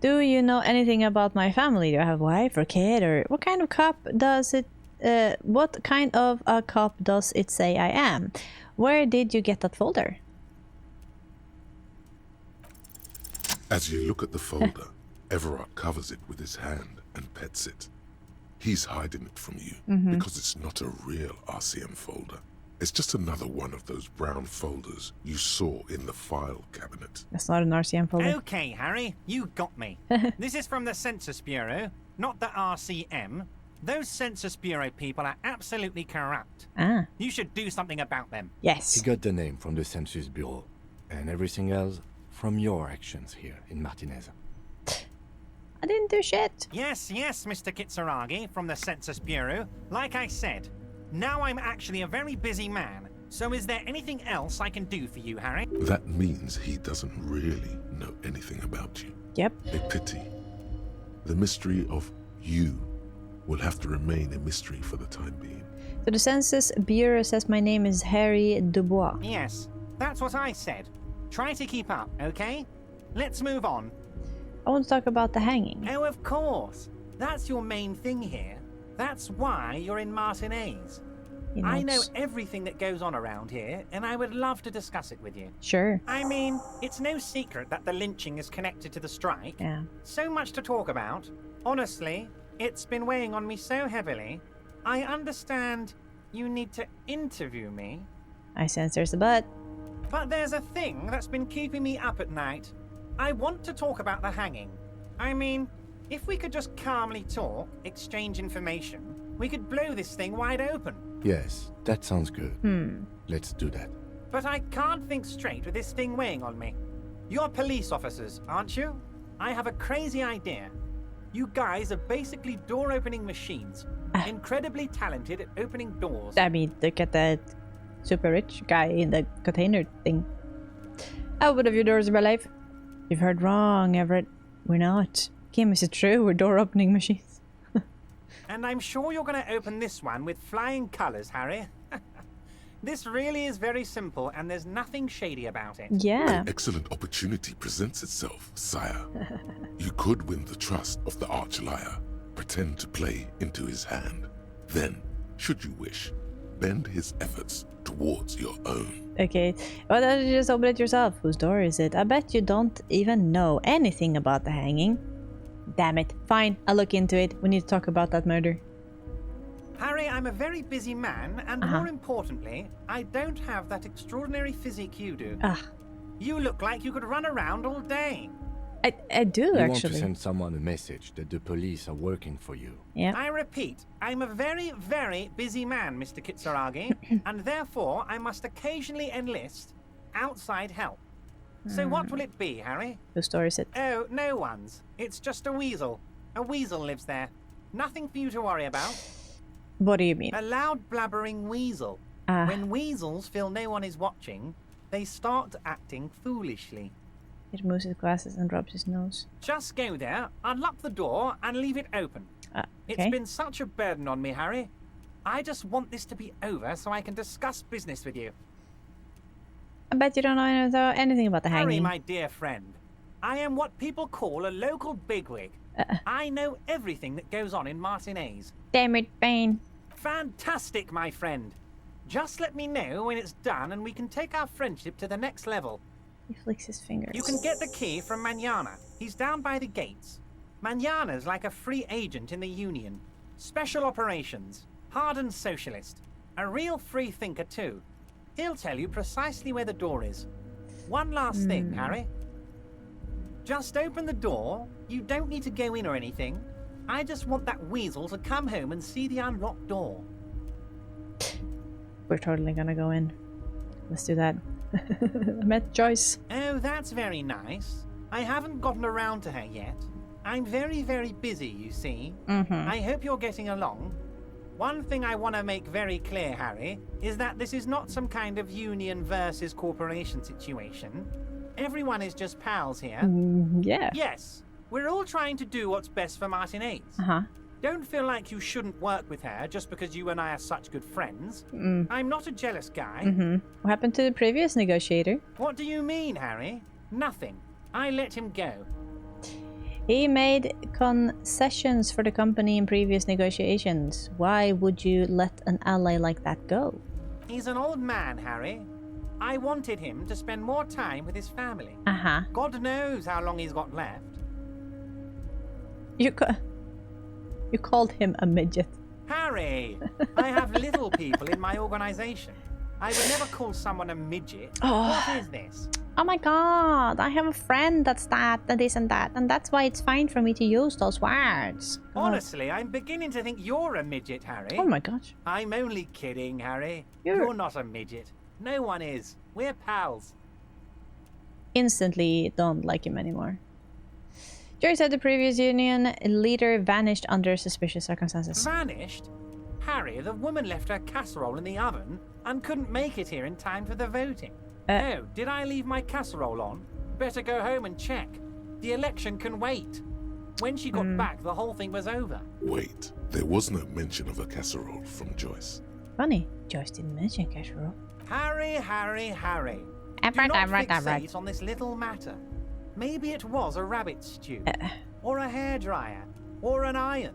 Do you know anything about my family? Do I have a wife or kid, or what kind of cop does it? What kind of a cop does it say I am? Where did you get that folder? As you look at the folder, Everard covers it with his hand and pets it. He's hiding it from you because it's not a real RCM folder. It's just another one of those brown folders you saw in the file cabinet. That's not an RCM folder. Okay, Harry, you got me. This is from the Census Bureau, not the RCM. Those Census Bureau people are absolutely corrupt. Ah. You should do something about them. Yes. He got the name from the Census Bureau, and everything else from your actions here in Martinez. I didn't do shit. Yes, Mr. Kitsuragi from the Census Bureau. Like I said, now I'm actually a very busy man. So is there anything else I can do for you, Harry? That means he doesn't really know anything about you. Yep. A pity. The mystery of you will have to remain a mystery for the time being. So the Census Bureau says my name is Harry Dubois. Yes, that's what I said. Try to keep up, okay? Let's move on. I want to talk about the hanging. Oh, of course. That's your main thing here. That's why you're in Martinez. I know everything that goes on around here, and I would love to discuss it with you. Sure. I mean, it's no secret that the lynching is connected to the strike. Yeah. So much to talk about. Honestly, it's been weighing on me so heavily. I understand you need to interview me. I sense there's a but. But there's a thing that's been keeping me up at night. I want to talk about the hanging. I mean, if we could just calmly talk, exchange information, we could blow this thing wide open. Yes, that sounds good. Let's do that. But I can't think straight with this thing weighing on me. You're police officers, aren't you? I have a crazy idea. You guys are basically door-opening machines. Incredibly talented at opening doors. I mean, look at that super rich guy in the container thing. I opened a few doors in my life. You've heard wrong, Everett. We're not. Kim, is it true? We're door-opening machines. And I'm sure you're going to open this one with flying colors, Harry. This really is very simple, and there's nothing shady about it. Yeah. An excellent opportunity presents itself, sire. You could win the trust of the arch-liar, pretend to play into his hand. Then, should you wish, bend his efforts towards your own. Okay, why don't you just open it yourself? Whose door is it? I bet you don't even know anything about the hanging. Damn it. Fine, I'll look into it. We need to talk about that murder. Harry, I'm a very busy man, and more importantly, I don't have that extraordinary physique you do. You look like you could run around all day. I do, you actually. You want to send someone a message that the police are working for you. Yeah. I repeat, I'm a very, very busy man, Mr. Kitsuragi, and therefore I must occasionally enlist outside help. So what will it be, Harry? Whose door is it? Oh, no one's. It's just a weasel. A weasel lives there. Nothing for you to worry about. What do you mean? A loud blabbering weasel. When weasels feel no one is watching, they start acting foolishly. He removes his glasses and rubs his nose. Just go there, unlock the door, and leave it open. Okay. It's been such a burden on me, Harry. I just want this to be over so I can discuss business with you. I bet you don't know anything about the hanging. Harry, my dear friend, I am what people call a local bigwig. I know everything that goes on in Martinez. Damn it, Bane. Fantastic, my friend. Just let me know when it's done and we can take our friendship to the next level. He flicks his fingers. You can get the key from Manana. He's down by the gates. Manana's like a free agent in the Union. Special operations. Hardened socialist. A real free thinker, too. He'll tell you precisely where the door is. One last thing, Harry. Just open the door. You don't need to go in or anything. I just want that weasel to come home and see the unlocked door. We're totally gonna go in. Let's do that. I met Joyce. Oh, that's very nice. I haven't gotten around to her yet. I'm very, very busy, you see. I hope you're getting along. One thing I want to make very clear, Harry, is that this is not some kind of union versus corporation situation. Everyone is just pals here. Yeah. Yes, we're all trying to do what's best for Martinez. Don't feel like you shouldn't work with her just because you and I are such good friends. I'm not a jealous guy. What happened to the previous negotiator? What do you mean, Harry? Nothing. I let him go. He made concessions for the company in previous negotiations. Why would you let an ally like that go? He's an old man, Harry. I wanted him to spend more time with his family. Uh-huh. God knows how long he's got left. You called him a midget. Harry, I have little people in my organization. I would never call someone a midget. Oh. What is this? Oh my god, I have a friend that's that, and this and that, and that's why it's fine for me to use those words. God. Honestly, I'm beginning to think you're a midget, Harry. Oh my gosh. I'm only kidding, Harry. You're You're not a midget. No one is. We're pals. Instantly don't like him anymore. Joy said the previous union leader vanished under suspicious circumstances. Vanished? Harry, the woman left her casserole in the oven and couldn't make it here in time for the voting. Oh, did I leave my casserole on? Better go home and check. The election can wait. When she got back, the whole thing was over. Wait, there was no mention of a casserole from Joyce. Funny, Joyce didn't mention casserole. Harry. Do not fixate on this little matter. Maybe it was a rabbit stew, or a hairdryer, or an iron.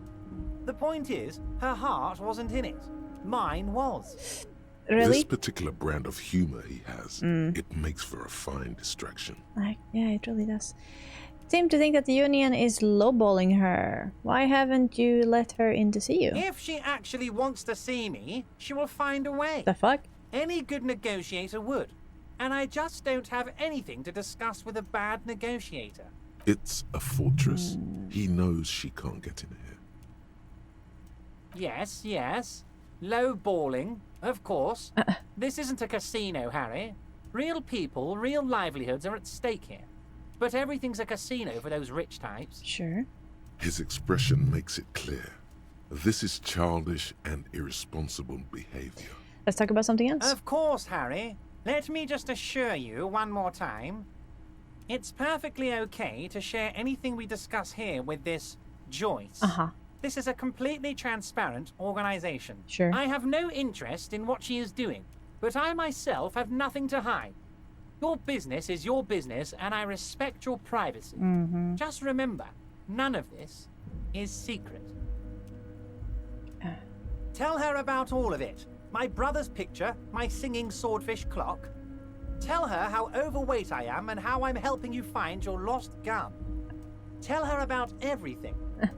The point is, her heart wasn't in it. Mine was. Really? This particular brand of humor he has, it makes for a fine distraction. Yeah, it really does. Seem to think that the union is lowballing her. Why haven't you let her in to see you? If she actually wants to see me, she will find a way. The fuck? Any good negotiator would. And I just don't have anything to discuss with a bad negotiator. It's a fortress. He knows she can't get in here. Yes. Low balling, of course. This isn't a casino, Harry. Real people, real livelihoods are at stake here. But everything's a casino for those rich types. Sure. His expression makes it clear. This is childish and irresponsible behavior. Let's talk about something else. Of course, Harry. Let me just assure you one more time. It's perfectly okay to share anything we discuss here with this Joyce. Uh-huh. This is a completely transparent organization. Sure. I have no interest in what she is doing, but I myself have nothing to hide. Your business is your business, and I respect your privacy. Just remember, none of this is secret. Tell her about all of it. My brother's picture, my singing swordfish clock. Tell her how overweight I am and how I'm helping you find your lost gun. Tell her about everything.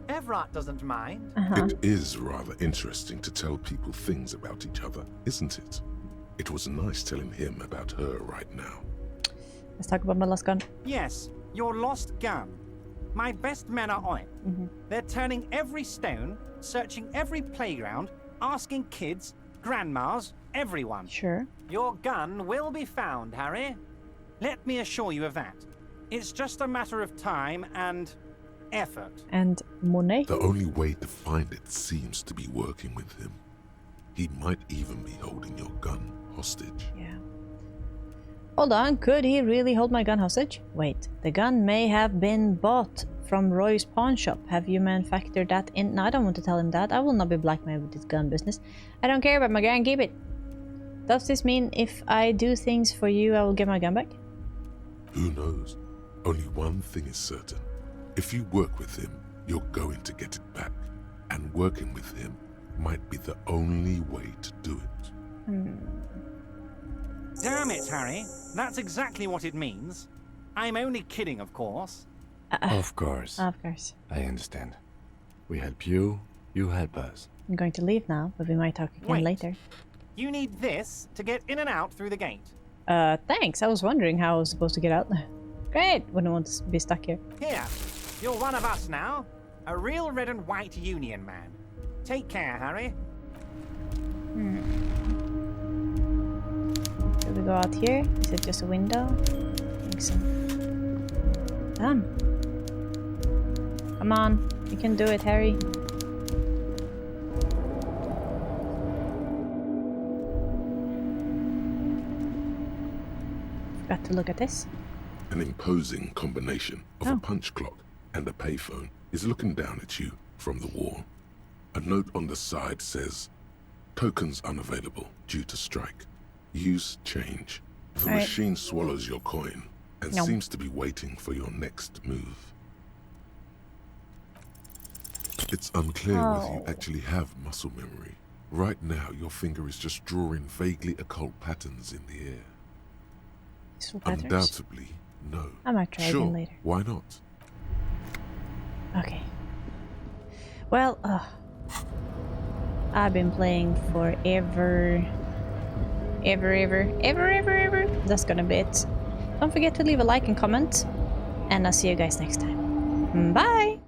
Everett doesn't mind. It is rather interesting to tell people things about each other, isn't it? It was nice telling him about her right now. Let's talk about my lost gun. Yes, your lost gun. My best men are on it. They're turning every stone, searching every playground, asking kids, grandmas, everyone. Sure. Your gun will be found, Harry. Let me assure you of that. It's just a matter of time and effort. And money? The only way to find it seems to be working with him. He might even be holding your gun hostage. Yeah. Hold on, could he really hold my gun hostage? Wait, the gun may have been bought from Roy's pawn shop. Have you manufactured that in? No, I don't want to tell him that. I will not be blackmailed with this gun business. I don't care about my gun, keep it. Does this mean if I do things for you, I will get my gun back? Who knows? Only one thing is certain. If you work with him, you're going to get it back. And working with him might be the only way to do it. Damn it, Harry. That's exactly what it means. I'm only kidding, of course. Of course. Of course. I understand. We help you, you help us. I'm going to leave now, but we might talk again later. You need this to get in and out through the gate. Thanks. I was wondering how I was supposed to get out. Great. Wouldn't want to be stuck here. Here, you're one of us now. A real red and white union man. Take care, Harry. Should we go out here? Is it just a window? I think so. Damn. Come on. You can do it, Harry. Forgot to look at this. An imposing combination of a punch clock and a payphone is looking down at you from the wall. A note on the side says, "Tokens unavailable due to strike. Use change." The machine swallows your coin and seems to be waiting for your next move. It's unclear whether you actually have muscle memory. Right now, your finger is just drawing vaguely occult patterns in the air. Undoubtedly, no. I might try again later. Why not? Okay. Well, I've been playing forever. Ever. That's gonna be it. Don't forget to leave a like and comment. And I'll see you guys next time. Bye!